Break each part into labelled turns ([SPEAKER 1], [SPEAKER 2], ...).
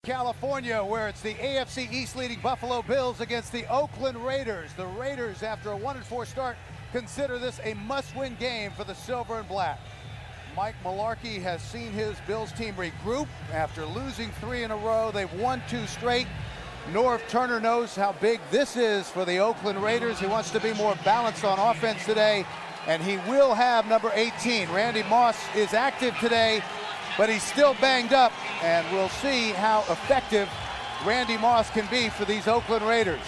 [SPEAKER 1] California, where it's the AFC East leading Buffalo Bills against the Oakland Raiders. The Raiders, after a 1-4 start, consider this a must-win game for the Silver and Black. Mike Mularkey has seen his Bills team regroup after losing 3 in a row. They've won 2 straight. Norv Turner knows how big this is for the Oakland Raiders. He wants to be more balanced on offense today, and he will have number 18. Randy Moss is active today, but he's still banged up, and we'll see how effective Randy Moss can be for these Oakland Raiders.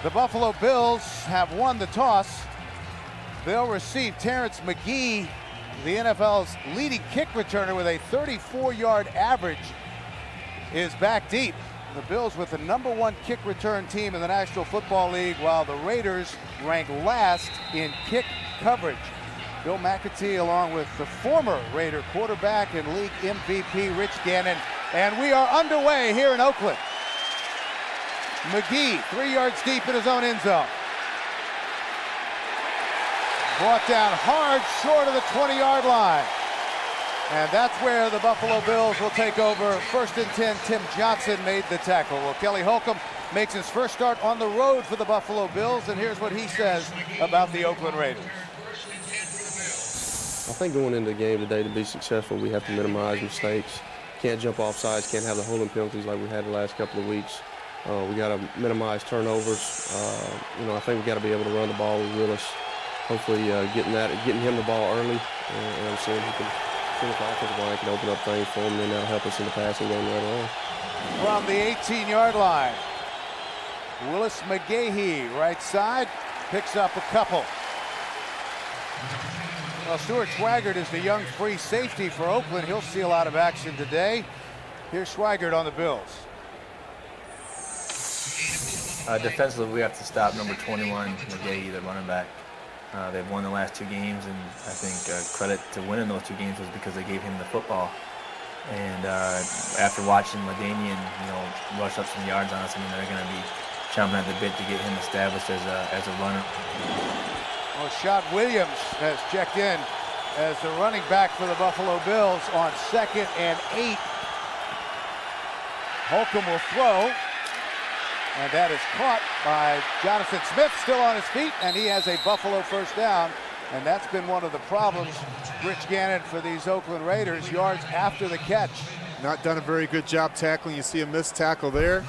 [SPEAKER 1] The Buffalo Bills have won the toss. They'll receive Terrence McGee, the NFL's leading kick returner with a 34-yard average, is back deep. The Bills with the #1 kick return team in the National Football League, while the Raiders rank last in kick coverage. Bill MACATEE, along with the former Raider quarterback and league MVP Rich Gannon. And we are underway here in Oakland. McGee, 3 yards deep in his own end zone. Brought down hard, short of the 20-yard line. And that's where the Buffalo Bills will take over. 1st and 10, Tim Johnson made the tackle. Well, Kelly Holcomb makes his first start on the road for the Buffalo Bills, and here's what he says about the Oakland Raiders.
[SPEAKER 2] I think going into the game today, to be successful, we have to minimize mistakes. Can't jump off sides, can't have the holding penalties like we had the last couple of weeks. We got to minimize turnovers. I think we got to be able to run the ball with Willis. Hopefully, getting him the ball early, and I'm seeing he can. The offensive line can open up things for him, and that'll help us in the passing game later on.
[SPEAKER 1] From the 18-yard line, Willis McGahee, right side, picks up a couple. Well, Stuart Schwaggart is the young free safety for Oakland. He'll see a lot of action today. Here's Schwaggart on the Bills.
[SPEAKER 3] Defensively, we have to stop number 21, McGahee, the running back. They've won the last 2 games, and I think credit to winning those 2 games was because they gave him the football. And after watching LaDainian, rush up some yards on us, I mean, they're going to be chomping at the bit to get him established as a runner.
[SPEAKER 1] Well, Shot Williams has checked in as the running back for the Buffalo Bills on 2nd and 8. Holcomb will throw. And that is caught by Jonathan Smith, still on his feet, and he has a Buffalo first down. And that's been one of the problems, Rich Gannon, for these Oakland Raiders, yards after the catch.
[SPEAKER 4] Not done a very good job tackling. You see a missed tackle there.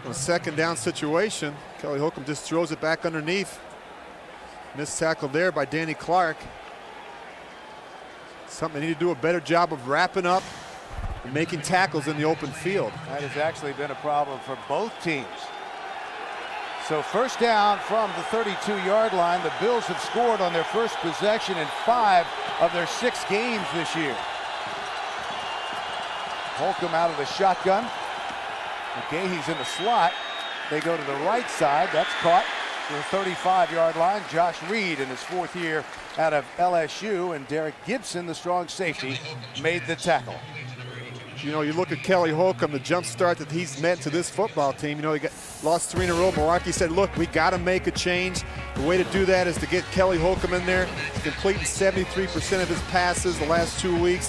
[SPEAKER 4] On a 2nd down situation, Kelly Holcomb just throws it back underneath. Missed tackle there by Danny Clark. Something they need to do a better job of wrapping up and making tackles in the open field.
[SPEAKER 1] That has actually been a problem for both teams. So first down from the 32-yard line. The Bills have scored on their first possession in 5 of their 6 games this year. Holcomb out of the shotgun. McGahee's in the slot. They go to the right side. That's caught to the 35-yard line. Josh Reed in his 4th year out of LSU, and Derek Gibson, the strong safety, made the tackle.
[SPEAKER 4] You look at Kelly Holcomb, the jump start that he's meant to this football team. He lost 3 in a row. Mularkey said, look, we got to make a change. The way to do that is to get Kelly Holcomb in there. He's completing 73% of his passes the last 2 weeks.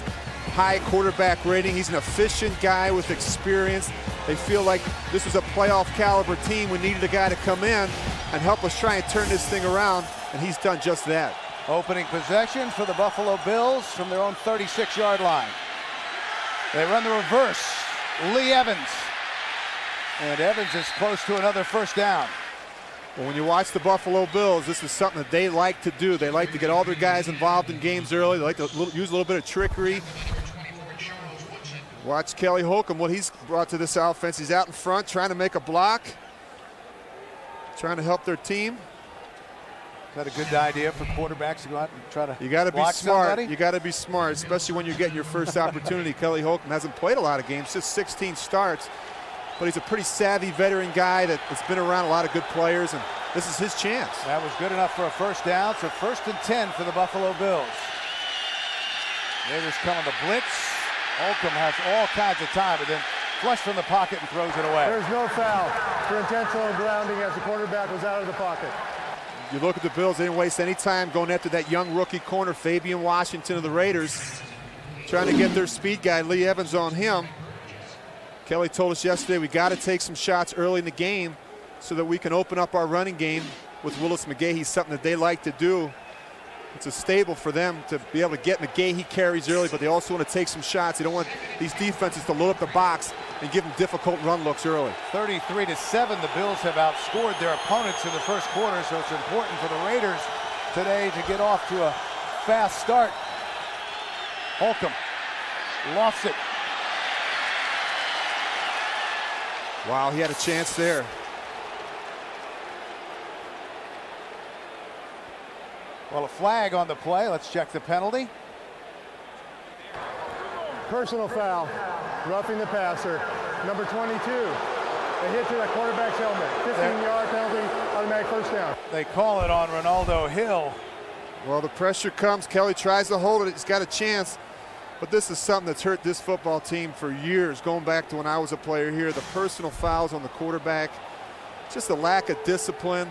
[SPEAKER 4] High quarterback rating. He's an efficient guy with experience. They feel like this was a playoff caliber team. We needed a guy to come in and help us try and turn this thing around, and he's done just that.
[SPEAKER 1] Opening possession for the Buffalo Bills from their own 36-yard line. They run the reverse. Lee Evans. And Evans is close to another first down.
[SPEAKER 4] Well, when you watch the Buffalo Bills, this is something that they like to do. They like to get all their guys involved in games early. They like to use a little bit of trickery. Watch Kelly Holcomb, what he's brought to this offense. He's out in front trying to make a block, trying to help their team.
[SPEAKER 1] Is that a good idea for quarterbacks to go out and try to
[SPEAKER 4] You got to be smart.
[SPEAKER 1] Somebody?
[SPEAKER 4] You got to be smart, especially when you're getting your first opportunity. Kelly Holcomb hasn't played a lot of games, just 16 starts, but he's a pretty savvy veteran guy that's been around a lot of good players, and this is his chance.
[SPEAKER 1] That was good enough for a first down, so 1st and 10 for the Buffalo Bills. Raiders come on the blitz. Holcomb has all kinds of time, but then flush from the pocket and throws it away.
[SPEAKER 5] There's no foul for intentional grounding as the quarterback was out of the pocket.
[SPEAKER 4] You look at the Bills, they didn't waste any time going after that young rookie corner, Fabian Washington of the Raiders, trying to get their speed guy, Lee Evans, on him. Kelly told us yesterday we got to take some shots early in the game so that we can open up our running game with Willis McGahee, something that they like to do. It's a staple for them to be able to get McGahee carries early, but they also want to take some shots. They don't want these defenses to load up the box and give them difficult run looks early.
[SPEAKER 1] 33-7, the Bills have outscored their opponents in the first quarter, so it's important for the Raiders today to get off to a fast start. Holcomb lofts it.
[SPEAKER 4] Wow, he had a chance there.
[SPEAKER 1] Well, a flag on the play. Let's check the penalty.
[SPEAKER 5] Personal foul, roughing the passer. Number 22, a hit to the quarterback's helmet. 15-yard penalty, automatic first down.
[SPEAKER 1] They call it on Ronaldo Hill.
[SPEAKER 4] Well, the pressure comes. Kelly tries to hold it. He's got a chance. But this is something that's hurt this football team for years, going back to when I was a player here. The personal fouls on the quarterback, just a lack of discipline.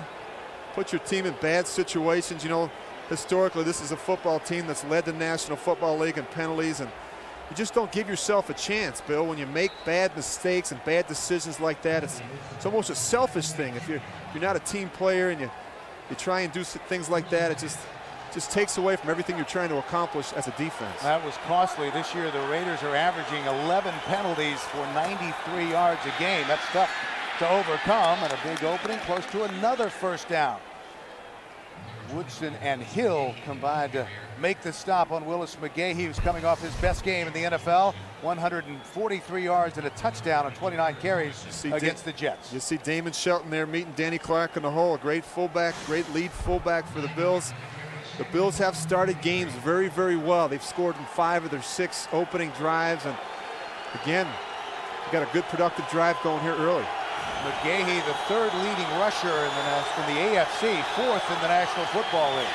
[SPEAKER 4] Put your team in bad situations. You know, historically, this is a football team that's led the National Football League in penalties, and you just don't give yourself a chance, Bill. When you make bad mistakes and bad decisions like that, it's almost a selfish thing. If you're not a team player and you try and do things like that, it just takes away from everything you're trying to accomplish as a defense.
[SPEAKER 1] That was costly. This year, the Raiders are averaging 11 penalties for 93 yards a game. That's tough to overcome, and a big opening close to another first down. Woodson and Hill combined to make the stop on Willis McGahee, who's coming off his best game in the NFL, 143 yards and a touchdown on 29 carries against the Jets.
[SPEAKER 4] You see Damon Shelton there meeting Danny Clark in the hole, a great fullback, great lead fullback for the Bills. The Bills have started games very, very well. They've scored in 5 of their 6 opening drives, and again, they got a good productive drive going here early.
[SPEAKER 1] McGahee, the 3rd leading rusher in the AFC, 4th in the National Football League.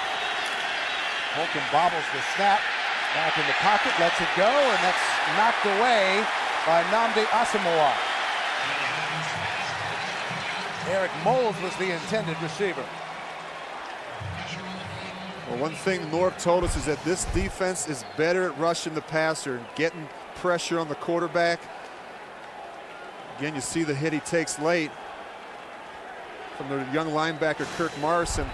[SPEAKER 1] Holcomb bobbles the snap, back in the pocket, lets it go, and that's knocked away by Nnamdi Asamoah. Eric Moles was the intended receiver.
[SPEAKER 4] Well, one thing Norv told us is that this defense is better at rushing the passer and getting pressure on the quarterback. Again, you see the hit he takes late from the young linebacker Kirk Morrison.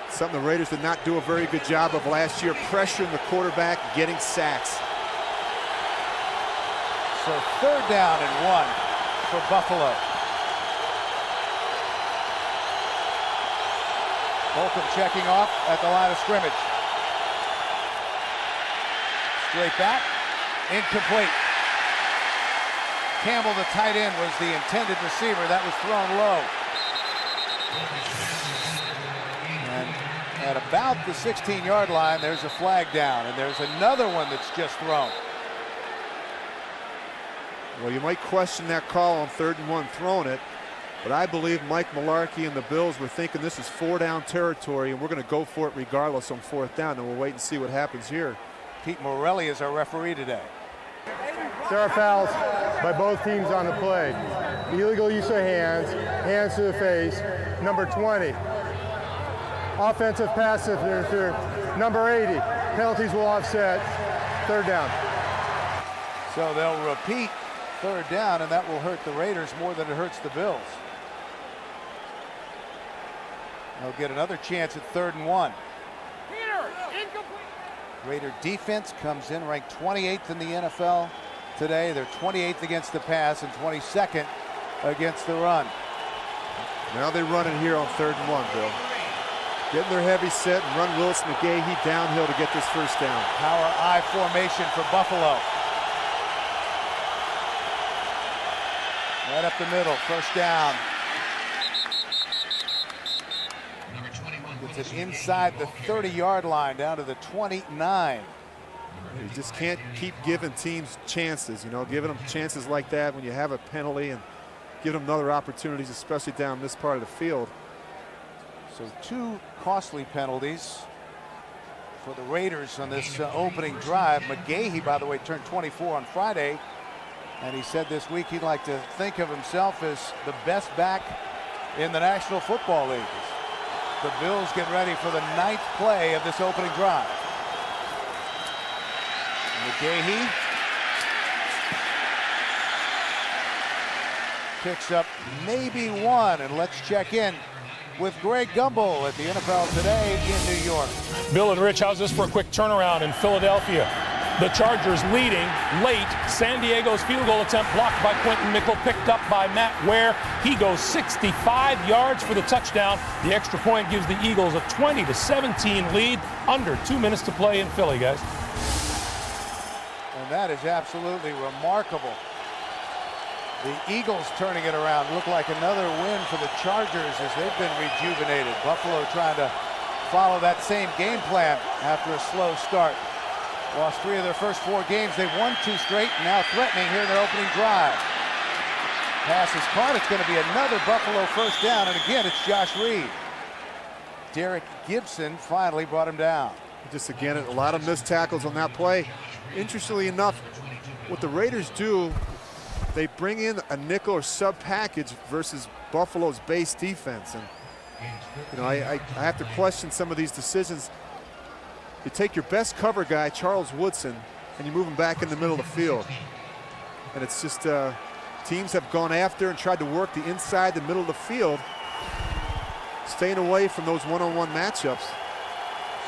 [SPEAKER 4] Something the Raiders did not do a very good job of last year, pressuring the quarterback, getting sacks.
[SPEAKER 1] So 3rd down and 1 for Buffalo. Holcomb checking off at the line of scrimmage. Straight back, incomplete. Campbell, the tight end, was the intended receiver. That was thrown low. And at about the 16-yard line, there's a flag down, and there's another one that's just thrown.
[SPEAKER 4] Well, you might question that call on 3rd and 1 throwing it, but I believe Mike Mularkey and the Bills were thinking this is 4-down territory, and we're going to go for it regardless on 4th down, and we'll wait and see what happens here.
[SPEAKER 1] Pete Morelli is our referee today.
[SPEAKER 5] There are fouls by both teams on the play. Illegal use of hands, hands to the face. Number 20, offensive pass interference. Number 80, penalties will offset. 3rd down.
[SPEAKER 1] So they'll repeat 3rd down, and that will hurt the Raiders more than it hurts the Bills. They'll get another chance at 3rd and 1. Raider defense comes in ranked 28th in the NFL today. They're 28th against the pass and 22nd against the run.
[SPEAKER 4] Now they run it here on 3rd and 1, Bill. Getting their heavy set and run Willis McGahee downhill to get this first down.
[SPEAKER 1] Power I formation for Buffalo. Right up the middle, first down. Gets it inside the 30-yard line, down to the 29.
[SPEAKER 4] You just can't keep giving teams chances, you know, giving them chances like that when you have a penalty and giving them other opportunities, especially down this part of the field.
[SPEAKER 1] So 2 costly penalties for the Raiders on this opening drive. McGahee, by the way, turned 24 on Friday, and he said this week he'd like to think of himself as the best back in the National Football League. The Bills get ready for the 9th play of this opening drive. McGahee picks up maybe one, and let's check in with Greg Gumbel at the NFL Today in New York.
[SPEAKER 6] Bill and Rich, how's this for a quick turnaround in Philadelphia? The Chargers leading late. San Diego's field goal attempt blocked by Quentin Mickle, picked up by Matt Ware. He goes 65 yards for the touchdown. The extra point gives the Eagles a 20-17 lead. Under 2 minutes to play in Philly, guys.
[SPEAKER 1] And that is absolutely remarkable. The Eagles turning it around. Look like another win for the Chargers as they've been rejuvenated. Buffalo trying to follow that same game plan after a slow start. Lost 3 of their first 4 games. They've won 2 straight, and now threatening here in their opening drive. Pass is caught. It's going to be another Buffalo first down, and again, it's Josh Reed. Derek Gibson finally brought him down.
[SPEAKER 4] Just again, a lot of missed tackles on that play. Interestingly enough, what the Raiders do, they bring in a nickel or sub package versus Buffalo's base defense. And you know, I have to question some of these decisions. You take your best cover guy, Charles Woodson, and you move him back in the middle of the field. And it's just teams have gone after and tried to work the inside, the middle of the field, staying away from those one-on-one matchups.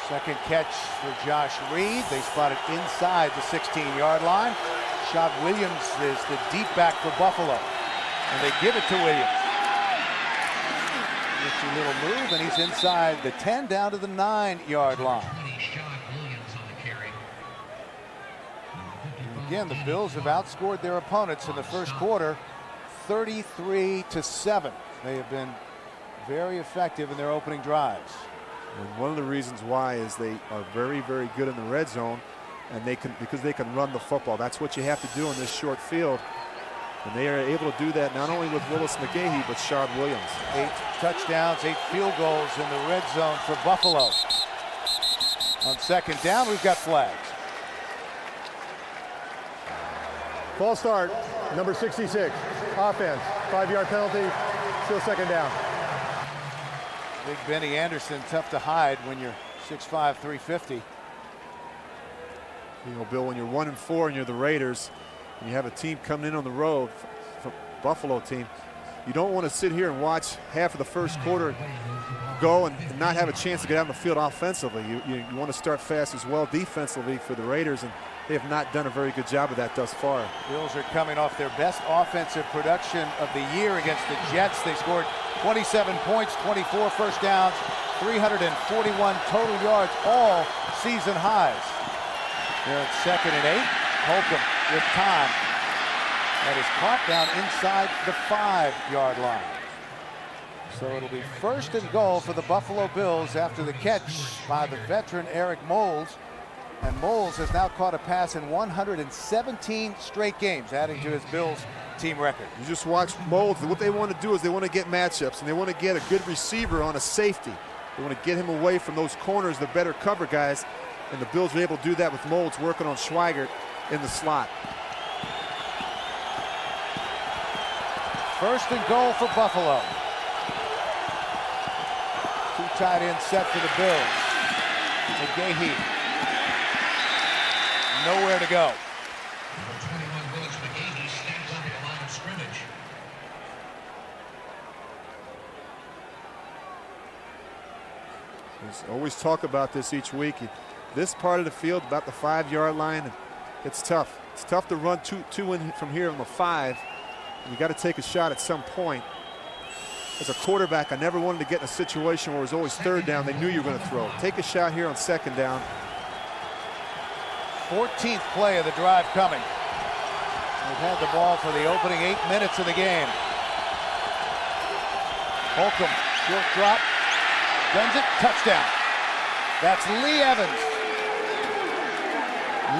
[SPEAKER 1] Second catch for Josh Reed. They spot it inside the 16-yard line. Shad Williams is the deep back for Buffalo. And they give it to Williams. Just a little move, and he's inside the 10 down to the 9-yard line. Again, the Bills have outscored their opponents in the first quarter 33-7. They have been very effective in their opening drives.
[SPEAKER 4] And one of the reasons why is they are very, very good in the red zone, and because they can run the football. That's what you have to do in this short field. And they are able to do that not only with Willis McGahee, but Shad Williams.
[SPEAKER 1] 8 touchdowns, 8 field goals in the red zone for Buffalo. On second down, we've got flags.
[SPEAKER 5] False start, number 66, offense, 5-yard penalty, still second down.
[SPEAKER 1] Big Benny Anderson, tough to hide when you're 6'5", 350.
[SPEAKER 4] You know, Bill, when you're 1-4 and you're the Raiders, and you have a team coming in on the road, Buffalo team, you don't want to sit here and watch half of the first quarter go and not have a chance to get out on the field offensively. You want to start fast as well defensively for the Raiders, and they have not done a very good job of that thus far.
[SPEAKER 1] Bills are coming off their best offensive production of the year against the Jets. They scored 27 points, 24 first downs, 341 total yards, all season highs. They're at 2nd and 8. Holcomb with time. That is caught down inside the 5-yard line. So it'll be 1st and goal for the Buffalo Bills after the catch by the veteran Eric Moles. And Moles has now caught a pass in 117 straight games, adding to his Bills team record.
[SPEAKER 4] You just watch Moles. What they want to do is they want to get matchups, and they want to get a good receiver on a safety. They want to get him away from those corners, the better cover guys, and the Bills were able to do that with Moles working on Schweigert in the slot.
[SPEAKER 1] 1st and goal for Buffalo. 2 tight ends set for the Bills. McGahee. Nowhere to go.
[SPEAKER 4] We always talk about this each week. This part of the field, about the 5-yard line, it's tough. It's tough to run two in from here on the 5. You got to take a shot at some point. As a quarterback, I never wanted to get in a situation where it was always 3rd down. They knew you were going to throw. Take a shot here on 2nd down.
[SPEAKER 1] 14th play of the drive coming. They've had the ball for the opening 8 minutes of the game. Holcomb, short drop, guns it, touchdown. That's Lee Evans.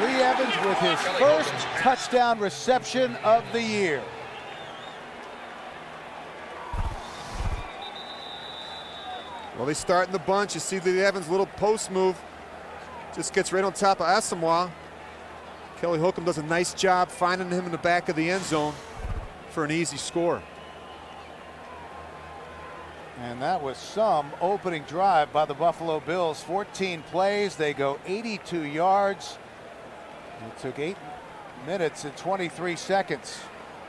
[SPEAKER 1] Lee Evans with his first touchdown reception of the year.
[SPEAKER 4] Well, they start in the bunch. You see Lee Evans' little post move. Just gets right on top of Asamoah. Kelly Holcomb does a nice job finding him in the back of the end zone for an easy score.
[SPEAKER 1] And that was some opening drive by the Buffalo Bills. 14 plays, they go 82 yards. It took 8 minutes and 23 seconds.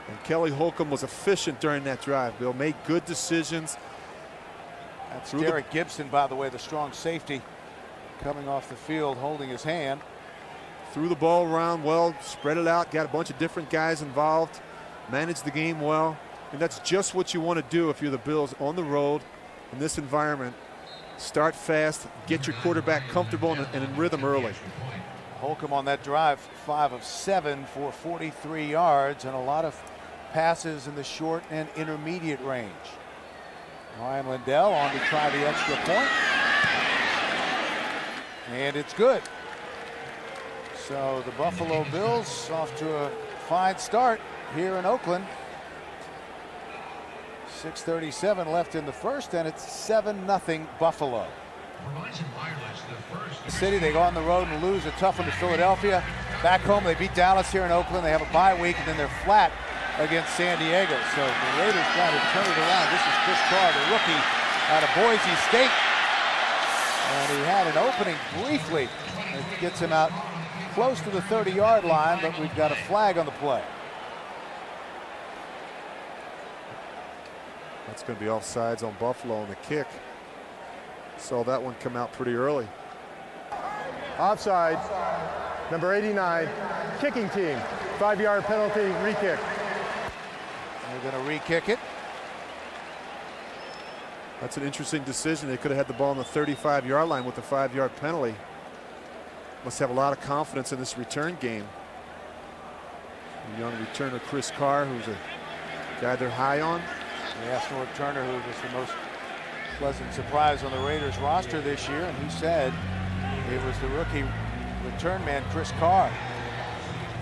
[SPEAKER 4] And Kelly Holcomb was efficient during that drive, Bill. Made good decisions.
[SPEAKER 1] That's Derek Gibson, by the way, the strong safety, coming off the field holding his hand.
[SPEAKER 4] Threw the ball around well, spread it out, got a bunch of different guys involved, managed the game well. And that's just what you want to do if you're the Bills on the road in this environment. Start fast, get your quarterback comfortable and in rhythm early.
[SPEAKER 1] Holcomb on that drive, 5 of 7 for 43 yards and a lot of passes in the short and intermediate range. Ryan Lindell on to try the extra point. And it's good. So the Buffalo Bills off to a fine start here in Oakland. 6:37 left in the first, and it's 7-0 Buffalo. City, they go on the road and lose a tough one to Philadelphia. Back home, they beat Dallas here in Oakland. They have a bye week, and then they're flat against San Diego. So the Raiders trying to turn it around. This is Chris Carr, the rookie out of Boise State. And he had an opening briefly. It gets him out close to the 30-yard line, but we've got a flag on the play.
[SPEAKER 4] That's going to be offsides on Buffalo on the kick. Saw that one come out pretty early.
[SPEAKER 5] Offside, number 89, kicking team. 5-yard penalty, re-kick.
[SPEAKER 1] They're going to re-kick it.
[SPEAKER 4] That's an interesting decision. They could have had the ball on the 35-yard line with the 5-yard penalty. Must have a lot of confidence in this return game. The young returner Chris Carr, who's a guy they're high on.
[SPEAKER 1] They asked North Turner, who was the most pleasant surprise on the Raiders roster this year, and he said it was the rookie return man, Chris Carr.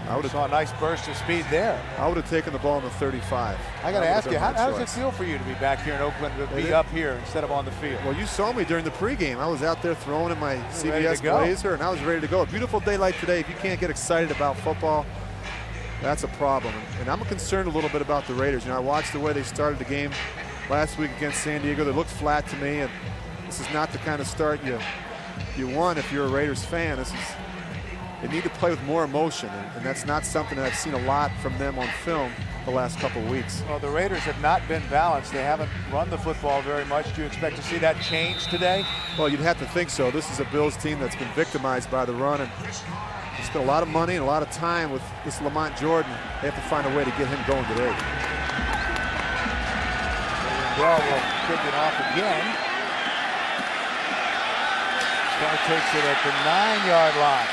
[SPEAKER 1] I would have saw a nice burst of speed there.
[SPEAKER 4] I would have taken the ball on the 35.
[SPEAKER 1] I got to ask you, how does it feel for you to be back here in Oakland, to be up here instead of on the field?
[SPEAKER 4] Well, you saw me during the pregame. I was out there throwing in my CBS blazer, and I was ready to go. A beautiful day like today, if you can't get excited about football, that's a problem. And I'm concerned a little bit about the Raiders. You know, I watched the way they started the game last week against San Diego. They looked flat to me, and this is not the kind of start you want if you're a Raiders fan. They need to play with more emotion, and that's not something that I've seen a lot from them on film the last couple of weeks.
[SPEAKER 1] Well, the Raiders have not been balanced. They haven't run the football very much. Do you expect to see that change today?
[SPEAKER 4] Well, you'd have to think so. This is a Bills team that's been victimized by the run, and they spent a lot of money and a lot of time with this Lamont Jordan. They have to find a way to get him going today.
[SPEAKER 1] Well, will kick it off again. Carr takes it at the 9-yard line.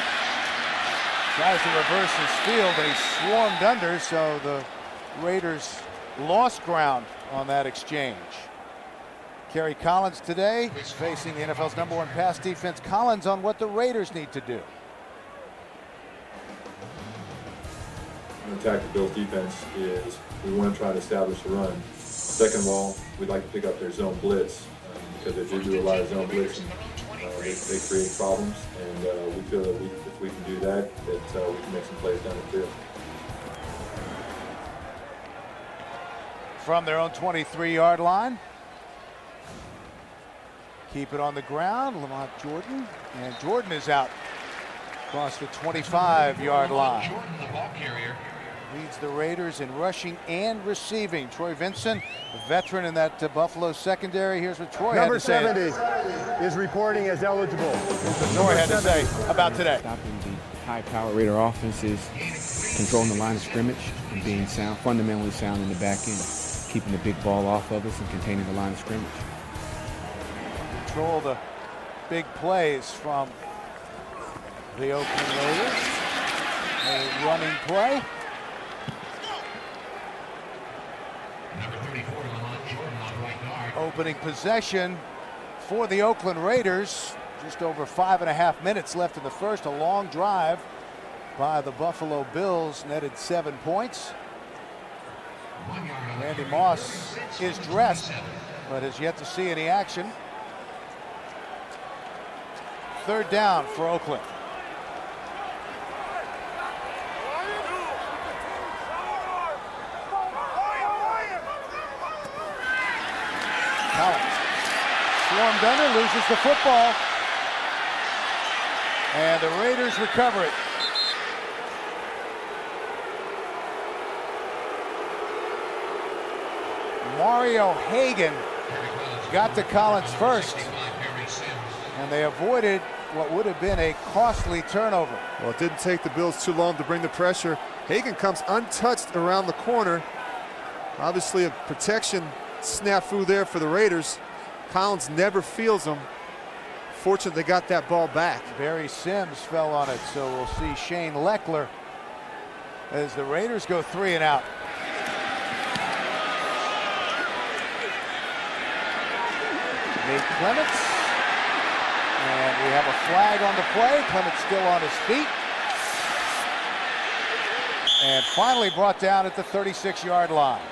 [SPEAKER 1] Tries to reverse his field, but he swarmed under, so the Raiders lost ground on that exchange. Kerry Collins today is facing the NFL's #1 pass defense. Collins on what the Raiders need to do.
[SPEAKER 7] Attack the Bills defense is we want to try to establish the run. Second of all, we'd like to pick up their zone blitz because they do a lot of zone blitz and they create problems. And we feel that if we can do that, we can make some plays down the field.
[SPEAKER 1] From their own 23-yard line. Keep it on the ground, Lamont Jordan. And Jordan is out across the 25-yard line.
[SPEAKER 8] Jordan, the ball carrier,
[SPEAKER 1] Leads the Raiders in rushing and receiving. Troy Vincent, a veteran in that Buffalo secondary. Here's what Troy had to say.
[SPEAKER 5] Number 70 is reporting as eligible.
[SPEAKER 1] What Troy had to say about today.
[SPEAKER 9] Stopping the high-powered Raider offense is controlling the line of scrimmage and being sound, fundamentally sound in the back end, keeping the big ball off of us and containing the line of scrimmage.
[SPEAKER 1] Control the big plays from the Oakland Raiders. A running play.
[SPEAKER 8] number 34, Lamont Jordan on right guard.
[SPEAKER 1] Opening possession for the Oakland Raiders. Just over 5.5 minutes left in the first. A long drive by the Buffalo Bills netted 7 points. Randy Moss is dressed, but has yet to see any action. Third down for Oakland. Collins swarmed under, loses the football, and the Raiders recover it. Mario Hagan got to Collins first, and they avoided what would have been a costly turnover.
[SPEAKER 4] Well, it didn't take the Bills too long to bring the pressure. Hagan comes untouched around the corner. Obviously a protection snafu there for the Raiders. Collins never feels him. Fortunately, they got that ball back.
[SPEAKER 1] Barry Sims fell on it, so we'll see Shane Leckler as the Raiders go 3 and out. Nate Clements, and we have a flag on the play. Clements still on his feet. And finally brought down at the 36-yard line.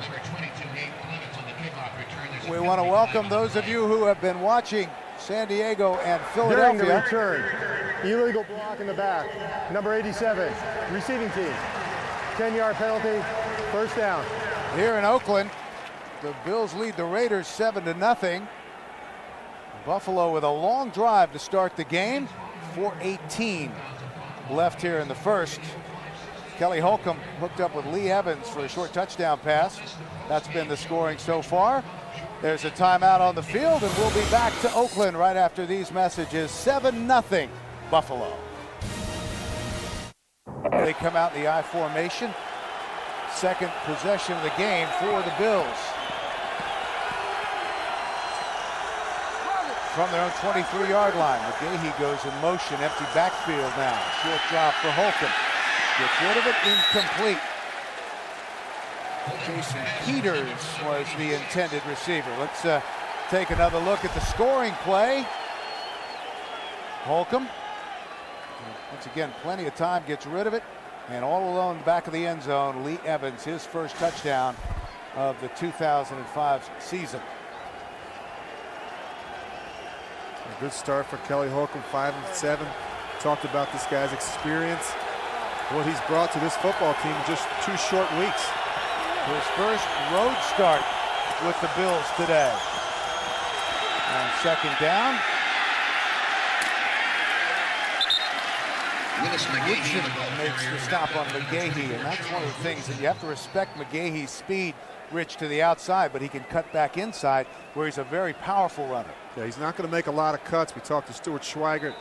[SPEAKER 8] Number 22, Nate Clements on the kickoff return.
[SPEAKER 1] We want to welcome those of you who have been watching San Diego and
[SPEAKER 5] During
[SPEAKER 1] Philadelphia.
[SPEAKER 5] the return, illegal block in the back. Number 87, receiving team. 10-yard penalty, first down.
[SPEAKER 1] Here in Oakland, the Bills lead the Raiders 7-0. Buffalo with a long drive to start the game. 4:18 left here in the first. Kelly Holcomb hooked up with Lee Evans for a short touchdown pass. That's been the scoring so far. There's a timeout on the field, and we'll be back to Oakland right after these messages. 7-0 Buffalo. They come out in the I formation. Second possession of the game for the Bills. From their own 23-yard line, McGahee goes in motion, empty backfield now. Short drop for Holcomb. Gets rid of it, incomplete. Jason Peters was the intended receiver. Let's take another look at the scoring play. Holcomb, once again, plenty of time, gets rid of it. And all alone in the back of the end zone, Lee Evans, his first touchdown of the 2005 season.
[SPEAKER 4] A good start for Kelly Holcomb, 5-7. Talked about this guy's experience, what he's brought to this football team in just 2 short weeks.
[SPEAKER 1] His first road start with the Bills today. On second down. Woodson makes the stop on McGahee, and that's one of the things that you have to respect McGahee's speed, Rich, to the outside, but he can cut back inside where he's a very powerful runner.
[SPEAKER 4] Yeah, he's not going to make a lot of cuts. We talked to Stuart Schweigert,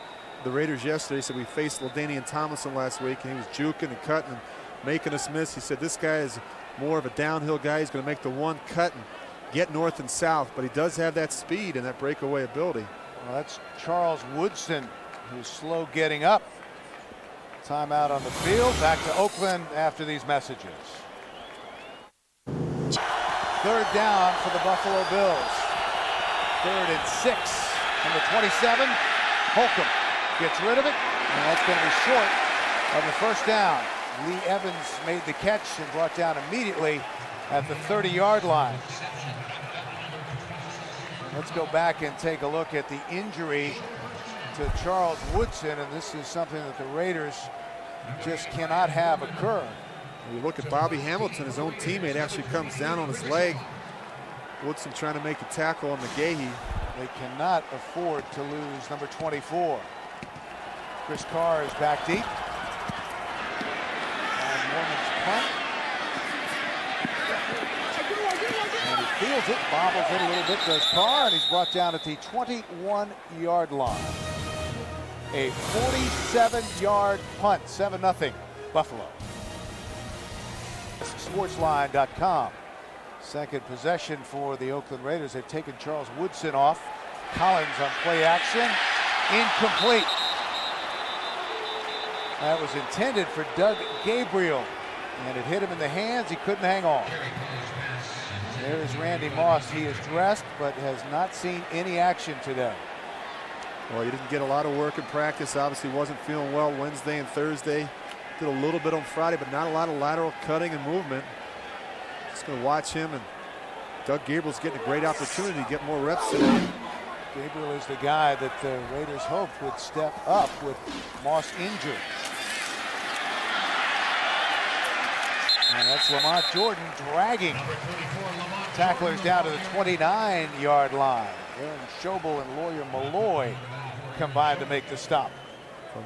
[SPEAKER 4] the Raiders, yesterday. He said we faced LaDainian Tomlinson last week, and he was juking and cutting and making us miss. He said this guy is more of a downhill guy. He's going to make the one cut and get north and south, but he does have that speed and that breakaway ability.
[SPEAKER 1] Well, that's Charles Woodson, who's slow getting up. Timeout on the field. Back to Oakland after these messages. Third down for the Buffalo Bills. 3rd and 6 from the 27. Holcomb gets rid of it, and that's going to be short of the first down. Lee Evans made the catch and brought down immediately at the 30-yard line. Let's go back and take a look at the injury to Charles Woodson, and this is something that the Raiders just cannot have occur.
[SPEAKER 4] You look at Bobby Hamilton, his own teammate, actually comes down on his leg. Woodson trying to make the tackle on McGahee.
[SPEAKER 1] They cannot afford to lose number 24. Chris Carr is back deep. And Norman's punt. And he feels it, bobbles it a little bit, does Carr, and he's brought down at the 21-yard line. A 47-yard punt, 7-0 Buffalo. Sportsline.com. Second possession for the Oakland Raiders. They've taken Charles Woodson off. Collins on play action. Incomplete. That was intended for Doug Gabriel, and it hit him in the hands. He couldn't hang on. There's Randy Moss. He is dressed, but has not seen any action today.
[SPEAKER 4] Well, he didn't get a lot of work in practice. Obviously wasn't feeling well Wednesday and Thursday. Did a little bit on Friday, but not a lot of lateral cutting and movement. Just going to watch him, and Doug Gabriel's getting a great opportunity to get more reps today.
[SPEAKER 1] Gabriel is the guy that the Raiders hoped would step up with Moss injured. And that's Lamont Jordan dragging tacklers down to the 29-yard line. Aaron Schobel and Lawyer Malloy combined to make the stop. Well,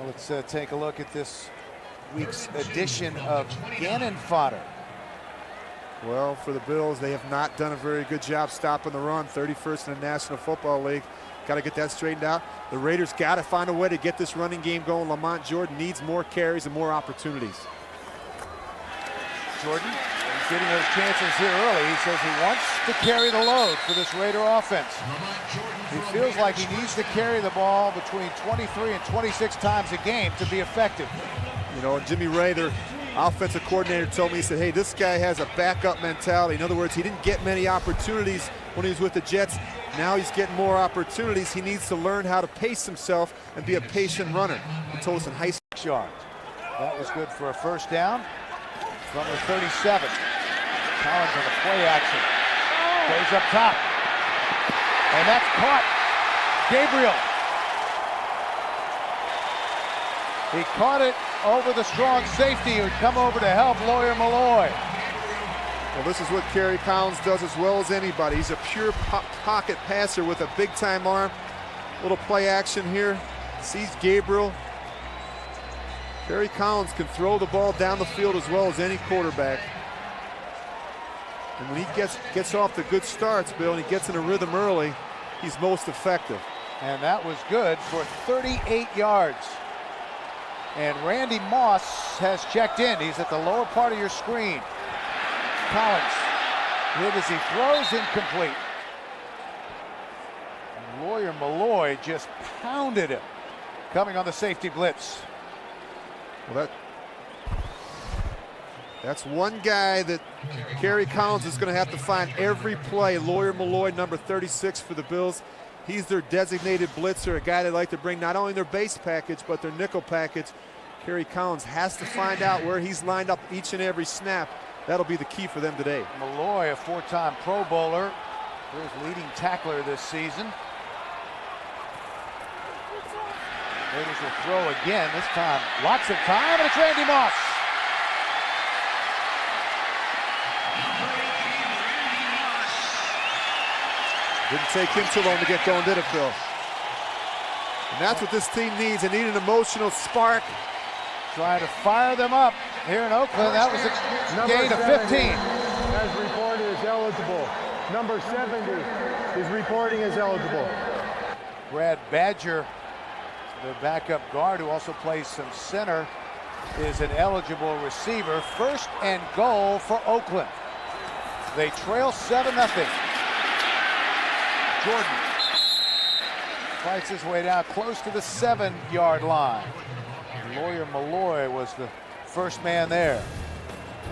[SPEAKER 1] let's take a look at this week's edition of Gannon Fodder.
[SPEAKER 4] Well, for the Bills, they have not done a very good job stopping the run. 31st in the National Football League. Got to get that straightened out. The Raiders got to find a way to get this running game going. Lamont Jordan needs more carries and more opportunities.
[SPEAKER 1] Jordan is getting those chances here early. He says he wants to carry the load for this Raider offense. He feels like he needs to carry the ball between 23 and 26 times a game to be effective.
[SPEAKER 4] You know, Jimmy Ray, their offensive coordinator, told me, he said, hey, this guy has a backup mentality. In other words, he didn't get many opportunities when he was with the Jets. Now he's getting more opportunities. He needs to learn how to pace himself and be a patient runner. He told us in high school.
[SPEAKER 1] Yards. That was good for a first down from the 37. Collins on the play action. Goes up top. And that's caught. Gabriel. He caught it over the strong safety who'd come over to help Lawyer Malloy.
[SPEAKER 4] Well, this is what Kerry Collins does as well as anybody. He's a pure pocket passer with a big-time arm. Little play action here. Sees Gabriel. Kerry Collins can throw the ball down the field as well as any quarterback. And when he gets off the good starts, Bill, and he gets in a rhythm early, he's most effective.
[SPEAKER 1] And that was good for 38 yards. And Randy Moss has checked in. He's at the lower part of your screen. Collins hit as he throws, incomplete. And Lawyer Malloy just pounded him, coming on the safety blitz.
[SPEAKER 4] Well, that's one guy that Kerry Collins is going to have to find every play. Lawyer Malloy, number 36 for the Bills. He's their designated blitzer, a guy they like to bring not only their base package, but their nickel package. Kerry Collins has to find out where he's lined up each and every snap. That'll be the key for them today.
[SPEAKER 1] Malloy, a four-time Pro Bowler, his leading tackler this season. Raiders will throw again, this time lots of time, and it's Randy Moss.
[SPEAKER 4] Didn't take him too long to get going, did it, Phil? And that's what this team needs. They need an emotional spark.
[SPEAKER 1] Trying to fire them up here in Oakland. That was a gain of 15.
[SPEAKER 5] As reported is eligible. Number 70 is reporting as eligible.
[SPEAKER 1] Brad Badger, the backup guard who also plays some center, is an eligible receiver. First and goal for Oakland. They trail 7-0. Jordan fights his way down close to the 7-yard line. Lawyer Malloy was the first man there.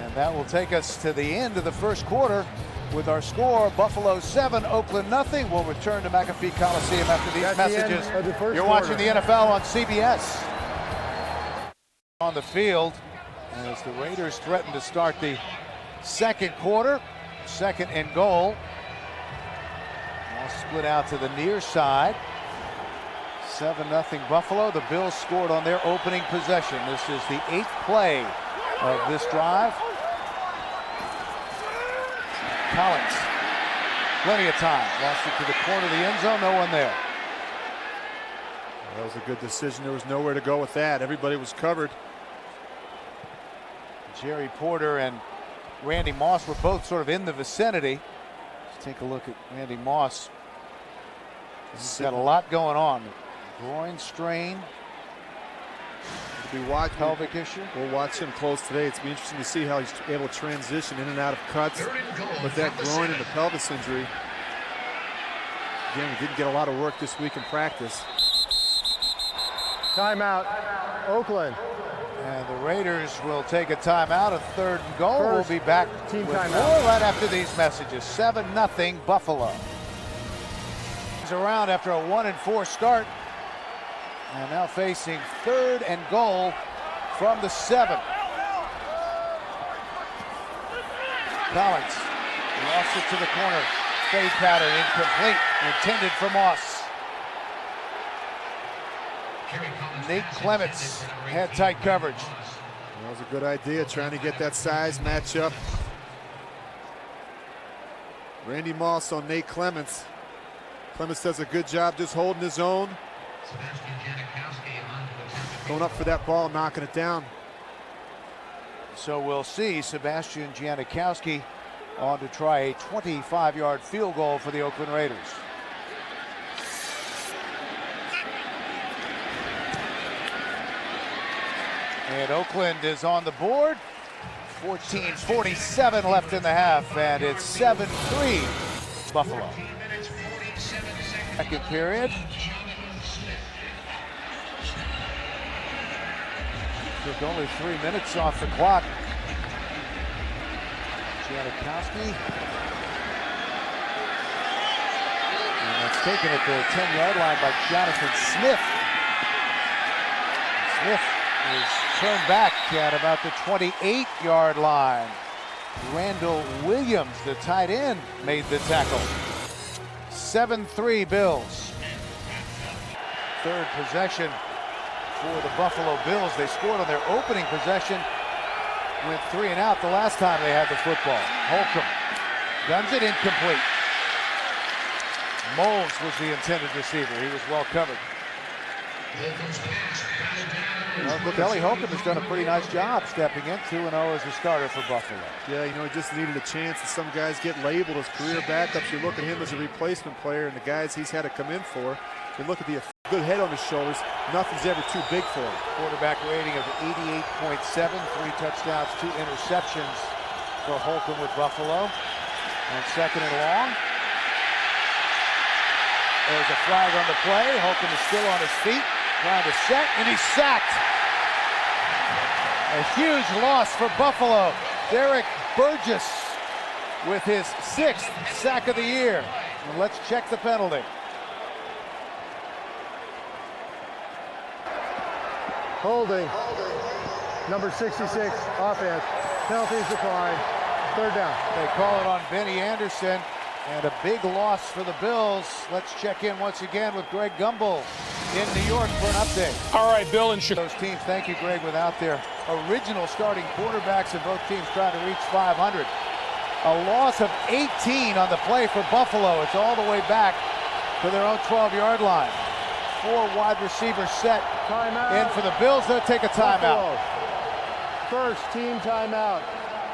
[SPEAKER 1] And that will take us to the end of the first quarter with our score, Buffalo 7, Oakland nothing. We'll return to McAfee Coliseum after these messages. You're watching the NFL on CBS. On the field as the Raiders threaten to start the second quarter. Second and goal. Now split out to the near side. 7-0 Buffalo. The Bills scored on their opening possession. This is the 8th play of this drive. Collins, plenty of time. Lost it to the corner of the end zone. No one there.
[SPEAKER 4] That was a good decision. There was nowhere to go with that. Everybody was covered.
[SPEAKER 1] Jerry Porter and Randy Moss were both sort of in the vicinity. Let's take a look at Randy Moss. He's got a lot going on. Groin strain. Pelvic issue.
[SPEAKER 4] We'll watch him close today. It's be interesting to see how he's able to transition in and out of cuts with that groin and the pelvis injury. Again, he didn't get a lot of work this week in practice.
[SPEAKER 5] Timeout, Oakland.
[SPEAKER 1] And the Raiders will take a timeout, a third and goal. We'll be back
[SPEAKER 5] team
[SPEAKER 1] with
[SPEAKER 5] timeout
[SPEAKER 1] more right after these messages. 7-0 Buffalo. He's around after a 1-4 start. And now facing third and goal from the 7. Collins lost it to the corner. Fade pattern incomplete. Intended for Moss. Nate Clements had tight coverage.
[SPEAKER 4] That was a good idea, trying to get that size matchup. Randy Moss on Nate Clements. Clements does a good job just holding his own. Going up for that ball, knocking it down.
[SPEAKER 1] So we'll see Sebastian Janikowski on to try a 25-yard field goal for the Oakland Raiders. And Oakland is on the board. 14:47 left in the half, and it's 7-3 Buffalo. Second period. Took only 3 minutes off the clock. Janikowski. And that's taken at the 10-yard line by Jonathan Smith. Smith is turned back at about the 28-yard line. Randall Williams, the tight end, made the tackle. 7-3 Bills. Third possession for the Buffalo Bills. They scored on their opening possession. Went 3 and out the last time they had the football. Holcomb guns it, incomplete. Moles was the intended receiver. He was well covered. Kelly Holcomb has done a pretty nice job stepping in 2-0 as a starter for Buffalo.
[SPEAKER 4] Yeah, you know, he just needed a chance. And some guys get labeled as career backups. You look at him as a replacement player and the guys he's had to come in for. You look at the good head on his shoulders. Nothing's ever too big for him.
[SPEAKER 1] Quarterback rating of 88.7, 3 touchdowns, 2 interceptions for Holcomb with Buffalo. On 2nd and long. There's a flag on the play. Holcomb is still on his feet, trying to set, and he's sacked. A huge loss for Buffalo. Derek Burgess with his 6th sack of the year. And let's check the penalty.
[SPEAKER 5] Holding. Number 66, offense. Penalties declined. 3rd down.
[SPEAKER 1] They call it on Benny Anderson. And a big loss for the Bills. Let's check in once again with Greg Gumbel in New York for an update.
[SPEAKER 6] All right, Bill and Chicago.
[SPEAKER 1] Those teams, thank you, Greg, without their original starting quarterbacks, and both teams trying to reach 500. A loss of 18 on the play for Buffalo. It's all the way back to their own 12-yard line. 4 wide receivers set
[SPEAKER 5] Timeout.
[SPEAKER 1] in for the Bills. They'll take a timeout.
[SPEAKER 5] Buffalo. First team timeout.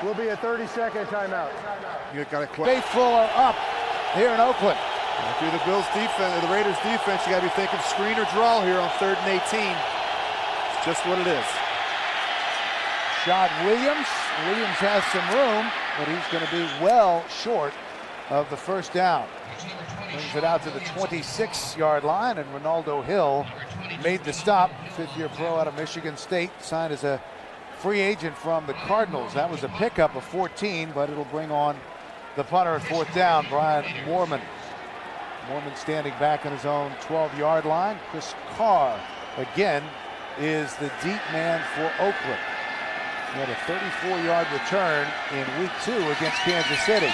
[SPEAKER 5] Will be a 30-second timeout.
[SPEAKER 4] You got to quit.
[SPEAKER 1] Faithful are up here in Oakland.
[SPEAKER 4] If you're the Bills defense, or the Raiders defense, you got to be thinking screen or draw here on 3rd and 18. It's just what it is.
[SPEAKER 1] Shot Williams. Williams has some room, but he's going to be well short of the 1st down. Brings it out to the 26-yard line, and Ronaldo Hill made the stop. 5th-year pro out of Michigan State, signed as a free agent from the Cardinals. That was a pickup of 14, but it'll bring on the punter at 4th down, Brian Moorman. Moorman standing back on his own 12-yard line. Chris Carr, again, is the deep man for Oakland. He had a 34-yard return in week 2 against Kansas City.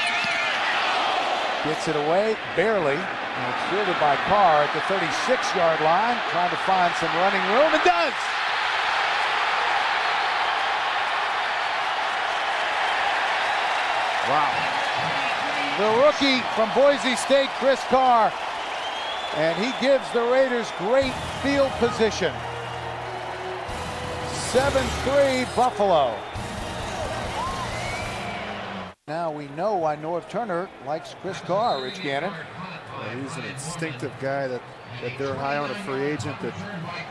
[SPEAKER 1] Gets it away, barely, and it's fielded by Carr at the 36-yard line, trying to find some running room, and does! Wow. The rookie from Boise State, Chris Carr, and he gives the Raiders great field position. 7-3 Buffalo. Now we know why Norv Turner likes Chris Carr, Rich Gannon.
[SPEAKER 4] Well, he's an instinctive guy that they're high on, a free agent that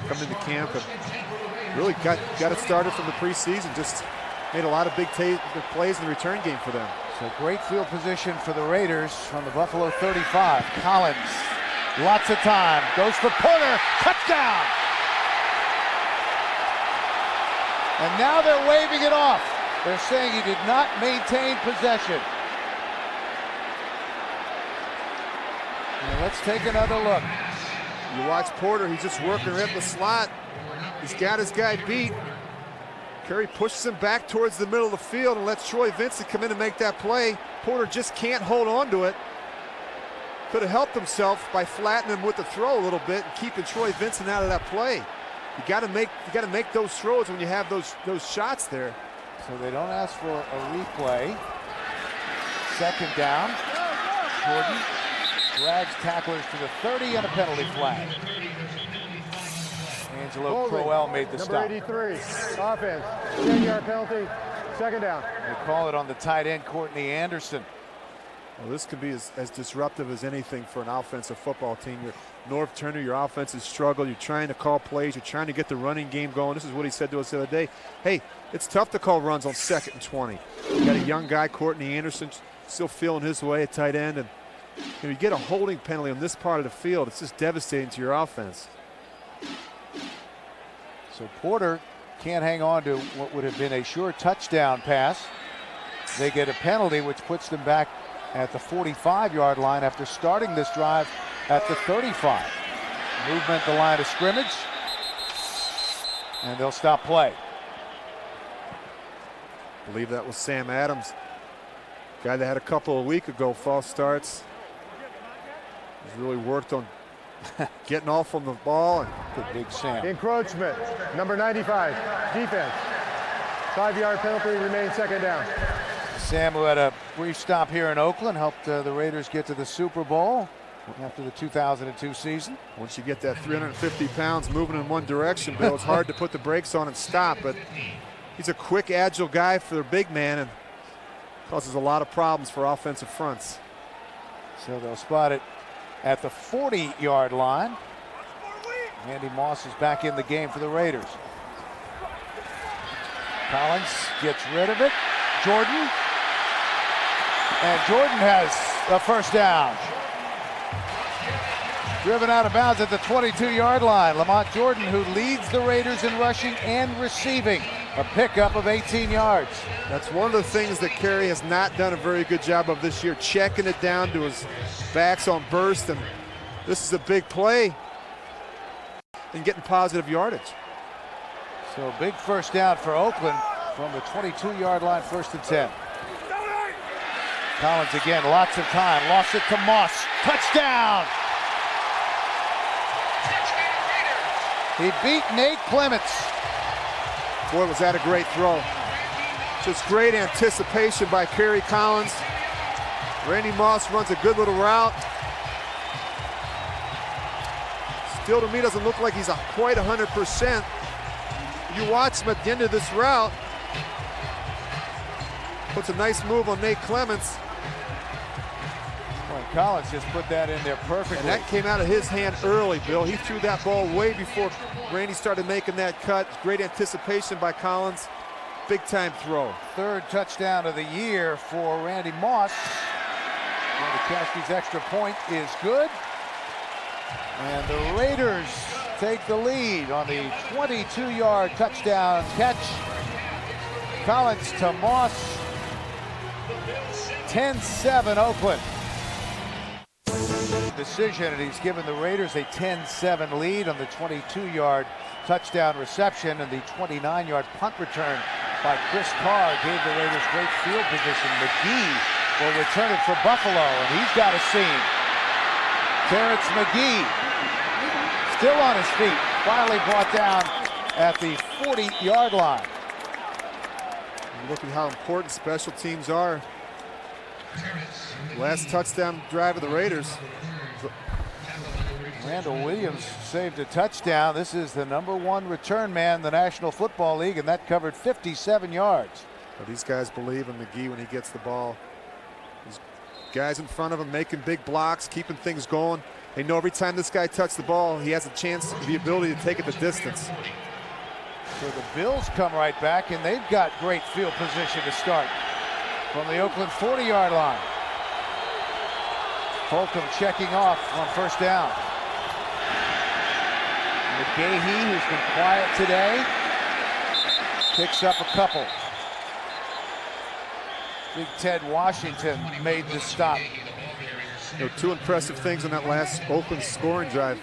[SPEAKER 4] come into camp and really got it started from the preseason. Just made a lot of big plays in the return game for them.
[SPEAKER 1] So great field position for the Raiders from the Buffalo 35. Collins, lots of time, goes for Porter, touchdown! And now they're waving it off. They're saying he did not maintain possession. Now let's take another look.
[SPEAKER 4] You watch Porter, he's just working right up the slot. He's got his guy beat. Curry pushes him back towards the middle of the field and lets Troy Vincent come in and make that play. Porter just can't hold on to it. Could have helped himself by flattening him with the throw a little bit and keeping Troy Vincent out of that play. You got to make those throws when you have those shots there.
[SPEAKER 1] So they don't ask for a replay. 2nd down. Jordan drags tacklers to the 30 and a penalty flag. Angelo Crowell made the stop.
[SPEAKER 5] Number 83, offense, 10-yard penalty, Second down.
[SPEAKER 1] They call it on the tight end, Courtney Anderson.
[SPEAKER 4] Well, this could be as disruptive as anything for an offensive football team. You're North Turner, your offense has struggled. You're trying to call plays. You're trying to get the running game going. This is what he said to us the other day. Hey, it's tough to call runs on 2nd and 20. You got a young guy, Courtney Anderson, still feeling his way at tight end. And you get a holding penalty on this part of the field. It's just devastating to your offense.
[SPEAKER 1] So Porter can't hang on to what would have been a sure touchdown pass. They get a penalty, which puts them back at the 45-yard line after starting this drive at the 35. Movement the line of scrimmage, and they'll stop play.
[SPEAKER 4] I believe that was Sam Adams, guy that had a couple of weeks ago false starts. He's really worked on getting off on the ball. And
[SPEAKER 1] good big Sam.
[SPEAKER 5] Encroachment, number 95, defense. 5-yard penalty, remains second down.
[SPEAKER 1] Sam, who had a brief stop here in Oakland, helped the Raiders get to the Super Bowl after the 2002 season.
[SPEAKER 4] Once you get that 350 pounds moving in one direction, Bill, it's hard to put the brakes on and stop, but he's a quick, agile guy for their big man and causes a lot of problems for offensive fronts.
[SPEAKER 1] So they'll spot it at the 40-yard line. Randy Moss is back in the game for the Raiders. Collins gets rid of it. Jordan. And Jordan has a first down. Driven out of bounds at the 22-yard line. Lamont Jordan, who leads the Raiders in rushing and receiving. A pickup of 18 yards.
[SPEAKER 4] That's one of the things that Carey has not done a very good job of this year, checking it down to his backs on burst. And this is a big play and getting positive yardage.
[SPEAKER 1] So big first down for Oakland from the 22-yard line, 1st and 10. Collins again, lots of time, lost it to Moss. Touchdown! He beat Nate Clements.
[SPEAKER 4] Boy, was that a great throw. Just great anticipation by Kerry Collins. Randy Moss runs a good little route. Still, to me, doesn't look like he's quite 100%. You watch him at the end of this route. Puts a nice move on Nate Clements.
[SPEAKER 1] Well, Collins just put that in there perfectly.
[SPEAKER 4] And that came out of his hand early, Bill. He threw that ball way before Randy started making that cut. Great anticipation by Collins. Big time throw.
[SPEAKER 1] 3rd touchdown of the year for Randy Moss. And Caskey's extra point is good. And the Raiders take the lead on the 22-yard touchdown catch. Collins to Moss. 10-7 Oakland. Decision, and he's given the Raiders a 10-7 lead on the 22-yard touchdown reception, and the 29-yard punt return by Chris Carr gave the Raiders great field position. McGee will return it for Buffalo, and he's got a seam. Terrence McGee still on his feet, finally brought down at the 40-yard line.
[SPEAKER 4] Look at how important special teams are. Last touchdown drive of the Raiders.
[SPEAKER 1] Randall Williams saved a touchdown. This is the #1 return man in the National Football League, and that covered 57 yards.
[SPEAKER 4] Well, these guys believe in McGee when he gets the ball. These guys in front of him making big blocks, keeping things going. They know every time this guy touches the ball, he has a chance, the ability to take it the distance.
[SPEAKER 1] So the Bills come right back, and they've got great field position to start from the Oakland 40-yard line. Holcomb checking off on 1st down. McGahee, who's been quiet today, picks up a couple. Big Ted Washington made the stop.
[SPEAKER 4] You know, 2 impressive things on that last Oakland scoring drive,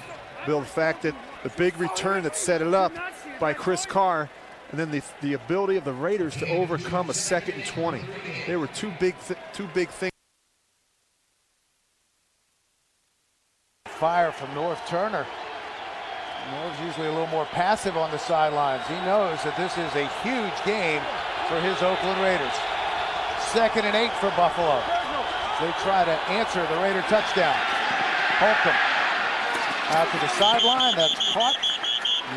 [SPEAKER 4] Bill. The fact that the big return that set it up by Chris Carr, and then the ability of the Raiders to overcome a 2nd and 20. They were two big things.
[SPEAKER 1] Fire from North Turner. North's usually a little more passive on the sidelines. He knows that this is a huge game for his Oakland Raiders. 2nd and 8 for Buffalo. They try to answer the Raider touchdown. Holcomb out to the sideline. That's caught.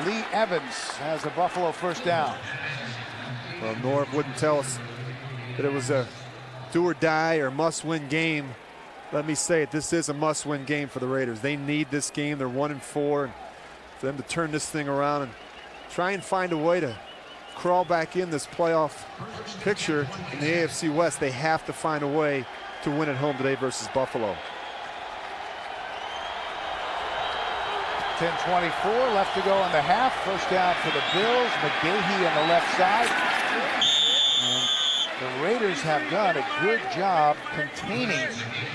[SPEAKER 1] Lee Evans has a Buffalo 1st down.
[SPEAKER 4] Well, Norv wouldn't tell us that it was a do or die or must-win game. Let me say it, this is a must-win game for the Raiders. They need this game. They're 1-4, and for them to turn this thing around and try and find a way to crawl back in this playoff picture in the AFC West, they have to find a way to win at home today versus Buffalo.
[SPEAKER 1] 10:24 left to go in the half. First down for the Bills. McGahee on the left side. And the Raiders have done a good job containing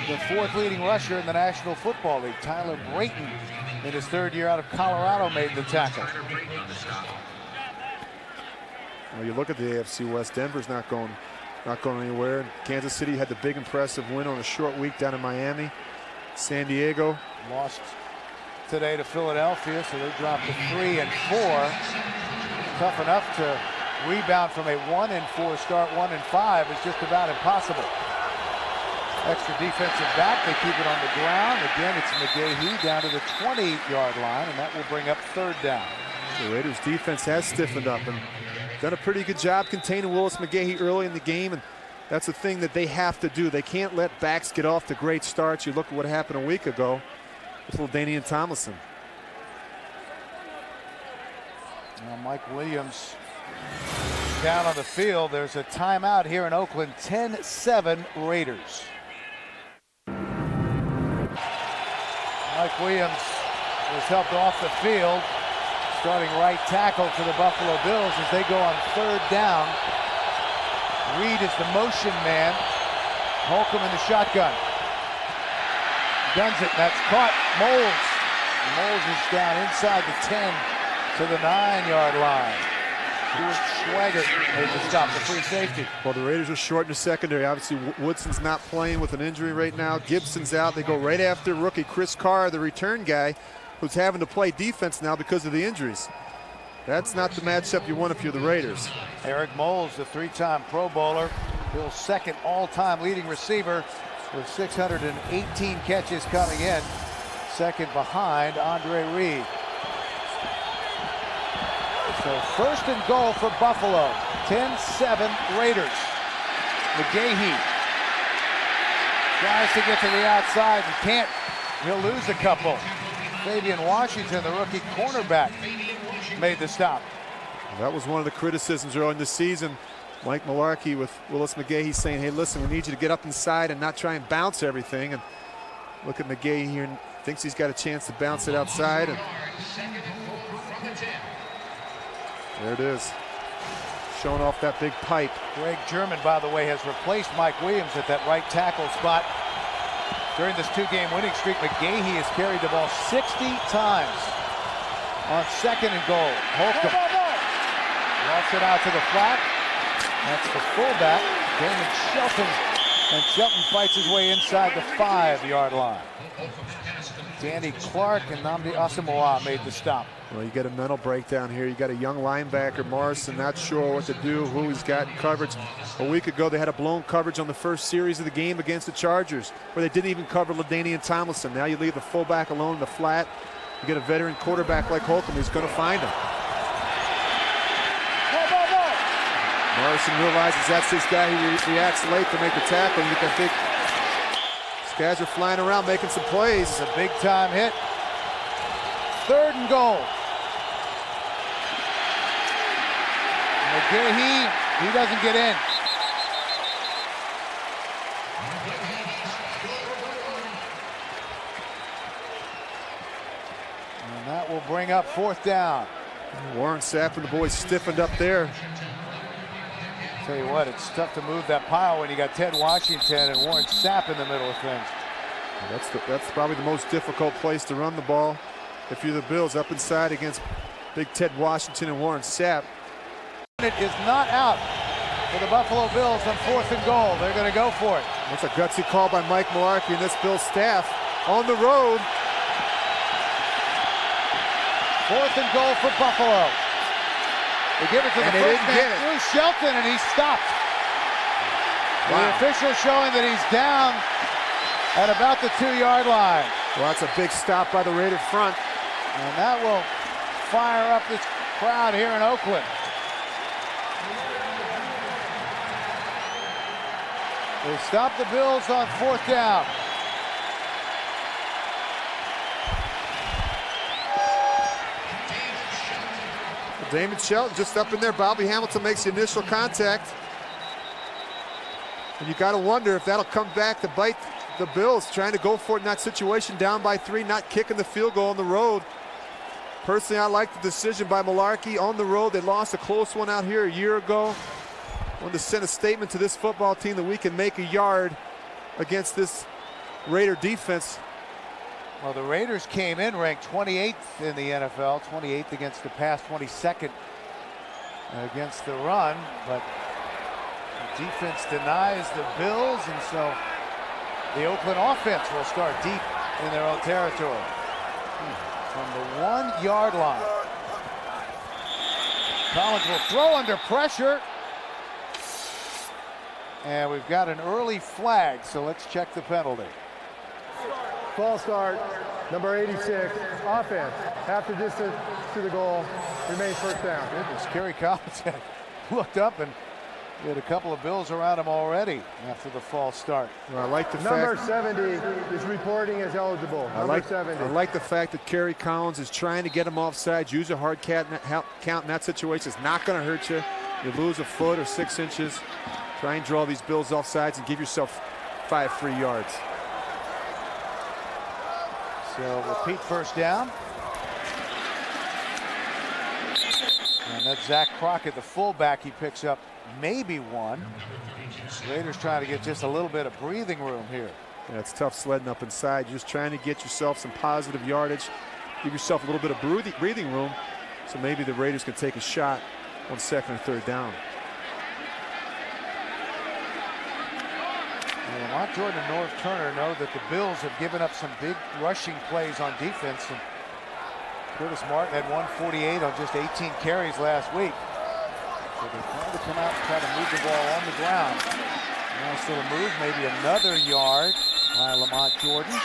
[SPEAKER 1] the fourth leading rusher in the National Football League. Tyler Brayton, in his third year out of Colorado, made the tackle.
[SPEAKER 4] Well, you look at the AFC West, Denver's not going anywhere. Kansas City had the big impressive win on a short week down in Miami. San Diego
[SPEAKER 1] lost today to Philadelphia, so they dropped to 3 and 4. Tough enough to rebound from a 1 and 4 start. 1 and 5 is just about impossible. Extra defensive back, they keep it on the ground. Again, it's McGahee down to the 20-yard line, and that will bring up third down.
[SPEAKER 4] The Raiders defense has stiffened up and done a pretty good job containing Willis McGahee early in the game, and that's the thing that they have to do. They can't let backs get off to great starts. You look at what happened a week ago with LaDainian Tomlinson.
[SPEAKER 1] Now Mike Williams down on the field. There's a timeout here in Oakland. 10-7 Raiders. Mike Williams was helped off the field, starting right tackle for the Buffalo Bills as they go on third down. Reed is the motion man. Holcomb in the shotgun. Guns it, and that's caught. Moles. Moles is down inside the 10 to the 9-yard line. Stuart Schwager made the stop, the free safety.
[SPEAKER 4] Well, the Raiders are short in the secondary. Obviously, Woodson's not playing with an injury right now. Gibson's out. They go right after rookie Chris Carr, the return guy, who's having to play defense now because of the injuries. That's not the matchup you want if you're the Raiders.
[SPEAKER 1] Eric Moles, the three-time Pro Bowler, Bill's second all-time leading receiver with 618 catches coming in. Second behind Andre Reed. So first and goal for Buffalo. 10-7 Raiders. McGahee tries to get to the outside and can't. He'll lose a couple. Fabian Washington, the rookie cornerback, made the stop.
[SPEAKER 4] That was one of the criticisms early in the season. Mike Mularkey with Willis McGahee saying, hey, listen, we need you to get up inside and not try and bounce everything. And look at McGahee here, and thinks he's got a chance to bounce it outside. And there it is, showing off that big pipe.
[SPEAKER 1] Greg German, by the way, has replaced Mike Williams at that right tackle spot. During this two-game winning streak, McGahee has carried the ball 60 times. On second and goal, Holcomb lofts it out to the flat. That's the fullback, Damon Shelton. And Shelton fights his way inside the 5-yard line. Danny Clark and Nnamdi Asamoah made the stop.
[SPEAKER 4] Well, you get a mental breakdown here. You got a young linebacker, Morrison, not sure what to do, who he's got in coverage. A week ago, they had a blown coverage on the first series of the game against the Chargers, where they didn't even cover LaDainian Tomlinson. Now you leave the fullback alone in the flat. You get a veteran quarterback like Holcomb who's going to find him. Morrison realizes that's his guy. He reacts late to make the tackle. You get that big. These guys are flying around making some plays.
[SPEAKER 1] It's a big time hit. Third and goal. McGahee, he doesn't get in. And that will bring up fourth down.
[SPEAKER 4] Warren Sapp and the boys stiffened up there.
[SPEAKER 1] Tell you what, it's tough to move that pile when you got Ted Washington and Warren Sapp in the middle of things.
[SPEAKER 4] That's probably the most difficult place to run the ball if you're the Bills, up inside against big Ted Washington and Warren Sapp.
[SPEAKER 1] It is not out for the Buffalo Bills on fourth and goal. They're going to go for it.
[SPEAKER 4] That's a gutsy call by Mike Mularkey and this Bills staff on the road.
[SPEAKER 1] Fourth and goal for Buffalo. They give it to the first man, Drew Shelton, and he's stopped. Wow. The official showing that he's down at about the 2-yard line.
[SPEAKER 4] Well, that's a big stop by the Raider front.
[SPEAKER 1] And that will fire up this crowd here in Oakland. They stop the Bills on 4th down.
[SPEAKER 4] Damon Shelton just up in there. Bobby Hamilton makes the initial contact. And you got to wonder if that'll come back to bite the Bills, trying to go for it in that situation, down by 3, not kicking the field goal on the road. Personally, I like the decision by Malarkey on the road. They lost a close one out here a year ago. Wanted to send a statement to this football team that we can make a yard against this Raider defense.
[SPEAKER 1] Well, the Raiders came in ranked 28th in the NFL, 28th against the pass, 22nd against the run, but the defense denies the Bills, and so the Oakland offense will start deep in their own territory. From the 1-yard line. Collins will throw under pressure. And we've got an early flag, so let's check the penalty.
[SPEAKER 5] False start, number 86, offense. Half the distance to the goal, remains 1st down.
[SPEAKER 1] Goodness, Kerry Collins had looked up and he had a couple of Bills around him already after the false start.
[SPEAKER 4] Well, I like the
[SPEAKER 5] number
[SPEAKER 4] fact
[SPEAKER 5] 70 is reporting as eligible. Number 70.
[SPEAKER 4] I like the fact that Kerry Collins is trying to get him offside. Use a hard count in that situation. It's not going to hurt you. You lose a foot or 6 inches. Try and draw these Bills offsides and give yourself 5 free yards.
[SPEAKER 1] So repeat 1st down. And that's Zach Crockett, the fullback. He picks up maybe 1. Raiders trying to get just a little bit of breathing room here.
[SPEAKER 4] Yeah, it's tough sledding up inside. You're just trying to get yourself some positive yardage. Give yourself a little bit of breathing room so maybe the Raiders can take a shot on 2nd or 3rd down.
[SPEAKER 1] Lamont Jordan and North Turner know that the Bills have given up some big rushing plays on defense. And Curtis Martin had 148 on just 18 carries last week. So they're trying to come out and try to move the ball on the ground. Nice little move, maybe another yard by Lamont Jordan.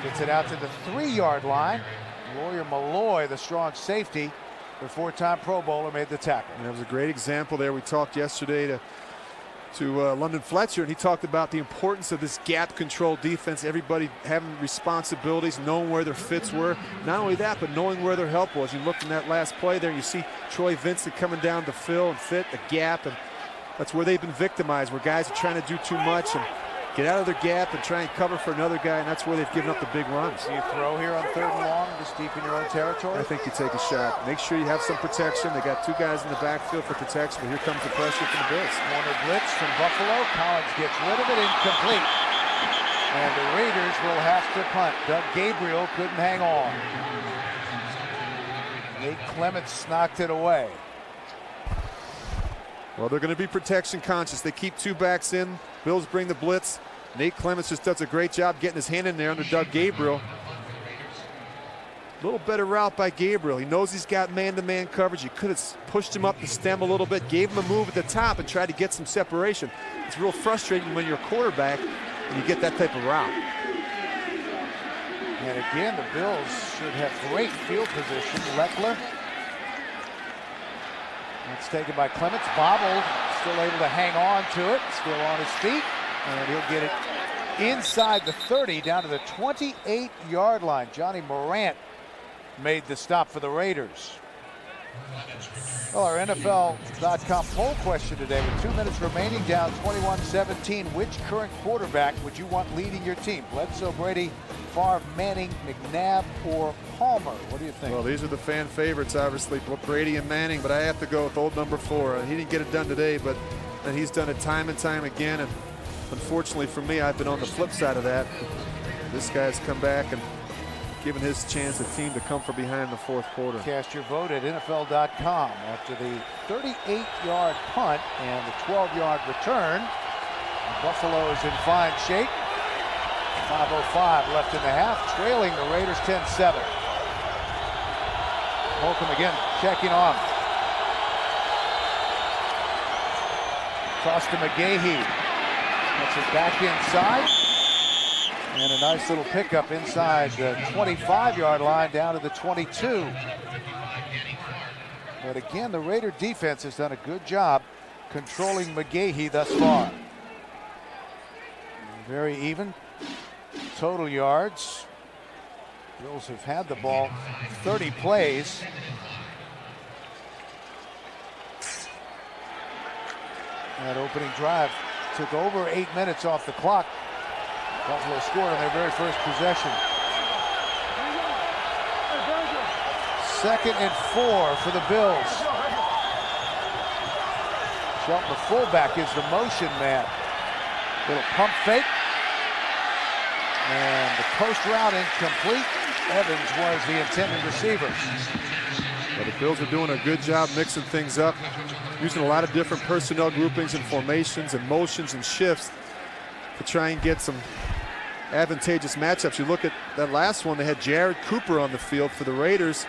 [SPEAKER 1] Gets it out to the 3-yard line. Lawyer Malloy, the strong safety, the 4-time Pro Bowler, made the tackle.
[SPEAKER 4] And that was a great example there. We talked yesterday to London Fletcher, and he talked about the importance of this gap control defense, everybody having responsibilities, knowing where their fits were. Not only that, but knowing where their help was. You look in that last play there, you see Troy Vincent coming down to fill and fit the gap, and that's where they've been victimized, where guys are trying to do too much and get out of their gap and try and cover for another guy, and that's where they've given up the big runs.
[SPEAKER 1] Do you throw here on 3rd and long, just deep in your own territory?
[SPEAKER 4] I think you take a shot. Make sure you have some protection. They got 2 guys in the backfield for protection, but here comes the pressure from the Bills.
[SPEAKER 1] Corner blitz from Buffalo. Collins gets rid of it, incomplete. And the Raiders will have to punt. Doug Gabriel couldn't hang on. Nate Clements knocked it away.
[SPEAKER 4] Well, they're going to be protection conscious. They keep 2 backs in. Bills bring the blitz. Nate Clements just does a great job getting his hand in there under Doug Gabriel. A little better route by Gabriel. He knows he's got man-to-man coverage. He could have pushed him up the stem a little bit, gave him a move at the top, and tried to get some separation. It's real frustrating when you're a quarterback and you get that type of route.
[SPEAKER 1] And again, the Bills should have great field position. Leckler. That's taken by Clements. Bobbled, still able to hang on to it. Still on his feet. And he'll get it inside the 30, down to the 28-yard line. Johnny Morant made the stop for the Raiders. Well, our NFL.com poll question today, with 2 minutes remaining, down 21-17. Which current quarterback would you want leading your team? Bledsoe, Brady, Favre, Manning, McNabb, or Palmer? What do you think?
[SPEAKER 4] Well, these are the fan favorites, obviously, Brady and Manning, but I have to go with old number 4. He didn't get it done today, but he's done it time and time again. And unfortunately for me, I've been on the flip side of that. This guy's come back and given his chance, the team to come from behind in the 4th quarter.
[SPEAKER 1] Cast your vote at NFL.com after the 38-yard punt and the 12-yard return. Buffalo is in fine shape. 5:05 left in the half, trailing the Raiders 10-7. Holcomb again checking on. Toss to McGahee. Gets it back inside. And a nice little pickup inside the 25-yard line down to the 22. But again, the Raider defense has done a good job controlling McGahee thus far. Very even. Total yards. Bills have had the ball 30 plays. That opening drive took over 8 minutes off the clock. Buffalo scored on their very first possession. 2nd and 4 for the Bills. Shelton, the fullback, is the motion man. Little pump fake. And the post route incomplete. Evans was the intended receiver.
[SPEAKER 4] Well, the Bills are doing a good job mixing things up, using a lot of different personnel groupings and formations and motions and shifts to try and get some advantageous matchups. You look at that last one, they had Jared Cooper on the field for the Raiders.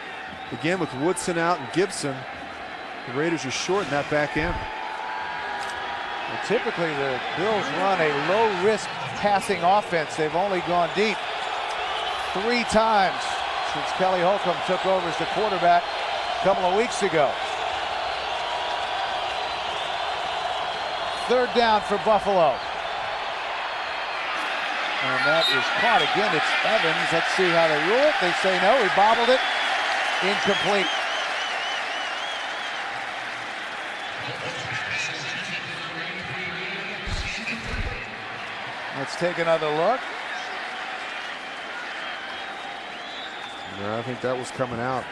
[SPEAKER 4] Again, with Woodson out and Gibson, the Raiders are short in that back end.
[SPEAKER 1] Well, typically the Bills run a low-risk passing offense. They've only gone deep 3 times since Kelly Holcomb took over as the quarterback a couple of weeks ago. 3rd down for Buffalo. And that is caught again. It's Evans. Let's see how they rule it. They say no. He bobbled it. Incomplete. Let's take another look.
[SPEAKER 4] No, I think that was coming out.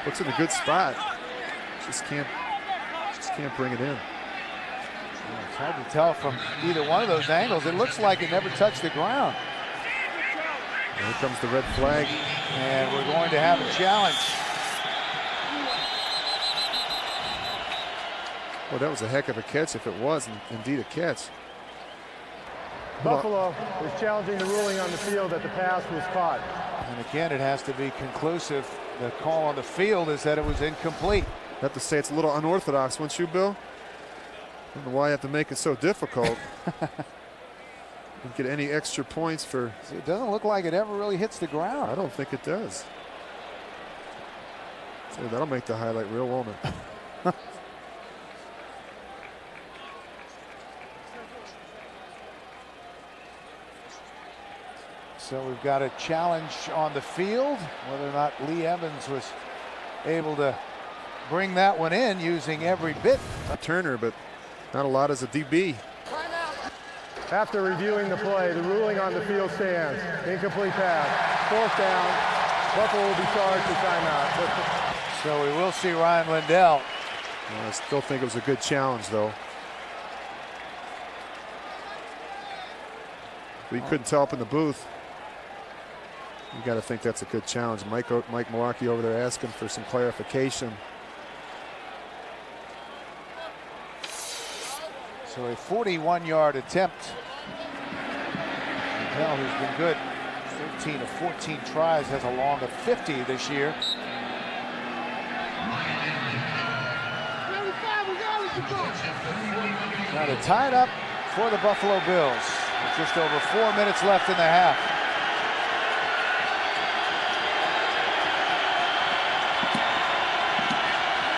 [SPEAKER 4] Looks in a good spot. Just can't bring it in.
[SPEAKER 1] It's hard to tell from either one of those angles. It looks like it never touched the ground.
[SPEAKER 4] Here comes the red flag.
[SPEAKER 1] And we're going to have a challenge.
[SPEAKER 4] Well, that was a heck of a catch if it was indeed a catch.
[SPEAKER 5] Buffalo is challenging the ruling on the field that the pass was caught.
[SPEAKER 1] And again, it has to be conclusive. The call on the field is that it was incomplete.
[SPEAKER 4] I have to say it's a little unorthodox, wouldn't you, Bill? I don't know why you have to make it so difficult. Don't get any extra points for...
[SPEAKER 1] See, it doesn't look like it ever really hits the ground.
[SPEAKER 4] I don't think it does. So that'll make the highlight reel, won't it?
[SPEAKER 1] So we've got a challenge on the field, whether or not Lee Evans was able to bring that one in using every bit.
[SPEAKER 4] Turner, but not a lot as a DB.
[SPEAKER 5] After reviewing the play, the ruling on the field stands. Incomplete pass. 4th down. Buffalo will be charged with timeout.
[SPEAKER 1] So we will see Ryan Lindell.
[SPEAKER 4] I still think it was a good challenge, though. We couldn't tell up in the booth. You got to think that's a good challenge. Mike Malarkey over there asking for some clarification.
[SPEAKER 1] So a 41-yard attempt. Lindell, who's been good, 13 of 14 tries, has a long of 50 this year. Now to tie it up for the Buffalo Bills. With just over 4 minutes left in the half.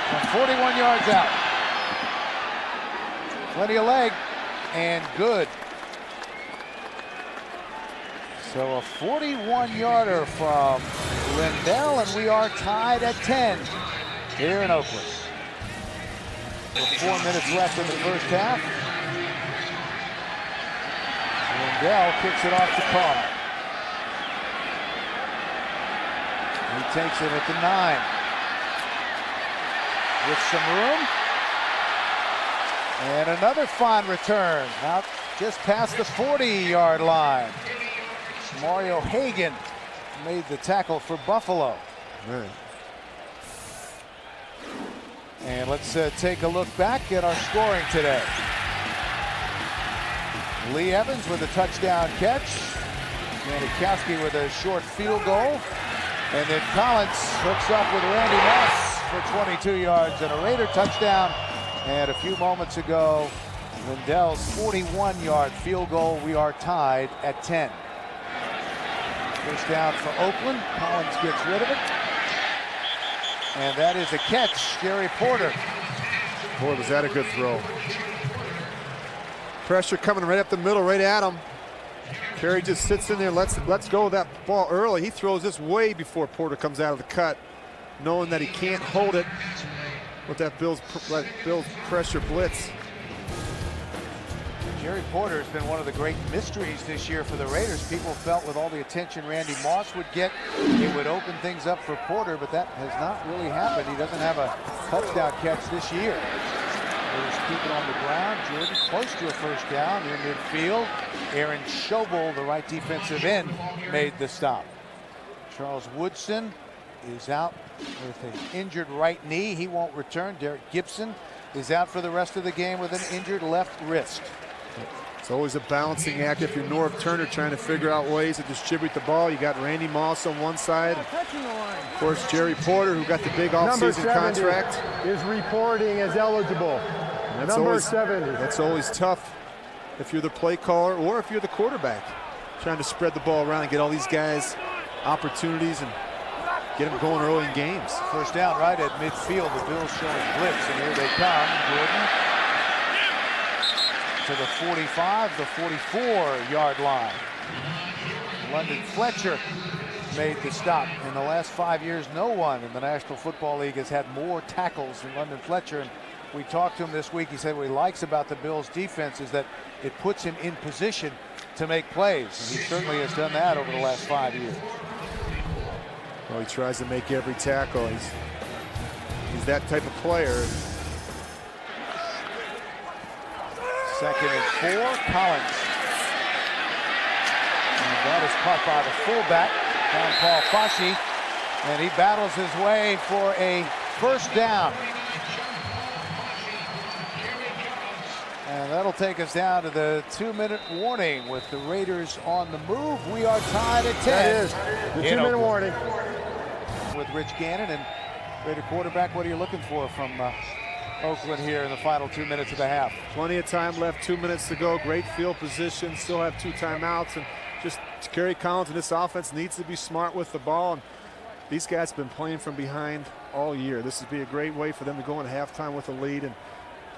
[SPEAKER 1] From 41 yards out. Plenty of leg and good. So a 41-yarder from Lindell, and we are tied at 10 here in Oakland. With 4 minutes left in the first half. Lindell kicks it off to Carr. He takes it at the 9. With some room. And another fine return out just past the 40-yard line. Mario Hagan made the tackle for Buffalo.
[SPEAKER 4] Man.
[SPEAKER 1] And let's take a look back at our scoring today. Lee Evans with a touchdown catch. Janikowski with a short field goal. And then Collins hooks up with Randy Moss for 22 yards and a Raider touchdown. And a few moments ago, Lindell's 41-yard field goal. We are tied at 10. First down for Oakland. Collins gets rid of it. And that is a catch, Gary Porter.
[SPEAKER 4] Boy, was that a good throw. Pressure coming right up the middle, right at him. Carey just sits in there, lets go of that ball early. He throws this way before Porter comes out of the cut, knowing that he can't hold it with that Bills pressure blitz.
[SPEAKER 1] Jerry Porter has been one of the great mysteries this year for the Raiders. People felt with all the attention Randy Moss would get, it would open things up for Porter, but that has not really happened. He doesn't have a touchdown catch this year. Raiders keep it on the ground. Jordan close to a first down near midfield. Aaron Schobel, the right defensive end, made the stop. Charles Woodson is out with an injured right knee. He won't return. Derek Gibson is out for the rest of the game with an injured left wrist.
[SPEAKER 4] It's always a balancing act if you're Norv Turner trying to figure out ways to distribute the ball. You got Randy Moss on one side. Of course, Jerry Porter, who got the big offseason contract.
[SPEAKER 5] Is reporting as eligible. Number 70.
[SPEAKER 4] That's always tough if you're the play caller or if you're the quarterback. Trying to spread the ball around and get all these guys opportunities and get them going early in games.
[SPEAKER 1] First down right at midfield. The Bills showing blitz, and here they come. Jordan to the 45, the 44-yard line. London Fletcher made the stop. In the last 5 years, no one in the National Football League has had more tackles than London Fletcher. And we talked to him this week. He said what he likes about the Bills' defense is that it puts him in position to make plays. And he certainly has done that over the last 5 years.
[SPEAKER 4] Well, he tries to make every tackle. He's that type of player.
[SPEAKER 1] Second and 4, Collins. And that is caught by the fullback, John Paul Fasci. And he battles his way for a first down. And that'll take us down to the 2-minute warning with the Raiders on the move. We are tied at 10.
[SPEAKER 5] That is the 2-minute warning.
[SPEAKER 1] With Rich Gannon and Raider quarterback, what are you looking for from Oakland here in the final 2 minutes of the half?
[SPEAKER 4] Plenty of time left, 2 minutes to go. Great field position, still have 2 timeouts. And just Kerry Collins and this offense needs to be smart with the ball. And these guys have been playing from behind all year. This would be a great way for them to go into halftime with a lead and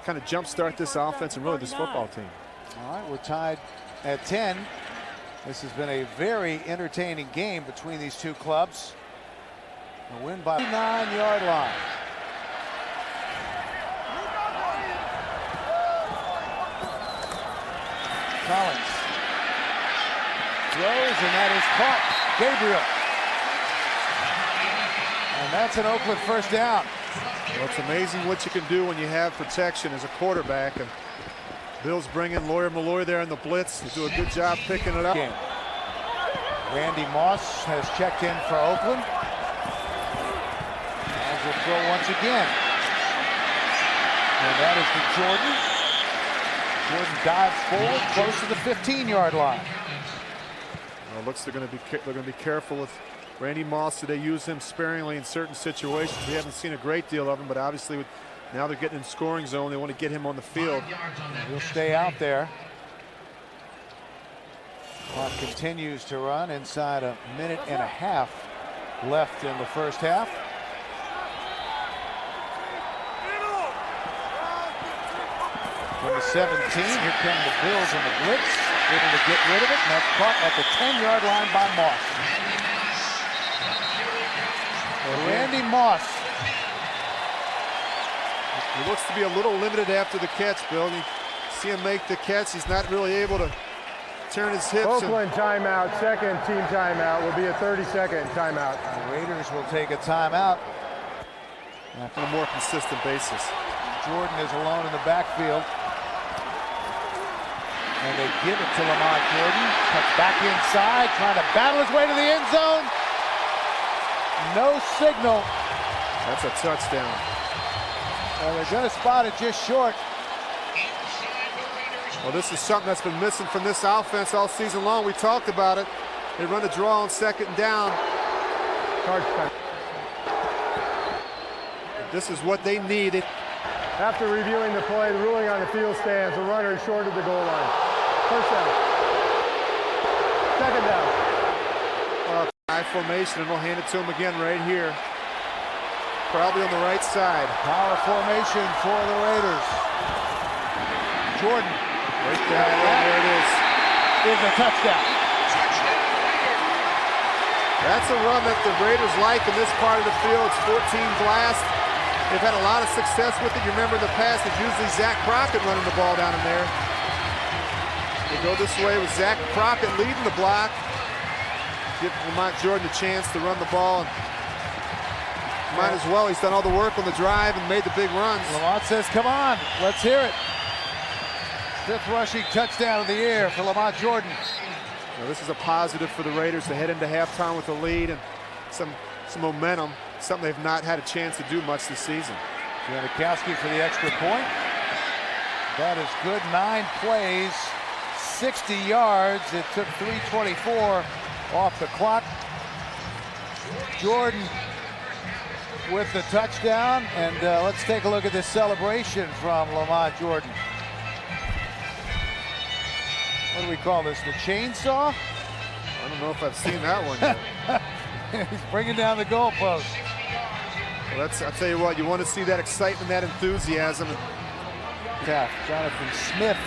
[SPEAKER 4] kind of jumpstart this offense and really this football team.
[SPEAKER 1] All right, we're tied at 10. This has been a very entertaining game between these two clubs. A win by 9-yard line. Collins throws, and that is caught. Gabriel. And that's an Oakland first down.
[SPEAKER 4] Well, it's amazing what you can do when you have protection as a quarterback. And Bills bring in Lawyer Malloy there in the blitz. They do a good job picking it up.
[SPEAKER 1] Randy Moss has checked in for Oakland. As will throw once again. And that is to Jordan. Jordan dives forward, close to the 15-yard line.
[SPEAKER 4] Well, it looks they're going to be careful with Randy Moss. They use him sparingly in certain situations. We haven't seen a great deal of him, but obviously now they're getting in scoring zone. They want to get him on the field.
[SPEAKER 1] He'll stay out there. Clock continues to run inside a minute and a half left in the first half. From the 17, here come the Bills on the blitz, able to get rid of it, and that's caught at the 10-yard line by Moss. Randy Moss.
[SPEAKER 4] He looks to be a little limited after the catch, Bill. You see him make the catch. He's not really able to turn his hips.
[SPEAKER 5] Oakland timeout, second team timeout, will be a 30-second timeout.
[SPEAKER 1] The Raiders will take a timeout.
[SPEAKER 4] On a more consistent basis.
[SPEAKER 1] Jordan is alone in the backfield. And they give it to Lamont Jordan. Cuts back inside, trying to battle his way to the end zone. No signal.
[SPEAKER 4] That's a touchdown.
[SPEAKER 1] And they're going to spot it just short.
[SPEAKER 4] Well, this is something that's been missing from this offense all season long. We talked about it. They run a draw on second down. This is what they need.
[SPEAKER 5] After reviewing the play, the ruling on the field stands. The runner is short of the goal line. First down. Second down.
[SPEAKER 4] High formation, and we'll hand it to him again right here. Probably on the right side.
[SPEAKER 1] Power formation for the Raiders. Jordan Right there it is a touchdown.
[SPEAKER 4] That's a run that the Raiders like in this part of the field. It's 14 blast. They've had a lot of success with it. You remember in the past, it's usually Zach Crockett running the ball down in there. They go this way with Zach Crockett leading the block. Give Lamont Jordan a chance to run the ball. Might as well. He's done all the work on the drive and made the big runs.
[SPEAKER 1] Lamont says, come on, let's hear it. 5th rushing touchdown in the air for Lamont Jordan.
[SPEAKER 4] Now, this is a positive for the Raiders to head into halftime with a lead and some momentum, something they've not had a chance to do much this season.
[SPEAKER 1] Janikowski for the extra point. That is good. 9 plays, 60 yards. It took 3:24 off the clock. Jordan with the touchdown, and let's take a look at this celebration from Lamont Jordan. What do we call this, the chainsaw?
[SPEAKER 4] I don't know if I've seen that one yet.
[SPEAKER 1] He's bringing down the goalpost.
[SPEAKER 4] Well, I'll tell you what, you want to see that excitement, that enthusiasm.
[SPEAKER 1] Yeah, Jonathan Smith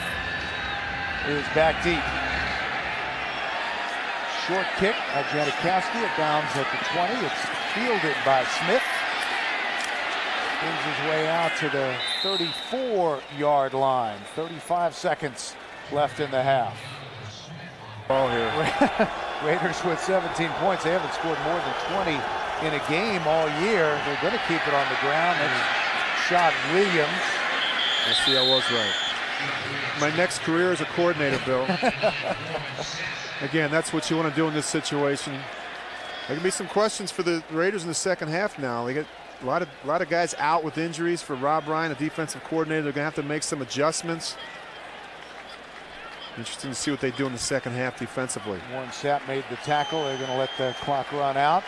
[SPEAKER 1] is back deep. Short kick by Janikowski. It bounds at the 20. It's fielded by Smith. Brings his way out to the 34-yard line. 35 seconds left in the half.
[SPEAKER 4] Ball here.
[SPEAKER 1] Raiders with 17 points. They haven't scored more than 20 in a game all year. They're going to keep it on the ground. That's Shot Williams.
[SPEAKER 4] Let's see, I was right. My next career as a coordinator, Bill. Again, that's what you want to do in this situation. There can be some questions for the Raiders in the second half now. They get a lot of guys out with injuries. For Rob Ryan, the defensive coordinator, they're going to have to make some adjustments. Interesting to see what they do in the second half defensively.
[SPEAKER 1] Warren Sapp made the tackle. They're going to let the clock run out.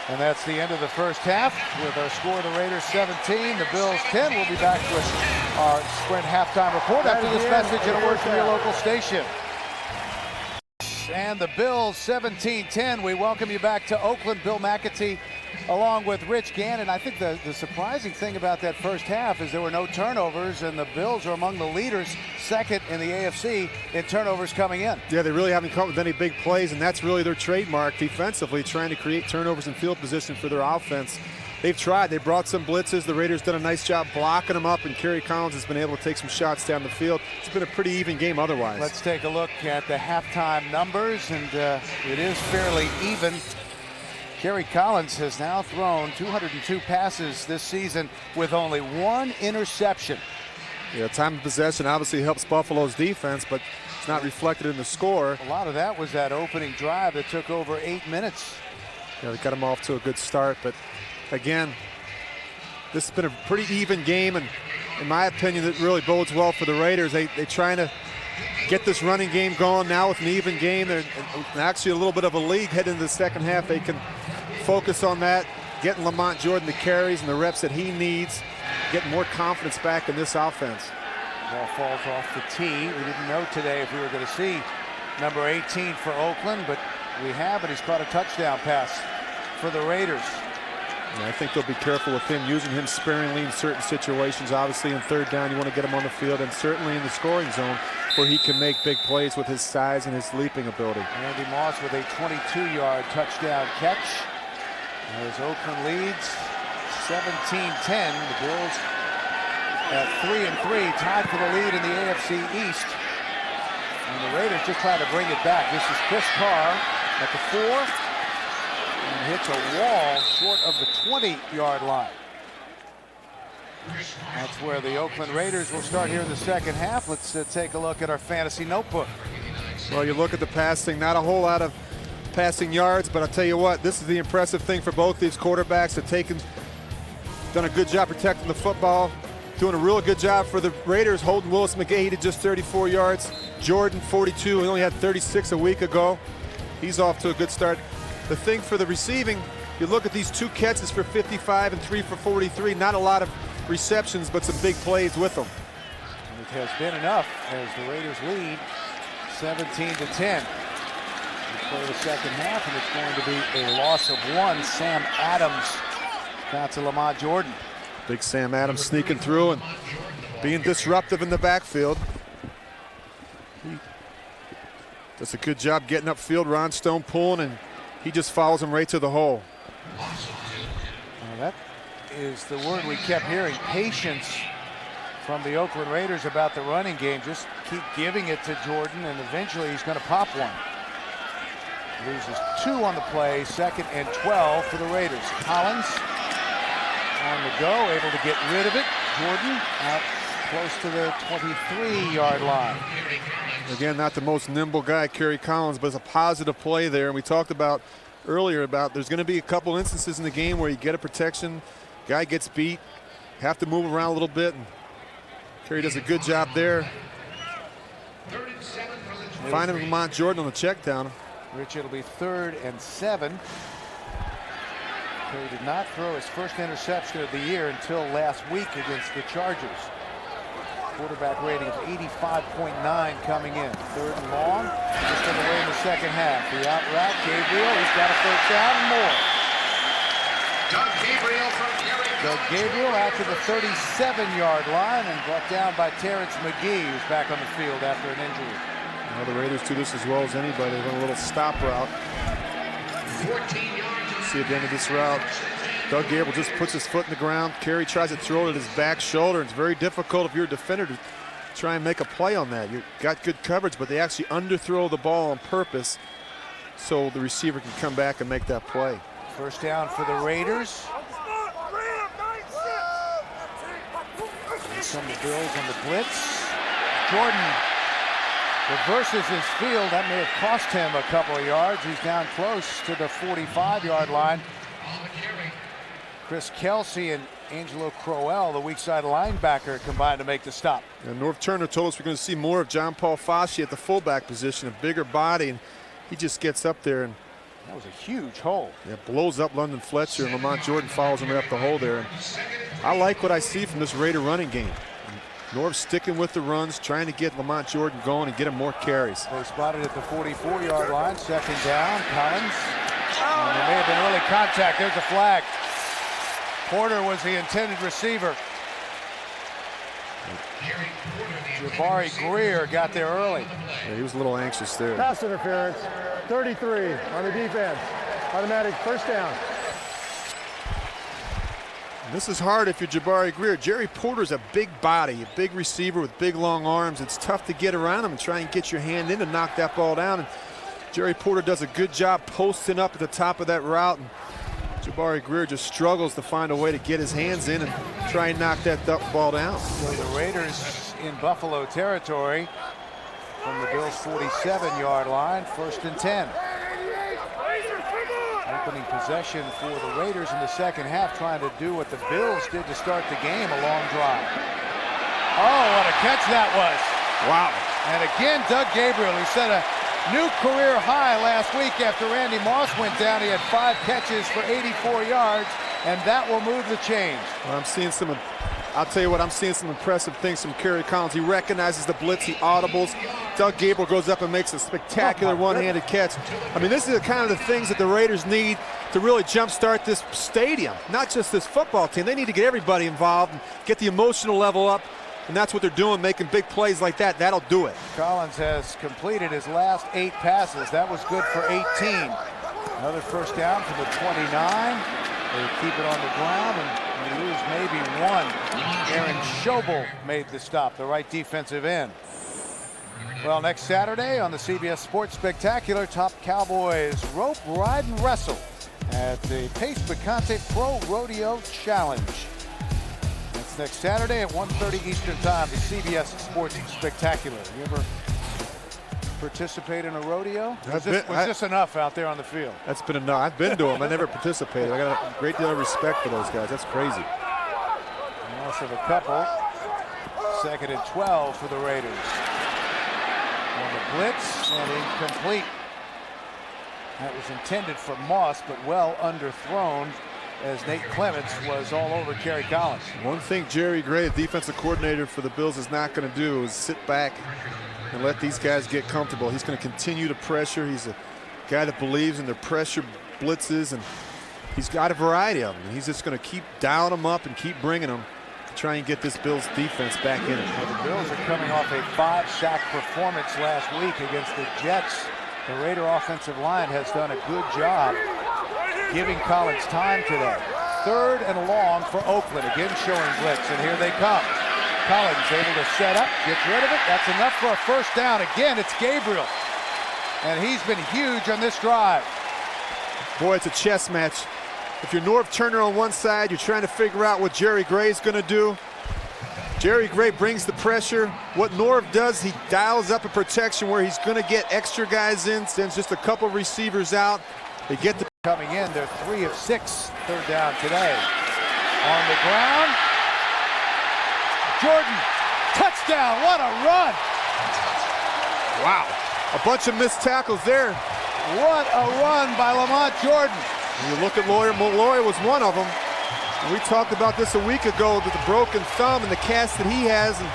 [SPEAKER 1] And that's the end of the first half with our score, the Raiders 17, the Bills 10. We'll be back with our Sprint halftime report after this message and a word from your local station. And the Bills 17-10. We welcome you back to Oakland. Bill MACATEE along with Rich Gannon. I think the surprising thing about that first half is there were no turnovers, and the Bills are among the leaders, second in the AFC in turnovers coming in.
[SPEAKER 4] Yeah, they really haven't come up with any big plays, and that's really their trademark defensively, trying to create turnovers in field position for their offense. They've tried. They brought some blitzes. The Raiders done a nice job blocking them up, and Kerry Collins has been able to take some shots down the field. It's been a pretty even game otherwise.
[SPEAKER 1] Let's take a look at the halftime numbers, and it is fairly even. Kerry Collins has now thrown 202 passes this season with only 1 interception.
[SPEAKER 4] Yeah, time of possession obviously helps Buffalo's defense, but it's not reflected in the score.
[SPEAKER 1] A lot of that was that opening drive that took over 8 minutes.
[SPEAKER 4] Yeah, they got him off to a good start, but again, this has been a pretty even game, and in my opinion, it really bodes well for the Raiders. They're trying to get this running game going now with an even game. They're actually a little bit of a lead heading into the second half. They can focus on that, getting Lamont Jordan the carries and the reps that he needs, getting more confidence back in this offense.
[SPEAKER 1] Ball falls off the tee. We didn't know today if we were going to see number 18 for Oakland, but we have, and he's caught a touchdown pass for the Raiders.
[SPEAKER 4] And I think they'll be careful with him, using him sparingly in certain situations. Obviously, in third down, you want to get him on the field, and certainly in the scoring zone where he can make big plays with his size and his leaping ability.
[SPEAKER 1] Randy Moss with a 22-yard touchdown catch. As Oakland leads 17-10. The Bills at 3-3, tied for the lead in the AFC East. And the Raiders just trying to bring it back. This is Chris Carr at the 4. And hits a wall short of the 20-yard line. That's where the Oakland Raiders will start here in the second half. Let's take a look at our fantasy notebook.
[SPEAKER 4] Well, you look at the passing, not a whole lot of passing yards, but I'll tell you what, this is the impressive thing for both these quarterbacks. They've done a good job protecting the football, doing a real good job for the Raiders, holding Willis McGahee to just 34 yards. Jordan, 42. He only had 36 a week ago. He's off to a good start. The thing for the receiving, you look at these 2 catches for 55 and 3 for 43. Not a lot of receptions, but some big plays with them.
[SPEAKER 1] And it has been enough as the Raiders lead 17-10. We play the second half, and it's going to be a loss of 1. Sam Adams got to Lamont Jordan.
[SPEAKER 4] Big Sam Adams sneaking through, and being disruptive in the backfield. He does a good job getting upfield. Ron Stone pulling, and he just follows him right to the hole.
[SPEAKER 1] That is the word we kept hearing, patience from the Oakland Raiders about the running game. Just keep giving it to Jordan, and eventually he's going to pop one. Loses 2 on the play, 2nd and 12 for the Raiders. Collins on the go, able to get rid of it. Jordan out close to the 23-yard line.
[SPEAKER 4] Again, not the most nimble guy, Kerry Collins, but it's a positive play there. And we talked about earlier about there's going to be a couple instances in the game where you get a protection, guy gets beat, have to move around a little bit, and Kerry does a good job there. Finding Lamont Jordan on the check down.
[SPEAKER 1] Rich, it'll be 3rd and 7. Kerry did not throw his first interception of the year until last week against the Chargers. Quarterback rating of 85.9 coming in. 3rd and long, just on the way in the second half. The out route, Gabriel, he's got a 1st down and more. Doug Gabriel out to the 37-yard line and brought down by Terrence McGee, who's back on the field after an injury.
[SPEAKER 4] Well, the Raiders do this as well as anybody. They run a little stop route. See at the end of this route, Doug Gabriel just puts his foot in the ground. Kerry tries to throw it at his back shoulder. It's very difficult if you're a defender to try and make a play on that. You've got good coverage, but they actually underthrow the ball on purpose so the receiver can come back and make that play.
[SPEAKER 1] 1st down for the Raiders. Some of the Bills on the blitz. Jordan reverses his field. That may have cost him a couple of yards. He's down close to the 45-yard line. Chris Kelsey and Angelo Crowell, the weak side linebacker, combined to make the stop.
[SPEAKER 4] And Norv Turner told us we're going to see more of John Paul Fasci at the fullback position, a bigger body, and he just gets up there and
[SPEAKER 1] that was a huge hole.
[SPEAKER 4] Yeah, blows up London Fletcher, and Lamont Jordan follows him right up the hole there. And I like what I see from this Raider running game. Norv sticking with the runs, trying to get Lamont Jordan going and get him more carries.
[SPEAKER 1] They spotted at the 44-yard line, 2nd down. Collins. And there may have been early contact. There's a flag. Porter was the intended receiver. Jabari Greer got there early.
[SPEAKER 4] Yeah, he was a little anxious there.
[SPEAKER 5] Pass interference, 33 on the defense. Automatic 1st down.
[SPEAKER 4] And this is hard if you're Jabari Greer. Jerry Porter's a big body, a big receiver with big long arms. It's tough to get around him and try and get your hand in to knock that ball down. And Jerry Porter does a good job posting up at the top of that route. And Jabari Greer just struggles to find a way to get his hands in and try and knock that ball down.
[SPEAKER 1] So the Raiders in Buffalo territory from the Bills' 47-yard line, 1st and 10. Opening possession for the Raiders in the second half, trying to do what the Bills did to start the game, a long drive. Oh, what a catch that was.
[SPEAKER 4] Wow.
[SPEAKER 1] And again, Doug Gabriel, who set a new career high last week after Randy Moss went down. He had 5 catches for 84 yards, and that will move the chains.
[SPEAKER 4] Well, I'll tell you what, I'm seeing some impressive things from Kerry Collins. He recognizes the blitz, he audibles. Doug Gabriel goes up and makes a spectacular one-handed catch. I mean, this is the kind of the things that the Raiders need to really jumpstart this stadium, not just this football team. They need to get everybody involved and get the emotional level up, and that's what they're doing, making big plays like that. That'll do it.
[SPEAKER 1] Collins has completed his last 8 passes. That was good for 18. Another 1st down from the 29. They keep it on the ground and lose maybe 1. Aaron Schobel made the stop, the right defensive end. Well, next Saturday on the CBS Sports Spectacular, top Cowboys rope, ride, and wrestle at the Pace MACATEE Pro Rodeo Challenge. That's next Saturday at 1:30 Eastern Time, the CBS Sports Spectacular. You ever participate in a rodeo? Was this enough out there on the field?
[SPEAKER 4] That's been enough. I've been to them. I never participated. I got a great deal of respect for those guys. That's crazy.
[SPEAKER 1] Loss of a couple. 2nd and 12 for the Raiders. On the blitz and incomplete. That was intended for Moss, but well underthrown as Nate Clements was all over Kerry Collins.
[SPEAKER 4] One thing Jerry Gray, the defensive coordinator for the Bills, is not going to do is sit back and let these guys get comfortable. He's going to continue to pressure. He's a guy that believes in their pressure blitzes, and he's got a variety of them. He's just going to keep dialing them up and keep bringing them to try and get this Bills defense back in it.
[SPEAKER 1] Well, the Bills are coming off a 5-sack performance last week against the Jets. The Raider offensive line has done a good job giving Collins time today. 3rd and long for Oakland, again showing blitz, and here they come. Collins able to set up, gets rid of it. That's enough for a first down. Again, it's Gabriel, and he's been huge on this drive.
[SPEAKER 4] Boy, it's a chess match. If you're Norv Turner on one side, you're trying to figure out what Jerry Gray's going to do. Jerry Gray brings the pressure. What Norv does, he dials up a protection where he's going to get extra guys in, sends just a couple receivers out. They get the
[SPEAKER 1] coming in. They're 3 of 6 3rd down today. On the ground, Jordan, touchdown! What a run!
[SPEAKER 4] Wow, a bunch of missed tackles there.
[SPEAKER 1] What a run by Lamont Jordan.
[SPEAKER 4] You look at Malloy was one of them. And we talked about this a week ago, with the broken thumb and the cast that he has. And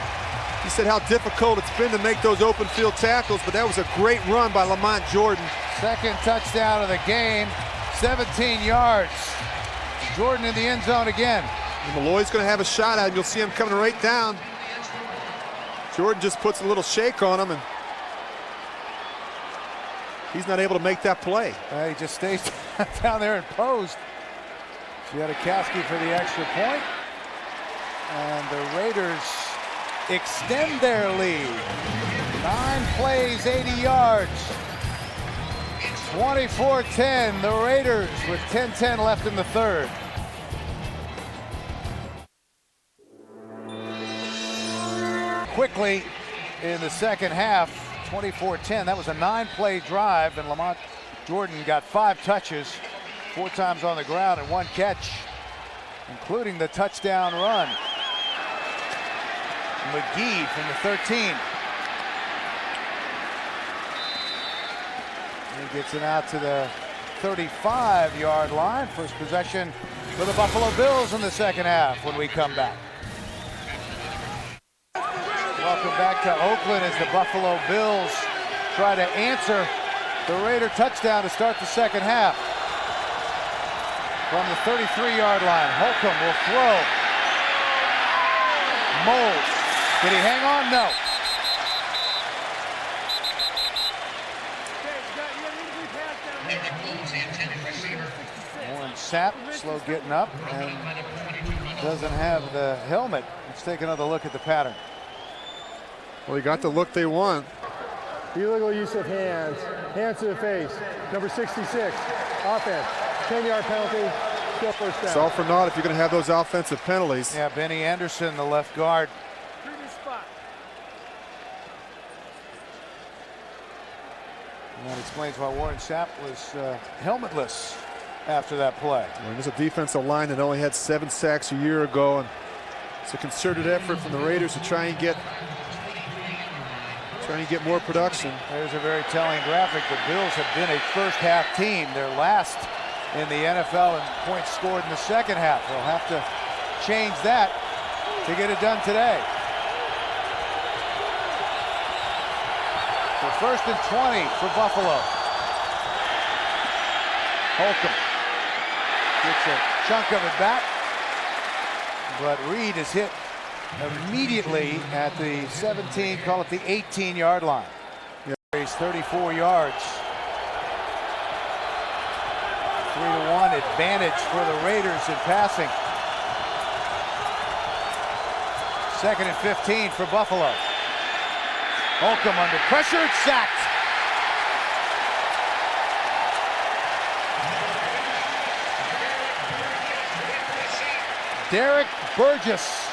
[SPEAKER 4] he said how difficult it's been to make those open field tackles, but that was a great run by Lamont Jordan.
[SPEAKER 1] 2nd touchdown of the game, 17 yards. Jordan in the end zone again.
[SPEAKER 4] And Malloy's going to have a shot at him. You'll see him coming right down. Jordan just puts a little shake on him, and he's not able to make that play.
[SPEAKER 1] He just stays down there and posed. Światkowski for the extra point. And the Raiders extend their lead. 9 plays, 80 yards. 24-10, the Raiders with 10-10 left in the 3rd. Quickly in the 2nd half, 24-10. That was a 9-play drive, and Lamont Jordan got 5 touches, 4 times on the ground and 1 catch, including the touchdown run. McGee from the 13. He gets it out to the 35-yard line. First possession for the Buffalo Bills in the 2nd half when we come back. Welcome back to Oakland as the Buffalo Bills try to answer the Raider touchdown to start the 2nd half. From the 33-yard line, Holcomb will throw. Moles. Did he hang on? No. Warren Sapp, slow getting up, and doesn't have the helmet. Let's take another look at the pattern.
[SPEAKER 4] Well, he got the look they want.
[SPEAKER 5] Illegal use of hands, hands to the face, number 66, offense, 10-yard penalty, still first down.
[SPEAKER 4] It's all for naught if you're going to have those offensive penalties.
[SPEAKER 1] Yeah, Benny Anderson, the left guard. And that explains why Warren Sapp was helmetless after that play.
[SPEAKER 4] Well, there's a defensive line that only had 7 sacks a year ago, and it's a concerted effort from the Raiders to try and get more production.
[SPEAKER 1] There's a very telling graphic. The Bills have been a first-half team. They're last in the NFL in points scored in the 2nd half. They'll have to change that to get it done today. So 1st and 20 for Buffalo. Holcomb gets a chunk of it back, but Reed is hit immediately at the 17, call it the 18-yard line. He's 34 yards. 3-1 advantage for the Raiders in passing. 2nd and 15 for Buffalo. Holcomb under pressure, it's sacked. Derek Burgess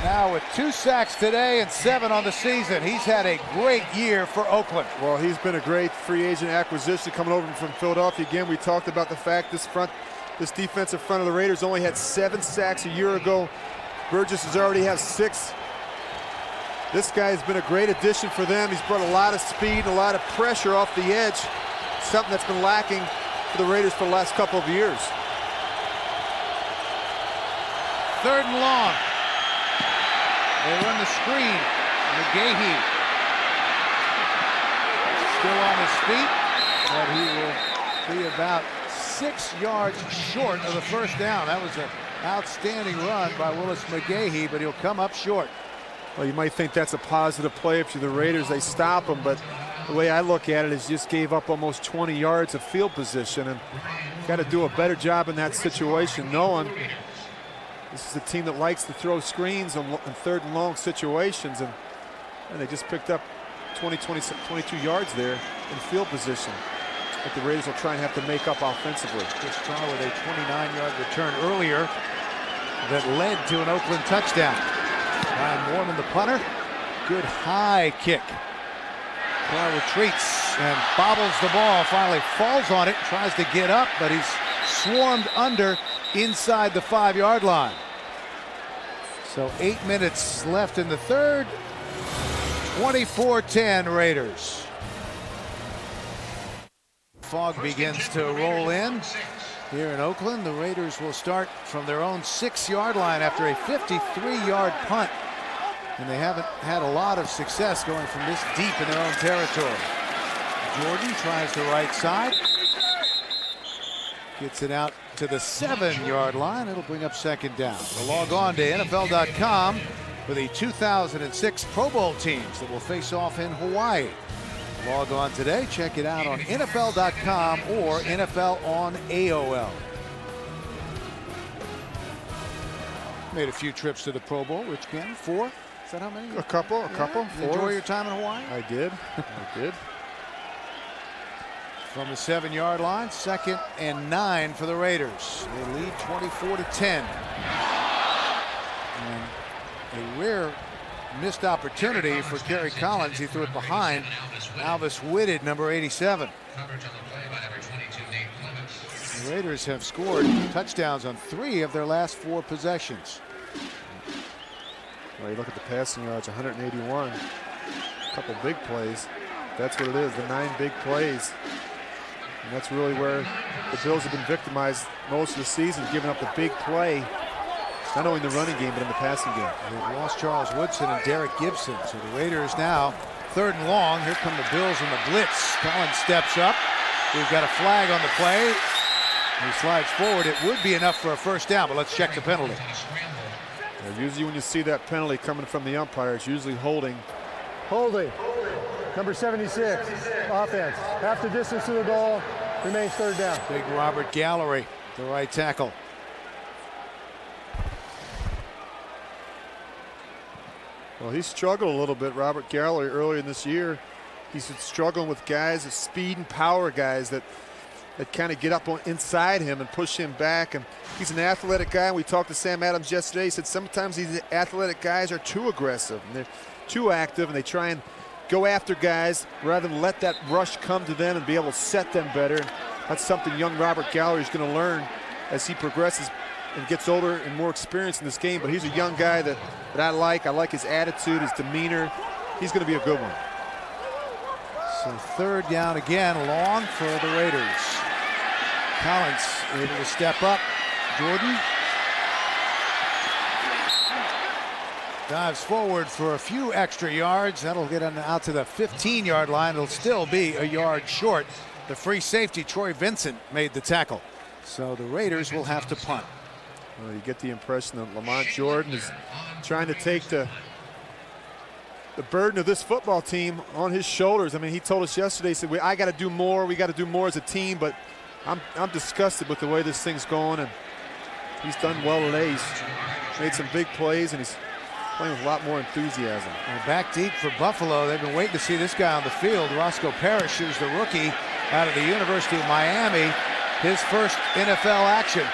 [SPEAKER 1] now with 2 sacks today and 7 on the season. He's had a great year for Oakland.
[SPEAKER 4] Well, he's been a great free agent acquisition coming over from Philadelphia. Again, we talked about the fact this defensive front of the Raiders only had 7 sacks a year ago. Burgess has already had 6. This guy has been a great addition for them. He's brought a lot of speed, a lot of pressure off the edge, something that's been lacking for the Raiders for the last couple of years.
[SPEAKER 1] 3rd and long. They run the screen. McGahee still on his feet, but he will be about 6 yards short of the first down. That was a Outstanding run by Willis McGahee, but he'll come up short.
[SPEAKER 4] Well, you might think that's a positive play if you're the Raiders. They stop him, but the way I look at it is just gave up almost 20 yards of field position, and got to do a better job in that situation, knowing this is a team that likes to throw screens in 3rd and long situations, and they just picked up 22 yards there in field position. But the Raiders will try and have to make up offensively.
[SPEAKER 1] Just try with a 29-yard return earlier that led to an Oakland touchdown. Ryan Mormon, the punter. Good high kick. Carr retreats and bobbles the ball. Finally falls on it, tries to get up, but he's swarmed under inside the 5-yard line. So 8 minutes left in the third. 24-10 Raiders. Fog begins to roll in here in Oakland. The Raiders will start from their own 6-yard line after a 53-yard punt. And they haven't had a lot of success going from this deep in their own territory. Jordan tries the right side. Gets it out to the 7-yard line. It'll bring up 2nd down. We'll log on to NFL.com for the 2006 Pro Bowl teams that will face off in Hawaii. Log on today. Check it out on NFL.com or NFL on AOL. Made a few trips to the Pro Bowl. Rich Gannon, 4. Is that how many?
[SPEAKER 4] A couple.
[SPEAKER 1] Enjoy your time in Hawaii?
[SPEAKER 4] I did. I did.
[SPEAKER 1] From the 7-yard line, 2nd and 9 for the Raiders. They lead 24-10. And a rare missed opportunity for Kerry Collins. He threw it behind Alvis Whitted, number 87. The Raiders have scored touchdowns on 3 of their last 4 possessions.
[SPEAKER 4] Well, you look at the passing yards, 181. A couple big plays. That's what it is, the 9 big plays. And that's really where the Bills have been victimized most of the season, giving up the big play, not only in the running game, but in the passing game.
[SPEAKER 1] They've lost Charles Woodson and Derek Gibson. So the Raiders now 3rd and long. Here come the Bills in the blitz. Collins steps up. We've got a flag on the play. He slides forward. It would be enough for a 1st down, but let's check the penalty.
[SPEAKER 4] Usually when you see that penalty coming from the umpire, it's usually holding.
[SPEAKER 5] Holding. Number 76, offense. Half the distance to the goal, remains 3rd down.
[SPEAKER 1] Big Robert Gallery, the right tackle.
[SPEAKER 4] Well, he struggled a little bit, Robert Gallery, earlier in this year. He's struggling with guys, the speed and power guys that kind of get up on inside him and push him back. And he's an athletic guy. We talked to Sam Adams yesterday. He said sometimes these athletic guys are too aggressive and they're too active, and they try and go after guys rather than let that rush come to them and be able to set them better. And that's something young Robert Gallery is going to learn as he progresses and gets older and more experienced in this game. But he's a young guy that I like. I like his attitude, his demeanor. He's going to be a good one.
[SPEAKER 1] So 3rd down again, long for the Raiders. Collins able to step up. Jordan dives forward for a few extra yards. That'll get him out to the 15-yard line. It'll still be a yard short. The free safety, Troy Vincent, made the tackle. So the Raiders will have to punt.
[SPEAKER 4] Well, you get the impression that Lamont Jordan is trying to take the burden of this football team on his shoulders. I mean, he told us yesterday, he said, I got to do more. We got to do more as a team, but I'm disgusted with the way this thing's going, and he's done well today. He's made some big plays, and he's playing with a lot more enthusiasm.
[SPEAKER 1] And back deep for Buffalo. They've been waiting to see this guy on the field. Roscoe Parrish, who's the rookie out of the University of Miami. His first NFL action.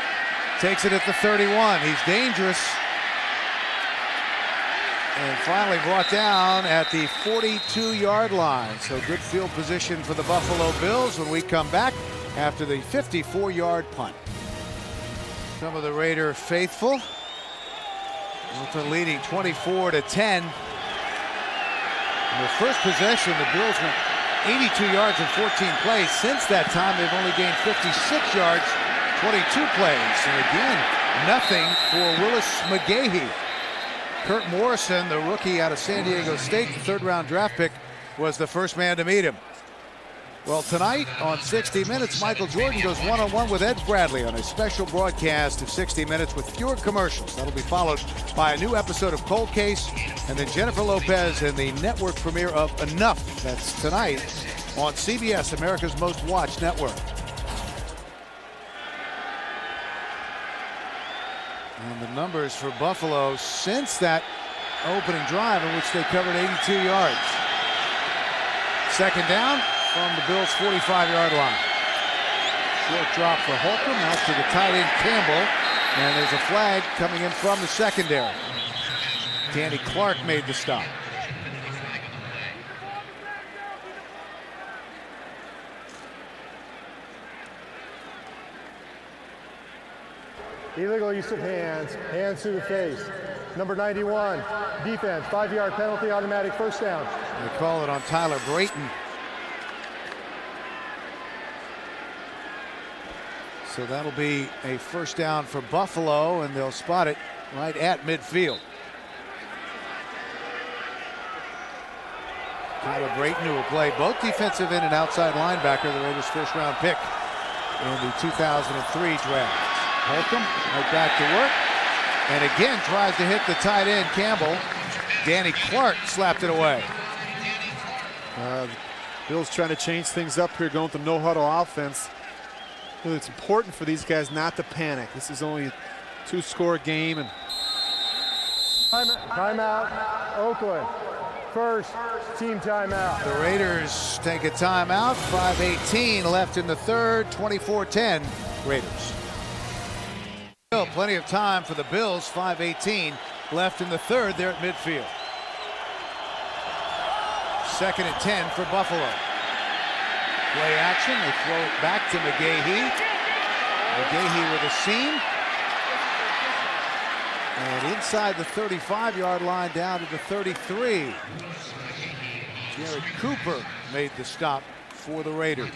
[SPEAKER 1] Takes it at the 31. He's dangerous. And finally brought down at the 42-yard line. So good field position for the Buffalo Bills when we come back after the 54-yard punt. Some of the Raider faithful. Oakland leading 24-10. In their first possession, the Bills went 82 yards in 14 plays. Since that time, they've only gained 56 yards, 22 plays. And again, nothing for Willis McGahee. Kurt Morrison, the rookie out of San Diego State, the 3rd-round draft pick, was the first man to meet him. Well, tonight on 60 Minutes, Michael Jordan goes one-on-one with Ed Bradley on a special broadcast of 60 Minutes with fewer commercials. That'll be followed by a new episode of Cold Case, and then Jennifer Lopez and the network premiere of Enough. That's tonight on CBS, America's most watched network. And the numbers for Buffalo since that opening drive in which they covered 82 yards. Second down from the Bills' 45-yard line. Short drop for Holcomb, out to the tight end Campbell, and there's a flag coming in from the secondary. Danny Clark made the stop.
[SPEAKER 5] Illegal use of hands, hands to the face. Number 91, defense, 5-yard penalty, automatic first down.
[SPEAKER 1] They call it on Tyler Brayton. So that'll be a first down for Buffalo, and they'll spot it right at midfield. Tyler Brayton, who will play both defensive end and outside linebacker, the Raiders' first-round pick in the 2003 draft. Holcomb right back to work, and again tries to hit the tight end Campbell. Danny Clark slapped it away.
[SPEAKER 4] Bill's trying to change things up here, going to no-huddle offense. It's important for these guys not to panic. This is only a 2-score game. And
[SPEAKER 5] timeout, Oakland. First team timeout.
[SPEAKER 1] The Raiders take a timeout. 5:18 left in the third. 24-10 Raiders. Still plenty of time for the Bills. 5:18 left in the third. They're at midfield. Second and 10 for Buffalo. Play action, they throw it back to McGahee. McGahee with a seam. And inside the 35-yard line down to the 33. Jared Cooper made the stop for the Raiders.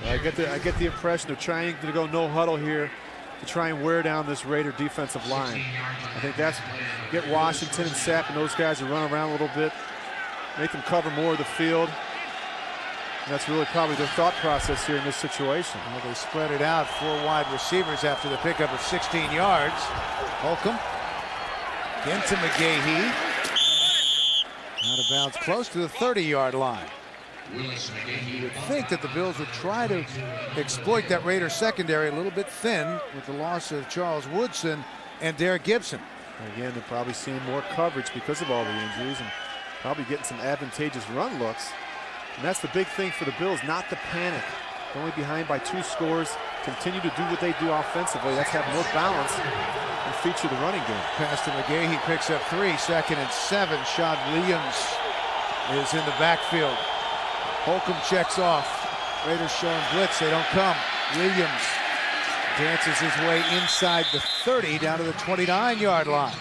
[SPEAKER 4] I get the impression they're trying to go no huddle here to try and wear down this Raider defensive line. I think that's get Washington and Sapp and those guys to run around a little bit, make them cover more of the field. And that's really probably their thought process here in this situation.
[SPEAKER 1] Well, they spread it out, 4 wide receivers after the pickup of 16 yards. Holcomb again to McGahee. Out of bounds close to the 30-yard line. You would think that the Bills would try to exploit that Raider secondary, a little bit thin with the loss of Charles Woodson and Derek Gibson.
[SPEAKER 4] Again, they're probably seeing more coverage because of all the injuries and probably getting some advantageous run looks. And that's the big thing for the Bills, not to panic. Only behind by 2 scores, continue to do what they do offensively. That's have more balance and feature the running game.
[SPEAKER 1] Pass to McGahee, picks up 3, 2nd and 7. Shad Williams is in the backfield. Holcomb checks off. Raiders showing blitz, they don't come. Williams dances his way inside the 30 down to the 29-yard line.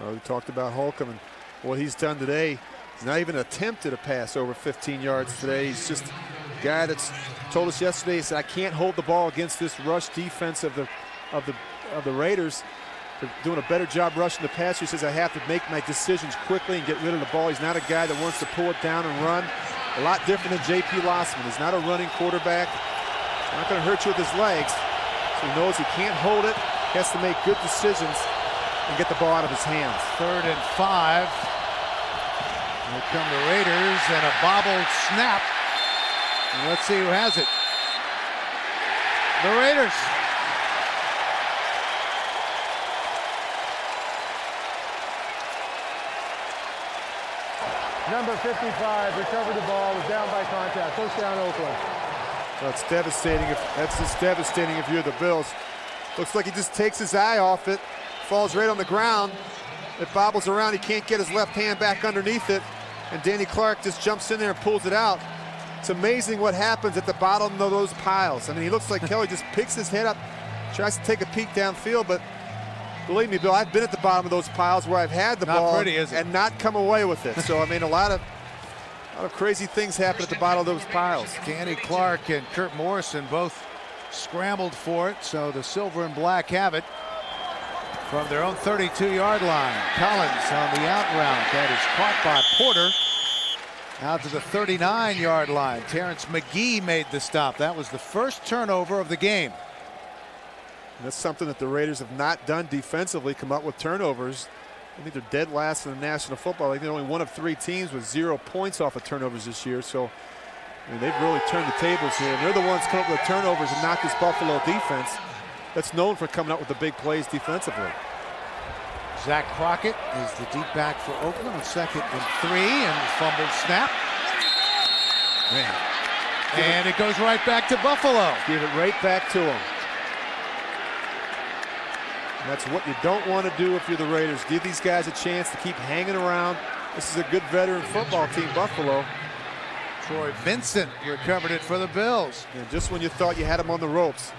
[SPEAKER 4] Well, we talked about Holcomb and what he's done today. He's not even attempted a pass over 15 yards today. He's just a guy that's told us yesterday, he said, I can't hold the ball against this rush defense of the Raiders. They're doing a better job rushing the passer. He says, I have to make my decisions quickly and get rid of the ball. He's not a guy that wants to pull it down and run. A lot different than J.P. Lossman. He's not a running quarterback. Not going to hurt you with his legs. So he knows he can't hold it. He has to make good decisions and get the ball out of his hands.
[SPEAKER 1] 3rd and 5. Here come the Raiders, and a bobbled snap. And let's see who has it. The Raiders.
[SPEAKER 5] Number 55 recovered the ball, was down by contact. First down, Oakland.
[SPEAKER 4] Well, it's devastating. That's just devastating if you're the Bills. Looks like he just takes his eye off it, falls right on the ground. It bobbles around. He can't get his left hand back underneath it, and Danny Clark just jumps in there and pulls it out. It's amazing what happens at the bottom of those piles. I mean, he looks like Kelly just picks his head up, tries to take a peek downfield, but believe me, Bill, I've been at the bottom of those piles where I've had the ball and not come away with it. So, I mean, a lot of crazy things happen at the bottom of those piles.
[SPEAKER 1] Danny Clark and Kurt Morrison both scrambled for it, so the silver and black have it. from their own 32-yard line. Collins on the out route. That is caught by Porter. Out to the 39-yard line. Terrence McGee made the stop. That was the first turnover of the game.
[SPEAKER 4] And that's something that the Raiders have not done defensively, come up with turnovers. I think they're dead last in the National Football League. They're only one of 3 teams with 0 points off of turnovers this year. So I mean, they've really turned the tables here. And they're the ones coming up with turnovers and not this Buffalo defense that's known for coming up with the big plays defensively.
[SPEAKER 1] Zach Crockett is the deep back for Oakland on 2nd and 3, and fumbled snap. Man. And it goes right back to Buffalo.
[SPEAKER 4] Give it right back to them. And that's what you don't want to do if you're the Raiders. Give these guys a chance to keep hanging around. This is a good veteran football team, Buffalo.
[SPEAKER 1] Troy Vincent recovered it for the Bills.
[SPEAKER 4] And just when you thought you had them on the ropes.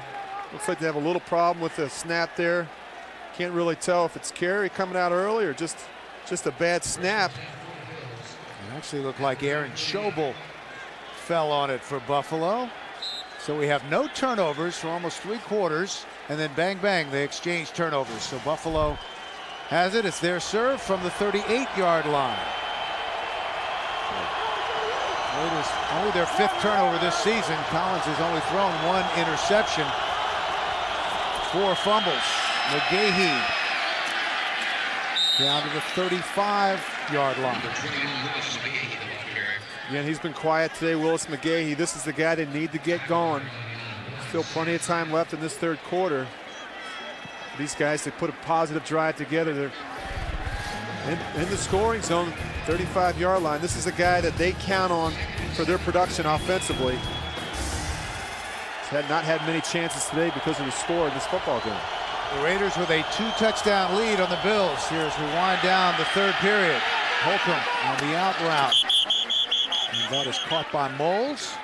[SPEAKER 4] Looks like they have a little problem with the snap there. Can't really tell if it's carry coming out early or just a bad snap.
[SPEAKER 1] It actually looked like Aaron Schobel fell on it for Buffalo. So we have no turnovers for almost 3 quarters, and then bang, bang, they exchange turnovers. So Buffalo has it. It's their serve from the 38-yard line. Raiders, only their 5th turnover this season. Collins has only thrown 1 interception. 4 fumbles. McGahee down to the 35-yard line.
[SPEAKER 4] Yeah, he's been quiet today, Willis McGahee. This is the guy they need to get going. Still plenty of time left in this 3rd quarter. These guys, they put a positive drive together. They're in the scoring zone, 35-yard line. This is a guy that they count on for their production offensively. He's not had many chances today because of the score in this football game.
[SPEAKER 1] The Raiders with a 2-touchdown lead on the Bills here as we wind down the 3rd period. Holcomb on the out route. And that is caught by Moles.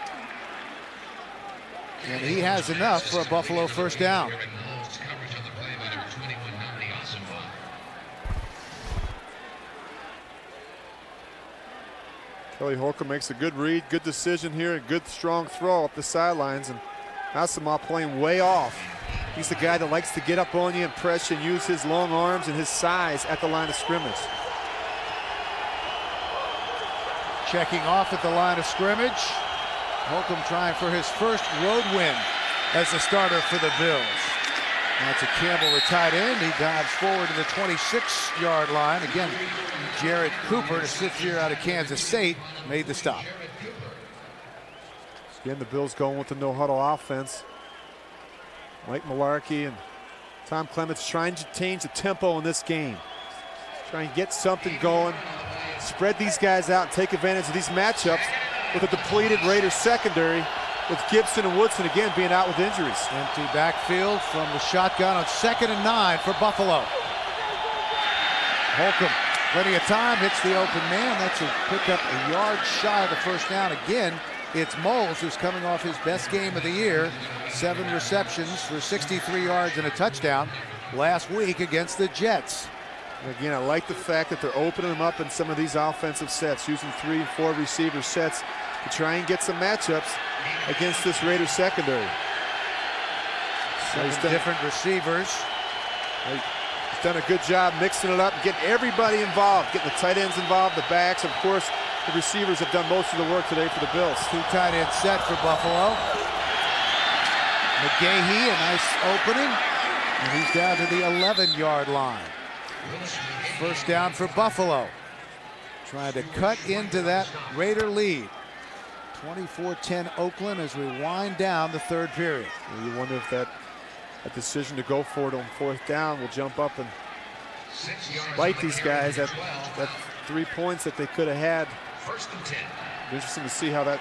[SPEAKER 1] And he has enough for a Buffalo 1st down.
[SPEAKER 4] Kelly Holcomb makes a good read, good decision here, a good strong throw up the sidelines. And Asamoah playing way off. He's the guy that likes to get up on you and press and use his long arms and his size at the line of scrimmage.
[SPEAKER 1] Checking off at the line of scrimmage. Holcomb trying for his 1st road win as the starter for the Bills. That's a Campbell, the tight end. He dives forward to the 26-yard line. Again, Jared Cooper, the 6th year out of Kansas State, made the stop.
[SPEAKER 4] Again, the Bills going with the no-huddle offense. Mike Mularkey and Tom Clements trying to change the tempo in this game. Try and get something going. Spread these guys out and take advantage of these matchups with a depleted Raiders secondary, with Gibson and Woodson again being out with injuries.
[SPEAKER 1] Empty backfield from the shotgun on 2nd and 9 for Buffalo. Holcomb, plenty of time, hits the open man. That's a pickup a yard shy of the 1st down. Again, it's Moles who's coming off his best game of the year. 7 receptions for 63 yards and a touchdown last week against the Jets.
[SPEAKER 4] And again, I like the fact that they're opening them up in some of these offensive sets, using 3 and 4 receiver sets to try and get some matchups against this Raiders secondary.
[SPEAKER 1] So he's different receivers.
[SPEAKER 4] He's done a good job mixing it up, getting everybody involved, getting the tight ends involved, the backs, of course. The receivers have done most of the work today for the Bills.
[SPEAKER 1] 2 tight end set for Buffalo. McGahee, a nice opening, and he's down to the 11-yard line. 1st down for Buffalo. Trying to cut into that Raider lead. 24-10 Oakland as we wind down the 3rd period.
[SPEAKER 4] You wonder if that decision to go for it on 4th down will jump up and bite these guys at that 3 points that they could have had. Interesting to see how that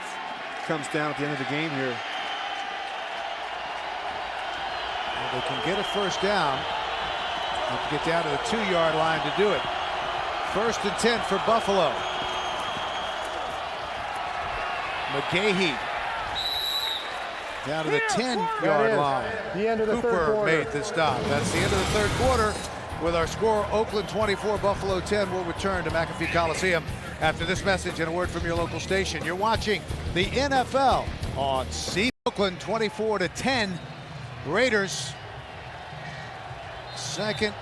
[SPEAKER 4] comes down at the end of the game here.
[SPEAKER 1] Well, they can get a 1st down. They have to get down to the 2-yard line to do it. 1st and 10 for Buffalo. McGahee down to the 10-yard line.
[SPEAKER 5] The end of the
[SPEAKER 1] Cooper
[SPEAKER 5] 3rd quarter.
[SPEAKER 1] made the stop. That's the end of the 3rd quarter. With our score, Oakland 24, Buffalo 10. We'll return to McAfee Coliseum after this message and a word from your local station. You're watching the NFL on C. Oakland 24-10. Raiders 2nd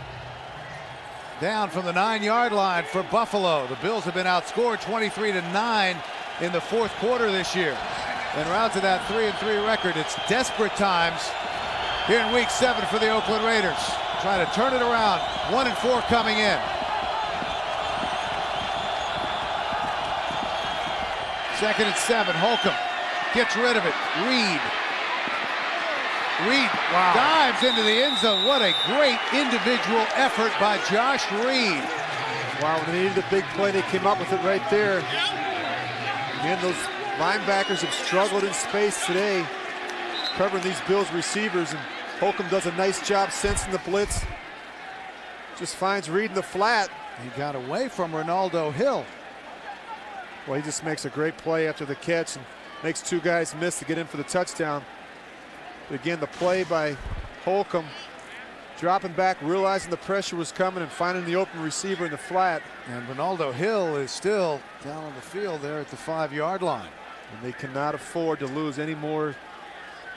[SPEAKER 1] down from the 9-yard line for Buffalo. The Bills have been outscored 23-9 in the fourth quarter this year. En route to that 3-3 record, it's desperate times here in week 7 for the Oakland Raiders. Trying to turn it around. 1-4 coming in. Second and 7. Holcomb gets rid of it. Reed dives into the end zone. What a great individual effort by Josh Reed.
[SPEAKER 4] Wow, when they needed a big play, they came up with it right there. Again, those linebackers have struggled in space today, covering these Bills receivers, and Holcomb does a nice job sensing the blitz. Just finds Reed in the flat.
[SPEAKER 1] He got away from Ronaldo Hill.
[SPEAKER 4] Well, he just makes a great play after the catch and makes two guys miss to get in for the touchdown. But again, the play by Holcomb, dropping back, realizing the pressure was coming and finding the open receiver in the flat.
[SPEAKER 1] And Ronaldo Hill is still down on the field there at the 5-yard line.
[SPEAKER 4] And they cannot afford to lose any more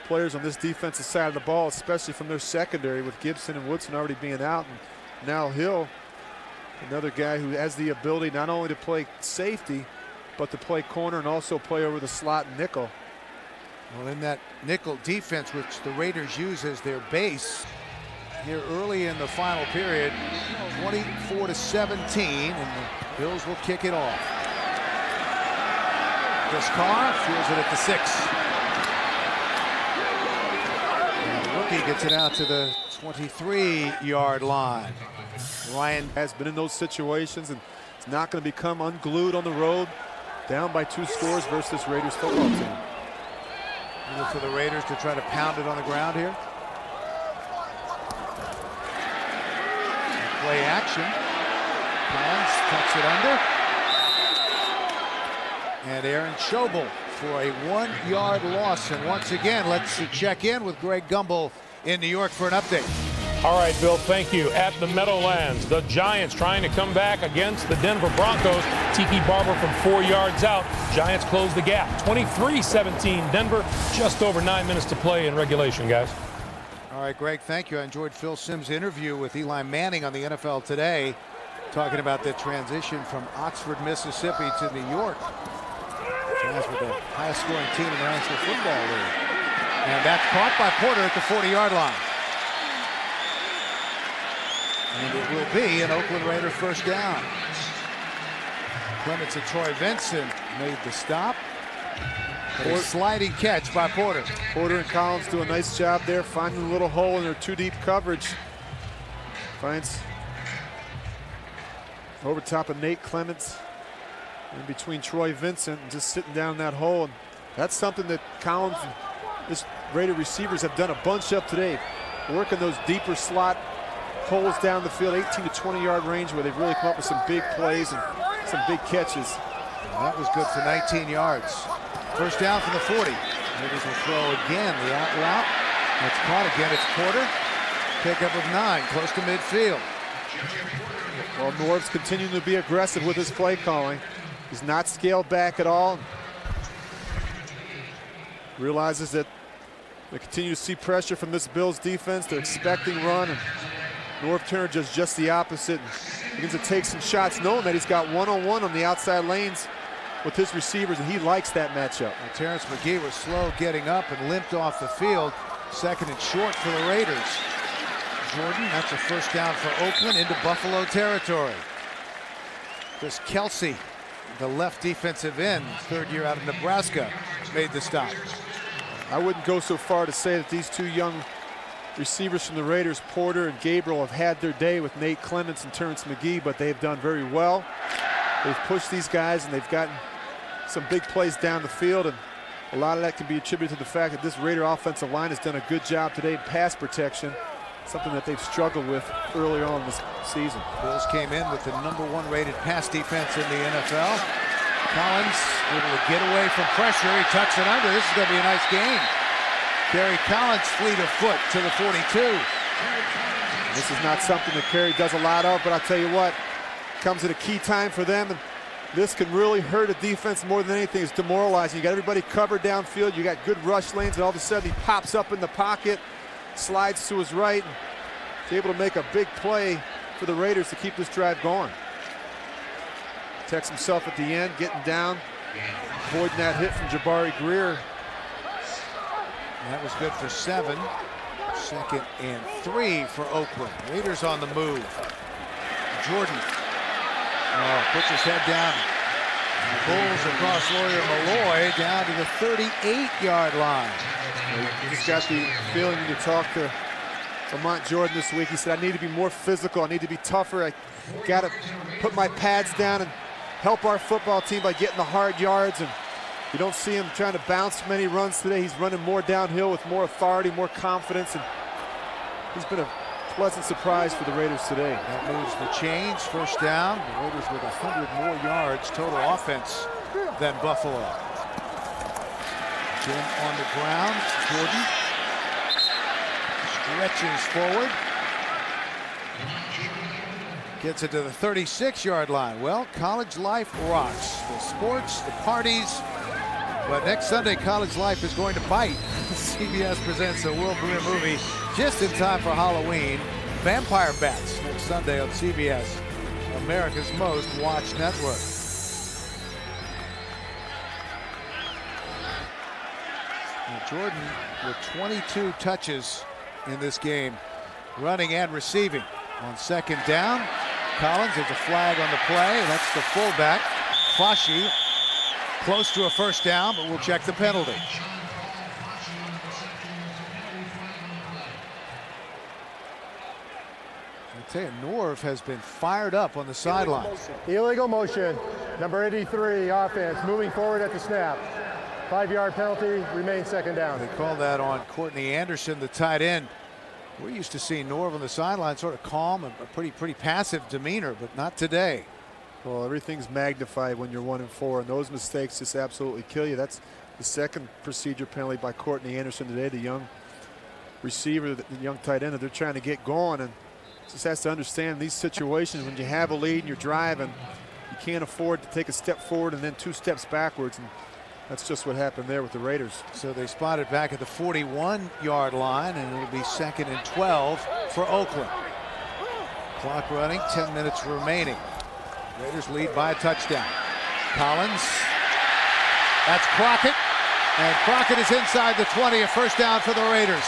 [SPEAKER 4] players on this defensive side of the ball, especially from their secondary, with Gibson and Woodson already being out. And now Hill, another guy who has the ability not only to play safety, but to play corner and also play over the slot and nickel.
[SPEAKER 1] Well, in that nickel defense, which the Raiders use as their base, here early in the final period, 24-17, and the Bills will kick it off. Chris Carr fields it at the 6. And the rookie gets it out to the 23-yard line.
[SPEAKER 4] Ryan has been in those situations, and it's not going to become unglued on the road, down by 2 scores versus this Raiders football team.
[SPEAKER 1] Look for the Raiders to try to pound it on the ground here. Play action. Plans, tucks it under. And Aaron Schobel for a 1-yard loss. And once again, let's check in with Greg Gumbel in New York for an update.
[SPEAKER 6] All right, Bill, thank you. At the Meadowlands, the Giants trying to come back against the Denver Broncos. Tiki Barber from 4 yards out. Giants close the gap. 23-17 Denver. Just over 9 minutes to play in regulation, guys.
[SPEAKER 1] All right, Greg, thank you. I enjoyed Phil Simms' interview with Eli Manning on the NFL Today, talking about the transition from Oxford, Mississippi to New York. Giants were the highest scoring team in the National Football League. And that's caught by Porter at the 40-yard line. And it will be an Oakland Raider first down. Clements and Troy Vincent made the stop. A sliding catch by Porter.
[SPEAKER 4] Porter and Collins do a nice job there, finding a little hole in their 2-deep coverage. Finds over top of Nate Clements, in between Troy Vincent, and just sitting down in that hole. And that's something that Collins and this Raider receivers have done a bunch of today, working those deeper slot holes down the field, 18 to 20-yard range, where they've really come up with some big plays and some big catches.
[SPEAKER 1] Well, that was good for 19 yards. First down from the 40. Raiders will throw again the out route. That's caught again. It's Porter. Pickup of 9, close to midfield.
[SPEAKER 4] Well, Norv's continuing to be aggressive with his play calling. He's not scaled back at all. Realizes that they continue to see pressure from this Bills defense. They're expecting run, and Norv Turner does just the opposite. Begins to take some shots, knowing that he's got one-on-one on the outside lanes with his receivers, and he likes that matchup.
[SPEAKER 1] Well, Terrence McGee was slow getting up and limped off the field. Second and short for the Raiders. Jordan, that's a first down for Oakland into Buffalo territory. Chris Kelsey, the left defensive end, 3rd year out of Nebraska, made the stop.
[SPEAKER 4] I wouldn't go so far to say that these 2 young receivers from the Raiders, Porter and Gabriel, have had their day with Nate Clements and Terrence McGee, but they've done very well. They've pushed these guys, and they've gotten some big plays down the field, and a lot of that can be attributed to the fact that this Raider offensive line has done a good job today in pass protection, something that they've struggled with earlier on this season.
[SPEAKER 1] Bills came in with the #1 rated pass defense in the NFL. Collins able to get away from pressure. He tucks it under. This is going to be a nice game. Kerry Collins fleet of foot to the 42.
[SPEAKER 4] This is not something that Kerry does a lot of, but I'll tell you what, comes at a key time for them, and this can really hurt a defense more than anything. It's demoralizing. You got everybody covered downfield. You got good rush lanes, and all of a sudden he pops up in the pocket, slides to his right, and is able to make a big play for the Raiders to keep this drive going. Protects himself at the end, getting down, avoiding that hit from Jabari Greer.
[SPEAKER 1] That was good for 7. 2nd and 3 for Oakland. Raiders on the move. Jordan puts his head down. Pulls across Lawyer Malloy down to the 38-yard line.
[SPEAKER 4] You just got the feeling when you talk to Lamont Jordan this week. He said, I need to be more physical. I need to be tougher. I got to put my pads down and help our football team by getting the hard yards. And you don't see him trying to bounce many runs today. He's running more downhill with more authority, more confidence. And he's been a pleasant surprise for the Raiders today.
[SPEAKER 1] That moves the chains. First down. The Raiders with 100 more yards total offense than Buffalo. Jim on the ground. Jordan stretches forward. Gets it to the 36-yard line. Well, college life rocks. The sports, the parties. But next Sunday, college life is going to bite. CBS presents a world premiere movie just in time for Halloween. Vampire Bats next Sunday on CBS, America's most watched network. Now Jordan with 22 touches in this game, running and receiving. On 2nd down, Collins, there's a flag on the play. That's the fullback, Fashi. Close to a first down, but we'll check the penalty. I tell you, Norv has been fired up on the sideline.
[SPEAKER 5] Illegal motion, number 83, offense, moving forward at the snap. 5-yard penalty, remains 2nd down.
[SPEAKER 1] They call that on Courtney Anderson, the tight end. We're used to seeing Norv on the sideline, sort of calm and a pretty passive demeanor, but not today.
[SPEAKER 4] Well, everything's magnified when you're 1-4, and those mistakes just absolutely kill you. That's the 2nd procedure penalty by Courtney Anderson today, the young receiver, the young tight end that they're trying to get going. And just has to understand these situations when you have a lead and you're driving, you can't afford to take a step forward and then 2 steps backwards. And that's just what happened there with the Raiders.
[SPEAKER 1] So they spotted back at the 41-yard line, and it'll be 2nd and 12 for Oakland. Clock running, 10 minutes remaining. Raiders lead by a touchdown. Collins, that's Crockett, and Crockett is inside the 20, a first down for the Raiders.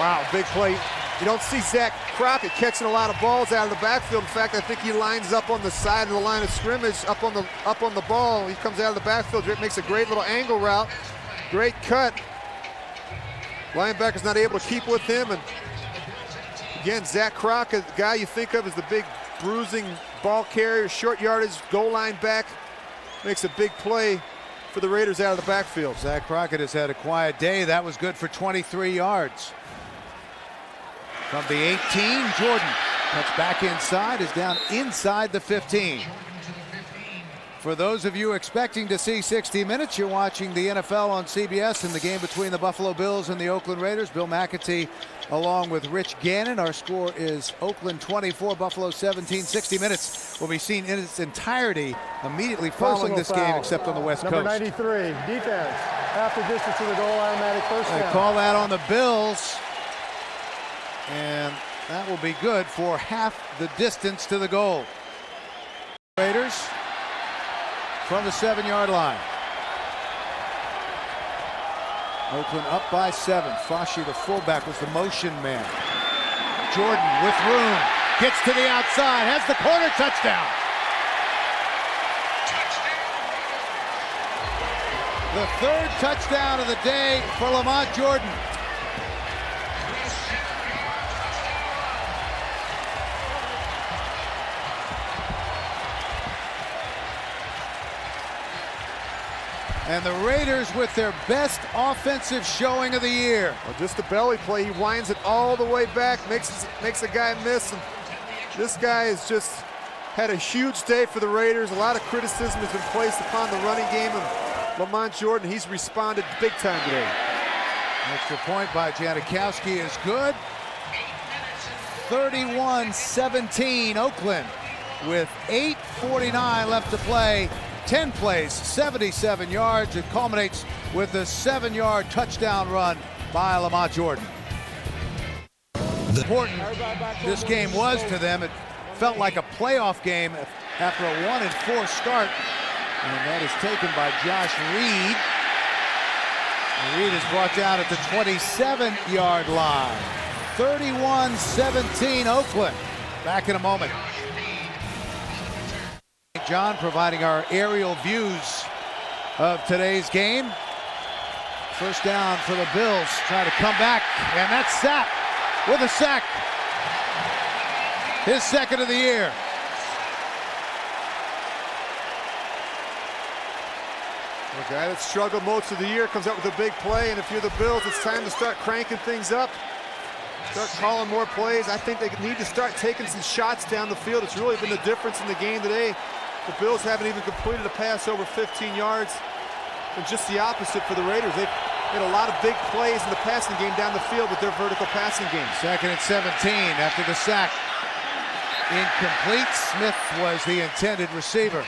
[SPEAKER 4] Wow, big play. You don't see Zach Crockett catching a lot of balls out of the backfield. In fact, I think he lines up on the side of the line of scrimmage, up on the ball. He comes out of the backfield, makes a great little angle route, great cut. Linebacker's not able to keep with him, and again, Zach Crockett, the guy you think of as the big bruising ball carrier, short yardage, goal line back, makes a big play for the Raiders out of the backfield.
[SPEAKER 1] Zach Crockett has had a quiet day. That was good for 23 yards. From the 18, Jordan cuts back inside, is down inside the 15. For those of you expecting to see 60 minutes, you're watching the NFL on CBS in the game between the Buffalo Bills and the Oakland Raiders. Bill MACATEE along with Rich Gannon. Our score is Oakland 24, Buffalo 17. 60 minutes will be seen in its entirety immediately following this game, except on the West Coast.
[SPEAKER 5] Number 93, defense, half the distance to the goal, automatic first down.
[SPEAKER 1] They call that on the Bills, and that will be good for half the distance to the goal. Raiders from the 7-yard line. Oakland up by 7. Fashi, the fullback, was the motion man. Jordan with room, gets to the outside, has the corner, touchdown. The 3rd touchdown of the day for Lamont Jordan. And the Raiders with their best offensive showing of the year.
[SPEAKER 4] Well, just the belly play. He winds it all the way back, makes a guy miss. And this guy has just had a huge day for the Raiders. A lot of criticism has been placed upon the running game of Lamont Jordan. He's responded big time today.
[SPEAKER 1] Extra point by Janikowski is good. 31-17 Oakland with 8:49 left to play. 10 plays, 77 yards. It culminates with a 7-yard touchdown run by Lamont Jordan. Important this game was to them. It felt like a playoff game after a 1-4 start. And that is taken by Josh Reed. Reed is brought down at the 27-yard line. 31-17 Oakland. Back in a moment. John providing our aerial views of today's game. First down for the Bills. Trying to come back, and that's Sapp with a sack. His second of the year.
[SPEAKER 4] A guy that struggled most of the year comes up with a big play, and if you're the Bills, it's time to start cranking things up. Start calling more plays. I think they need to start taking some shots down the field. It's really been the difference in the game today. The Bills haven't even completed a pass over 15 yards. And just the opposite for the Raiders. They've made a lot of big plays in the passing game down the field with their vertical passing game.
[SPEAKER 1] Second and 17 after the sack. Incomplete. Smith was the intended receiver.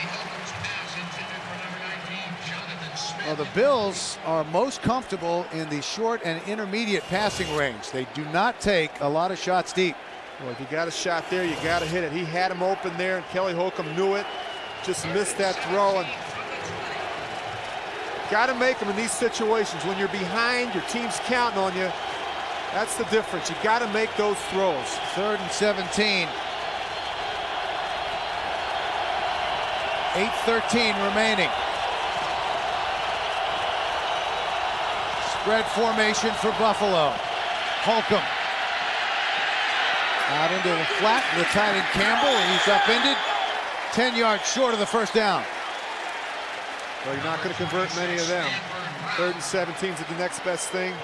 [SPEAKER 1] Well, the Bills are most comfortable in the short and intermediate passing range. They do not take a lot of shots deep.
[SPEAKER 4] Well, if you got a shot there, you got to hit it. He had him open there, and Kelly Holcomb knew it. Just missed that throw, and got to make them in these situations. When you're behind, your team's counting on you. That's the difference. You got to make those throws.
[SPEAKER 1] Third and 17. 8:13 remaining. Spread formation for Buffalo. Holcomb out into the flat. The tight end Campbell. He's upended. 10 yards short of the first down.
[SPEAKER 4] Well, you're not going to convert many of them. 3rd and 17 is the next best thing.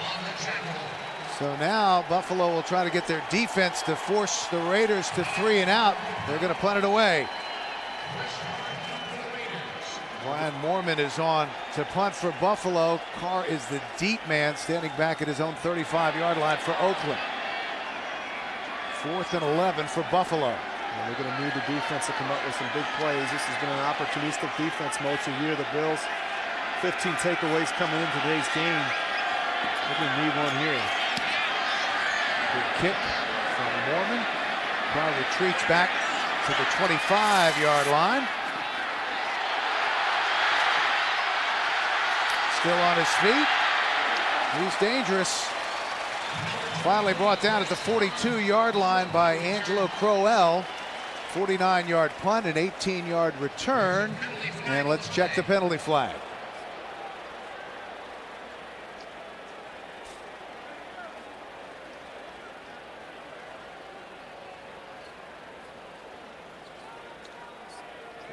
[SPEAKER 1] So now Buffalo will try to get their defense to force the Raiders to 3 and out. They're going to punt it away. Brian Moorman is on to punt for Buffalo. Carr is the deep man standing back at his own 35-yard line for Oakland. 4th and 11 for Buffalo.
[SPEAKER 4] And they're going to need the defense to come up with some big plays. This has been an opportunistic defense most of the year. The Bills, 15 takeaways coming in today's game. They're going to need one here.
[SPEAKER 1] Good kick from Moorman. Carr retreats back to the 25-yard line. Still on his feet. He's dangerous. Finally brought down at the 42-yard line by Angelo Crowell. 49-yard punt, an 18-yard return. And let's check the penalty flag.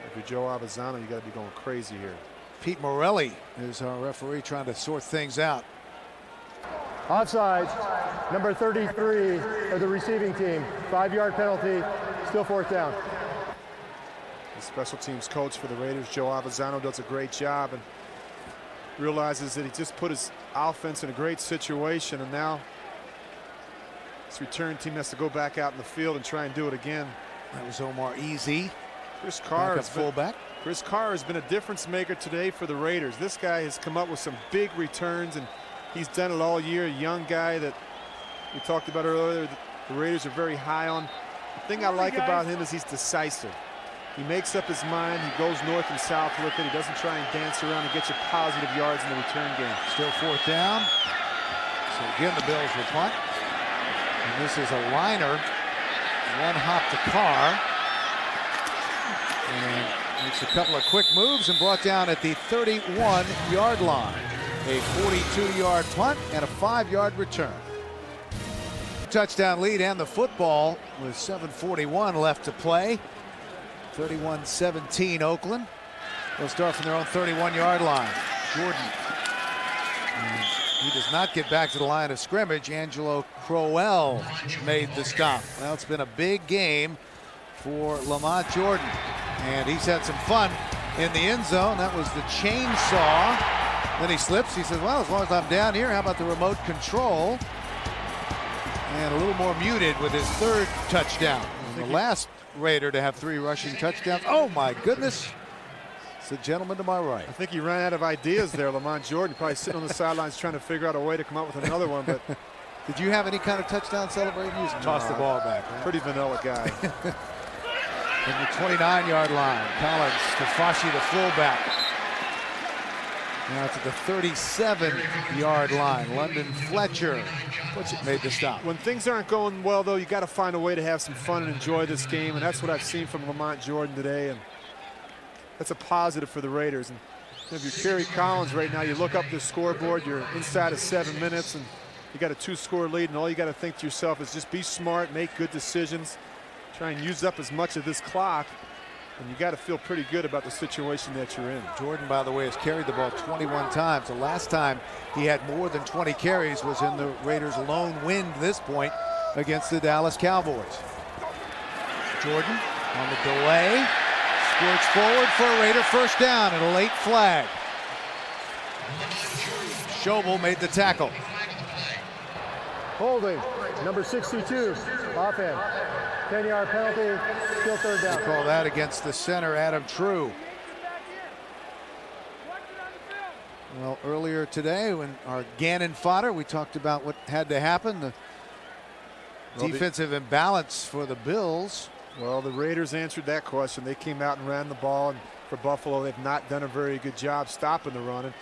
[SPEAKER 4] If you're Joe Avezzano, you got to be going crazy here.
[SPEAKER 1] Pete Morelli is our referee trying to sort things out.
[SPEAKER 5] Offsides, number 33 of the receiving team. 5-yard penalty, still 4th down.
[SPEAKER 4] The special teams coach for the Raiders, Joe Avezzano, does a great job and realizes that he just put his offense in a great situation, and now this return team has to go back out in the field and try and do it again.
[SPEAKER 1] That was Omar Easy.
[SPEAKER 4] Chris Carr has been a difference maker today for the Raiders. This guy has come up with some big returns, and he's done it all year. A young guy that we talked about earlier, the Raiders are very high on. The thing I like about him is he's decisive. He makes up his mind. He goes north and south with it. He doesn't try and dance around and get you positive yards in the return game.
[SPEAKER 1] Still 4th down. So again, the Bills will punt. And this is a liner. One hop to Carr. And makes a couple of quick moves and brought down at the 31-yard line. A 42-yard punt and a 5-yard return. Touchdown lead and the football with 7:41 left to play. 31-17 Oakland. They'll start from their own 31-yard line. Jordan. And he does not get back to the line of scrimmage. Angelo Crowell made the stop. Well, it's been a big game for Lamont Jordan. And he's had some fun in the end zone. That was the chainsaw. Then he slips. He says, well, as long as I'm down here, how about the remote control? And a little more muted with his 3rd touchdown. And the last Raider to have 3 rushing touchdowns. Oh, my goodness. It's the gentleman to my right.
[SPEAKER 4] I think he ran out of ideas there, Lamont Jordan. Probably sitting on the sidelines trying to figure out a way to come up with another one. But
[SPEAKER 1] Did you have any kind of touchdown celebration? You just tossed the ball back. Right?
[SPEAKER 4] Pretty vanilla guy.
[SPEAKER 1] From the 29-yard line, Collins to Fashi, the fullback. Now it's at the 37-yard line. London Fletcher made the stop.
[SPEAKER 4] When things aren't going well, though, you got to find a way to have some fun and enjoy this game, and that's what I've seen from Lamont Jordan today, and that's a positive for the Raiders. And if you carry Collins right now, you look up the scoreboard, you're inside of 7 minutes, and you got a 2-score lead, and all you got to think to yourself is just be smart, make good decisions, try and use up as much of this clock, and you got to feel pretty good about the situation that you're in.
[SPEAKER 1] Jordan, by the way, has carried the ball 21 times. The last time he had more than 20 carries was in the Raiders' lone win to this point against the Dallas Cowboys. Jordan on the delay, squirts forward for a Raider first down and a late flag. Schobel made the tackle.
[SPEAKER 5] Holding, number 62, offense. 10-yard penalty, still third down.
[SPEAKER 1] They call that against the center, Adam True. Well, earlier today, when our Gannon fodder, we talked about what had to happen, the defensive imbalance for the Bills.
[SPEAKER 4] Well, the Raiders answered that question. They came out and ran the ball, and for Buffalo, they've not done a very good job stopping the run. And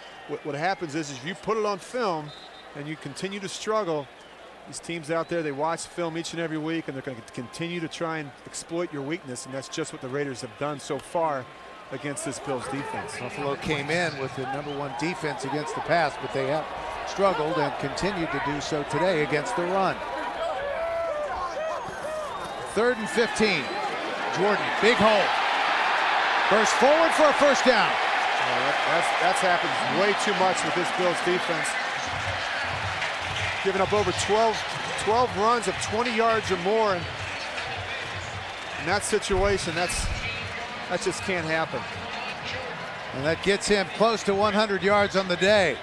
[SPEAKER 4] what happens is if you put it on film and you continue to struggle, these teams out there, they watch film each and every week, and they're going to continue to try and exploit your weakness, and that's just what the Raiders have done so far against this Bills defense.
[SPEAKER 1] Buffalo came in with the #1 defense against the pass, but they have struggled and continued to do so today against the run. 3rd and 15. Jordan, big hole. Burst forward for a first down.
[SPEAKER 4] That's happened way too much with this Bills defense. Giving up over 12 runs of 20 yards or more. And in that situation, that just can't happen.
[SPEAKER 1] And that gets him close to 100 yards on the day.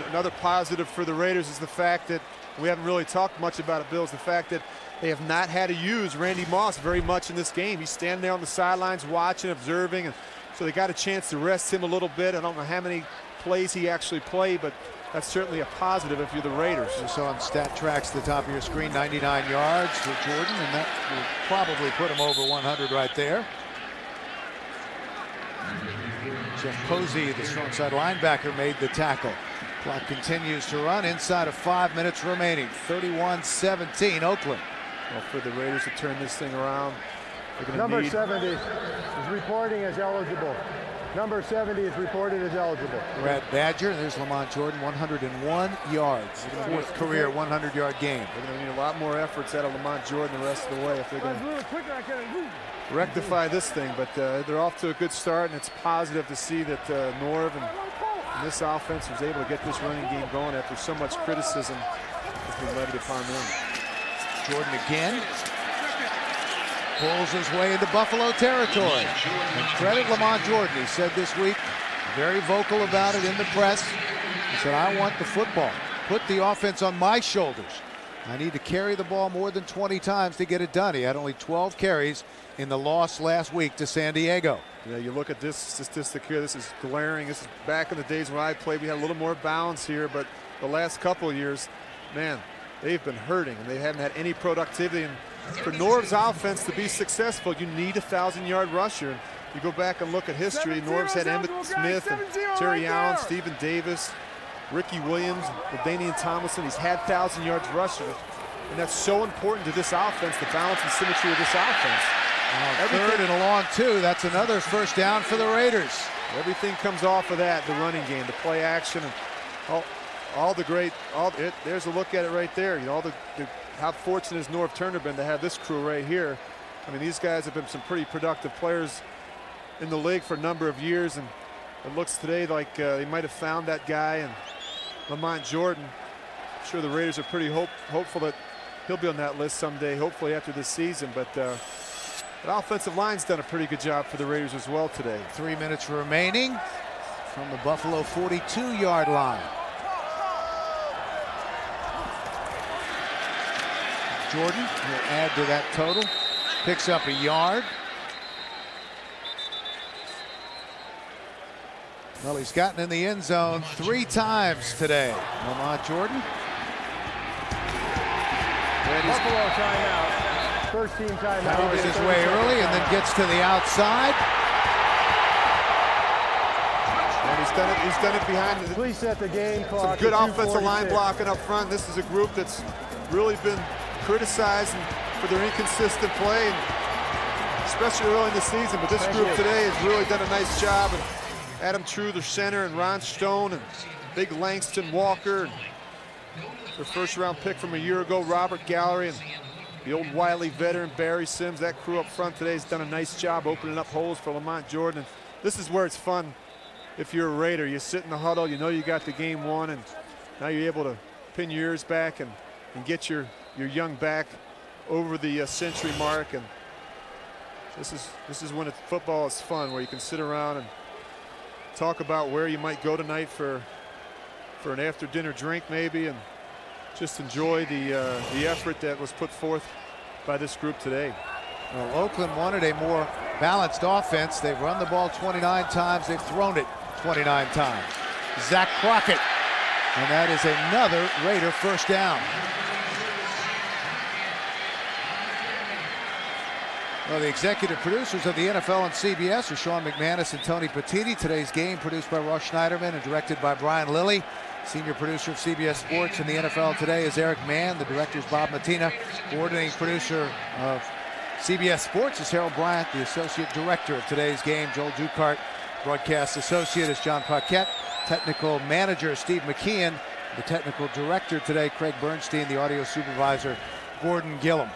[SPEAKER 4] Another positive for the Raiders is the fact that we haven't really talked much about it, Bills, the fact that they have not had to use Randy Moss very much in this game. He's standing there on the sidelines watching, observing, and so they got a chance to rest him a little bit. I don't know how many plays he actually played, but that's certainly a positive if you're the Raiders.
[SPEAKER 1] You saw on Stat Tracks at the top of your screen, 99 yards for Jordan, and that will probably put him over 100 right there. Jeff Posey, the strong side linebacker, made the tackle. Clock continues to run inside of 5 minutes remaining. 31-17 Oakland.
[SPEAKER 4] Well, for the Raiders to turn this thing around, they're going to
[SPEAKER 5] Number
[SPEAKER 4] need...
[SPEAKER 5] 70 is reporting as eligible. Number 70 is reported as eligible.
[SPEAKER 1] Brad Badger, there's Lamont Jordan, 101 yards. Fourth career 100-yard game.
[SPEAKER 4] They're going to need a lot more efforts out of Lamont Jordan the rest of the way if they're going to rectify this thing. But they're off to a good start, and it's positive to see that Norv and this offense was able to get this running game going after so much criticism has been levied upon them.
[SPEAKER 1] Jordan again. Pulls his way into Buffalo territory. And credit Lamont Jordan. He said this week, very vocal about it in the press. He said, I want the football. Put the offense on my shoulders. I need to carry the ball more than 20 times to get it done. He had only 12 carries in the loss last week to San Diego.
[SPEAKER 4] Yeah, you look at this statistic here. This is glaring. This is back in the days when I played. We had a little more balance here, but the last couple of years, man, they've been hurting, and they haven't had any productivity. And for Norv's offense to be successful, you need a 1,000-yard rusher. You go back and look at history. Norv's had Emmitt Smith and Terry Allen, Stephen Davis, Ricky Williams, LaDainian Tomlinson. He's had 1,000 yards rushers, and that's so important to this offense, the balance and symmetry of this offense.
[SPEAKER 1] Third and a long two. That's another first down for the Raiders.
[SPEAKER 4] Everything comes off of that, the running game, the play action, and all the great. There's a look at it right there. You know, how fortunate has Norv Turner been to have this crew right here? I mean, these guys have been some pretty productive players in the league for a number of years, and it looks today like they might have found that guy. And Lamont Jordan, I'm sure the Raiders are pretty hopeful that he'll be on that list someday, hopefully after this season. But the offensive line's done a pretty good job for the Raiders as well today.
[SPEAKER 1] 3 minutes remaining from the Buffalo 42-yard line. Jordan will add to that total. Picks up a yard. Well, he's gotten in the end zone 3 times today. Lamont Jordan.
[SPEAKER 5] Buffalo timeout. First team timeout.
[SPEAKER 1] Powers his way early and then gets to the outside.
[SPEAKER 4] And he's done it behind the.
[SPEAKER 5] Please set the game clock.
[SPEAKER 4] Some good
[SPEAKER 5] to
[SPEAKER 4] offensive line
[SPEAKER 5] 2:46.
[SPEAKER 4] blocking up front. This is a group that's really been criticized for their inconsistent play, and especially early in the season. But this group today has really done a nice job. And Adam True, the center, and Ron Stone, and big Langston Walker, and their first-round pick from a year ago, Robert Gallery, and the old Wiley veteran Barry Sims. That crew up front today has done a nice job opening up holes for Lamont Jordan. And this is where it's fun. If you're a Raider, you sit in the huddle, you know you got the game won, and now you're able to pin your ears back and get your young back over the century mark. And this is when football is fun, where you can sit around and talk about where you might go tonight for an after-dinner drink maybe, and just enjoy the effort that was put forth by this group today.
[SPEAKER 1] Well, Oakland wanted a more balanced offense. They've run the ball 29 times. They've thrown it 29 times. Zach Crockett, and that is another Raider first down. Well, the executive producers of the NFL and CBS are Sean McManus and Tony Petitti. Today's game produced by Ross Schneiderman and directed by Brian Lilly. Senior producer of CBS Sports and the NFL Today is Eric Mann. The director is Bob Matina. Coordinating producer of CBS Sports is Harold Bryant. The associate director of today's game, Joel Dukart. Broadcast associate is John Paquette. Technical manager, Steve McKeon. The technical director today, Craig Bernstein. The audio supervisor, Gordon Gillum.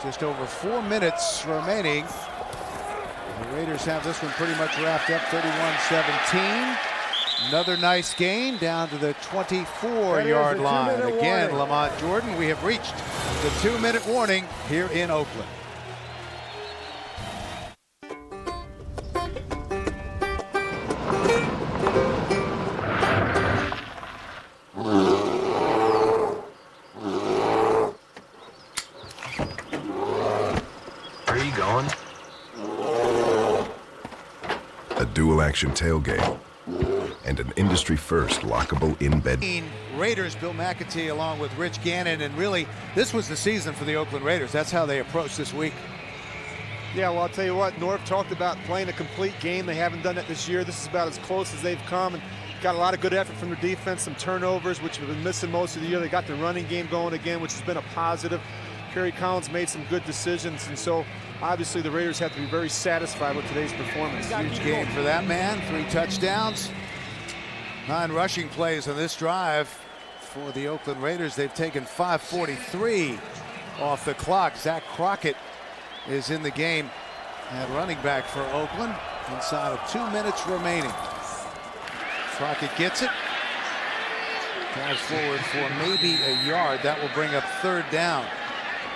[SPEAKER 1] Just over 4 minutes remaining. The Raiders have this one pretty much wrapped up, 31-17. Another nice gain down to the 24-yard line. Again,
[SPEAKER 5] warning.
[SPEAKER 1] Lamont Jordan, we have reached the 2-minute warning here in Oakland.
[SPEAKER 8] Where are you going?
[SPEAKER 10] A dual-action tailgate and an industry-first lockable in-bed.
[SPEAKER 1] Raiders, Bill McAtee along with Rich Gannon, and really this was the season for the Oakland Raiders. That's how they approached this week.
[SPEAKER 4] Yeah, well, I'll tell you what, Norv talked about playing a complete game. They haven't done that this year. This is about as close as they've come, and got a lot of good effort from their defense, some turnovers, which have been missing most of the year. They got the running game going again, which has been a positive. Kerry Collins made some good decisions, and so obviously the Raiders have to be very satisfied with today's performance.
[SPEAKER 1] Huge game for that man. 3 touchdowns, 9 rushing plays on this drive for the Oakland Raiders. They've taken 5:43 off the clock. Zach Crockett is in the game at running back for Oakland inside of 2 minutes remaining. Crockett gets it, drives forward for maybe a yard. That will bring up 3rd down.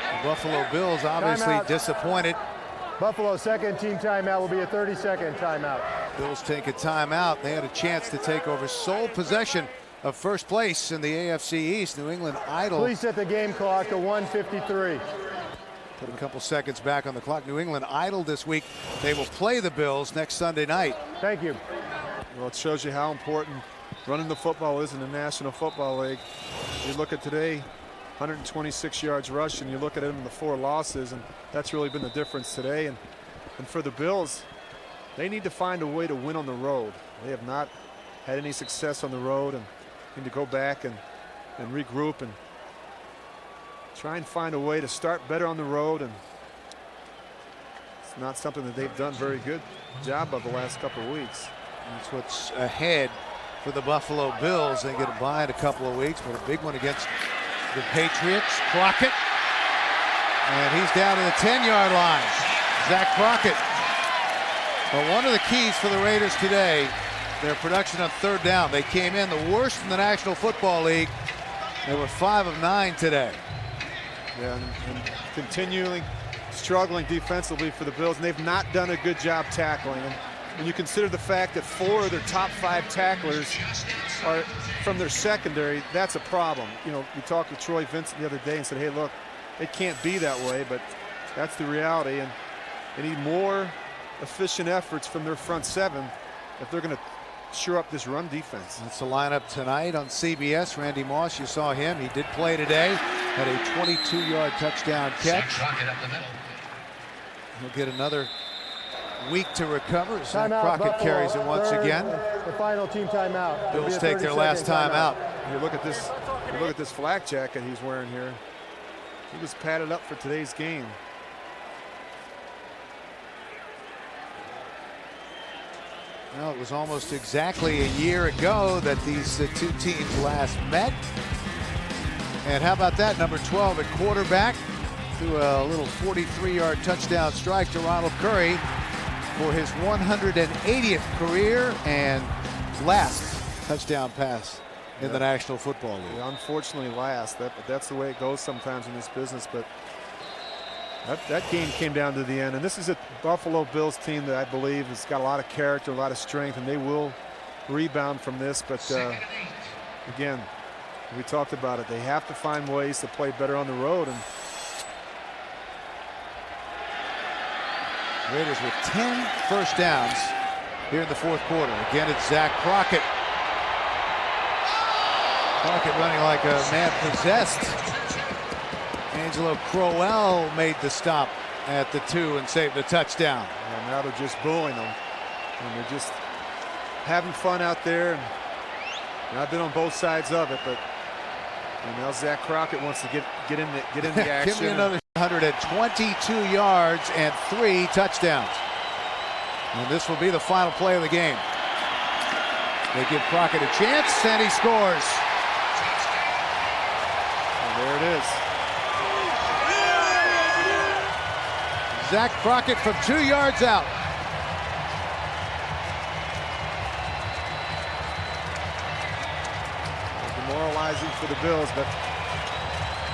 [SPEAKER 1] The Buffalo Bills obviously
[SPEAKER 5] Timeout.
[SPEAKER 1] disappointed.
[SPEAKER 5] Buffalo second team timeout will be a 30-second timeout.
[SPEAKER 1] Bills take a timeout. They had a chance to take over sole possession of first place in the AFC East. New England idle.
[SPEAKER 5] Please set the game clock to 1:53.
[SPEAKER 1] Put a couple seconds back on the clock. New England idle this week. They will play the Bills next Sunday night.
[SPEAKER 5] Thank you.
[SPEAKER 4] Well, it shows you how important running the football is in the National Football League. You look at today, 126 yards rush, and you look at it in the 4 losses, and that's really been the difference today. And for the Bills, they need to find a way to win on the road. They have not had any success on the road, and need to go back and regroup and try and find a way to start better on the road. And it's not something that they've done very good job of the last couple of weeks.
[SPEAKER 1] That's what's ahead for the Buffalo Bills. They get a bye in a couple of weeks, but a big one against the Patriots. Crockett, and he's down to the 10-yard line. Zach Crockett. Well, one of the keys for the Raiders today, their production on 3rd down. They came in the worst in the National Football League. They were 5 of 9 today.
[SPEAKER 4] Yeah, and continually struggling defensively for the Bills, and they've not done a good job tackling. And when you consider the fact that 4 of their top 5 tacklers are from their secondary, that's a problem. You know, we talked with Troy Vincent the other day and said, hey, look, it can't be that way, but that's the reality. And they need more efficient efforts from their front seven if they're going to shore up this run defense.
[SPEAKER 1] That's the lineup tonight on CBS. Randy Moss, you saw him. He did play today. Had a 22-yard touchdown catch. He'll get another week to recover. Zach Crockett carries it once again.
[SPEAKER 5] The final team timeout.
[SPEAKER 1] Bills take their last timeout.
[SPEAKER 4] You look at this. You look at this flak jacket he's wearing here. He was padded up for today's game.
[SPEAKER 1] Well, it was almost exactly a year ago that these two teams last met. And how about that, number 12 at quarterback threw a little 43-yard touchdown strike to Ronald Curry for his 180th career and last touchdown pass in the National Football League.
[SPEAKER 4] Yeah, unfortunately last, but that's the way it goes sometimes in this business. But that game came down to the end, and this is a Buffalo Bills team that I believe has got a lot of character, a lot of strength, and they will rebound from this. But again, we talked about it. They have to find ways to play better on the road. And
[SPEAKER 1] Raiders with 10 first downs here in the fourth quarter. Again, it's Zach Crockett. Crockett running like a man possessed. Angelo Crowell made the stop at the 2 and saved the touchdown.
[SPEAKER 4] And now they're just bullying them. And they're just having fun out there. And I've been on both sides of it, but now Zach Crockett wants to get in the action.
[SPEAKER 1] Give me another 122 yards and 3 touchdowns. And this will be the final play of the game. They give Crockett a chance, and he scores.
[SPEAKER 4] And there it is.
[SPEAKER 1] Zach Crockett from 2 yards out.
[SPEAKER 4] Demoralizing for the Bills, but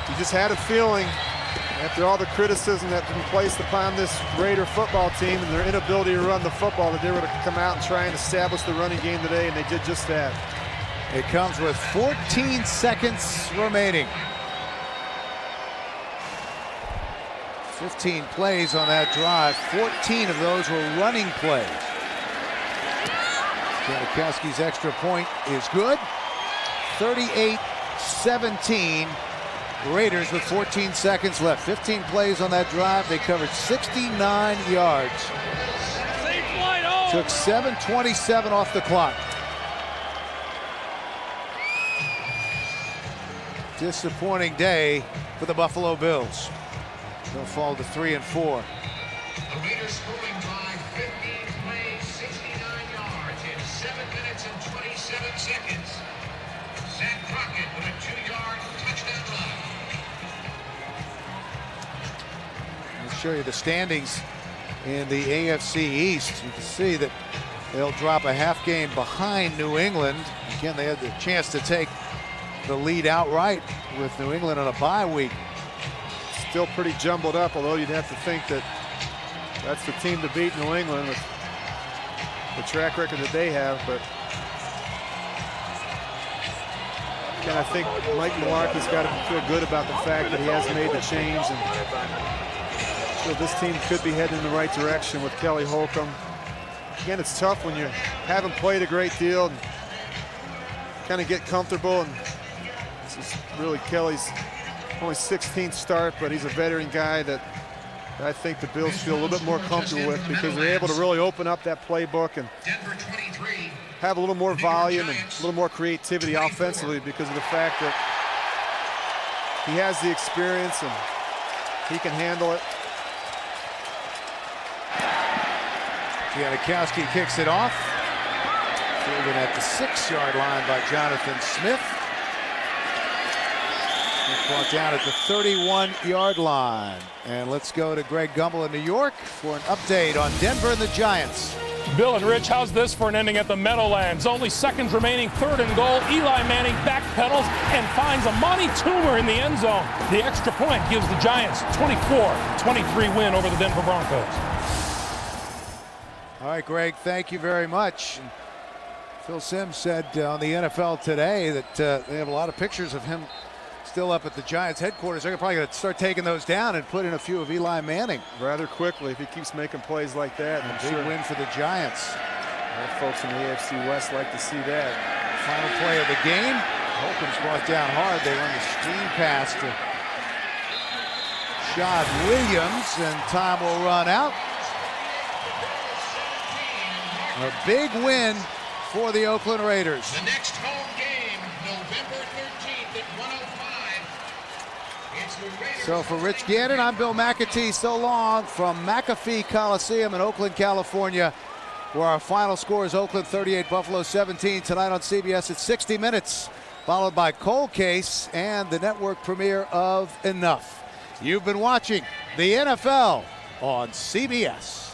[SPEAKER 4] you just had a feeling after all the criticism that's been placed upon this Raider football team and their inability to run the football that they were to come out and try and establish the running game today, and they did just that.
[SPEAKER 1] It comes with 14 seconds remaining. 15 plays on that drive. 14 of those were running plays. Janikowski's extra point is good. 38-17. Raiders with 14 seconds left. 15 plays on that drive. They covered 69 yards. Took 7:27 off the clock. Disappointing day for the Buffalo Bills. They'll fall to 3-4.
[SPEAKER 8] The Raiders scoring drive, 15 plays, 69 yards in 7 minutes and 27 seconds. Zach Crockett with a 2-yard touchdown run.
[SPEAKER 1] I'll show you the standings in the AFC East. You can see that they'll drop a half game behind New England. Again, they had the chance to take the lead outright with New England on a bye week.
[SPEAKER 4] Still pretty jumbled up, although you'd have to think that that's the team to beat New England with the track record that they have. But again, I think Mike Mularkey's got to feel good about the fact that he has made the change, and so this team could be heading in the right direction with Kelly Holcomb. Again, it's tough when you haven't played a great deal and kind of get comfortable, and this is really Kelly's only 16th start, but he's a veteran guy that I think the Bills feel a little bit more comfortable with because they're able to really open up that playbook and have a little more volume and a little more creativity offensively because of the fact that he has the experience and he can handle it.
[SPEAKER 1] Janikowski kicks it off. Fielded at the 6-yard line by Jonathan Smith. Brought down at the 31-yard line. And let's go to Greg Gumbel in New York for an update on Denver and the Giants.
[SPEAKER 6] Bill and Rich, how's this for an ending at the Meadowlands? Only seconds remaining, 3rd and goal. Eli Manning backpedals and finds Amani Toomer in the end zone. The extra point gives the Giants 24-23 win over the Denver Broncos.
[SPEAKER 1] All right, Greg, thank you very much. Phil Simms said on the NFL Today that they have a lot of pictures of him still up at the Giants headquarters. They're probably going to start taking those down and put in a few of Eli Manning.
[SPEAKER 4] Rather quickly if he keeps making plays like that.
[SPEAKER 1] A big win for the Giants.
[SPEAKER 4] Folks in the AFC West like to see that.
[SPEAKER 1] Final play of the game. Holcomb's brought down hard. They run the screen pass to Shad Williams, and time will run out. A big win for the Oakland Raiders.
[SPEAKER 8] The next home game, November 13th at 1:05. It's the Raiders.
[SPEAKER 1] So for Rich Gannon, I'm Bill McAtee. So long from McAfee Coliseum in Oakland, California, where our final score is Oakland 38, Buffalo 17. Tonight on CBS at 60 Minutes, followed by Cold Case and the network premiere of Enough. You've been watching the NFL on CBS.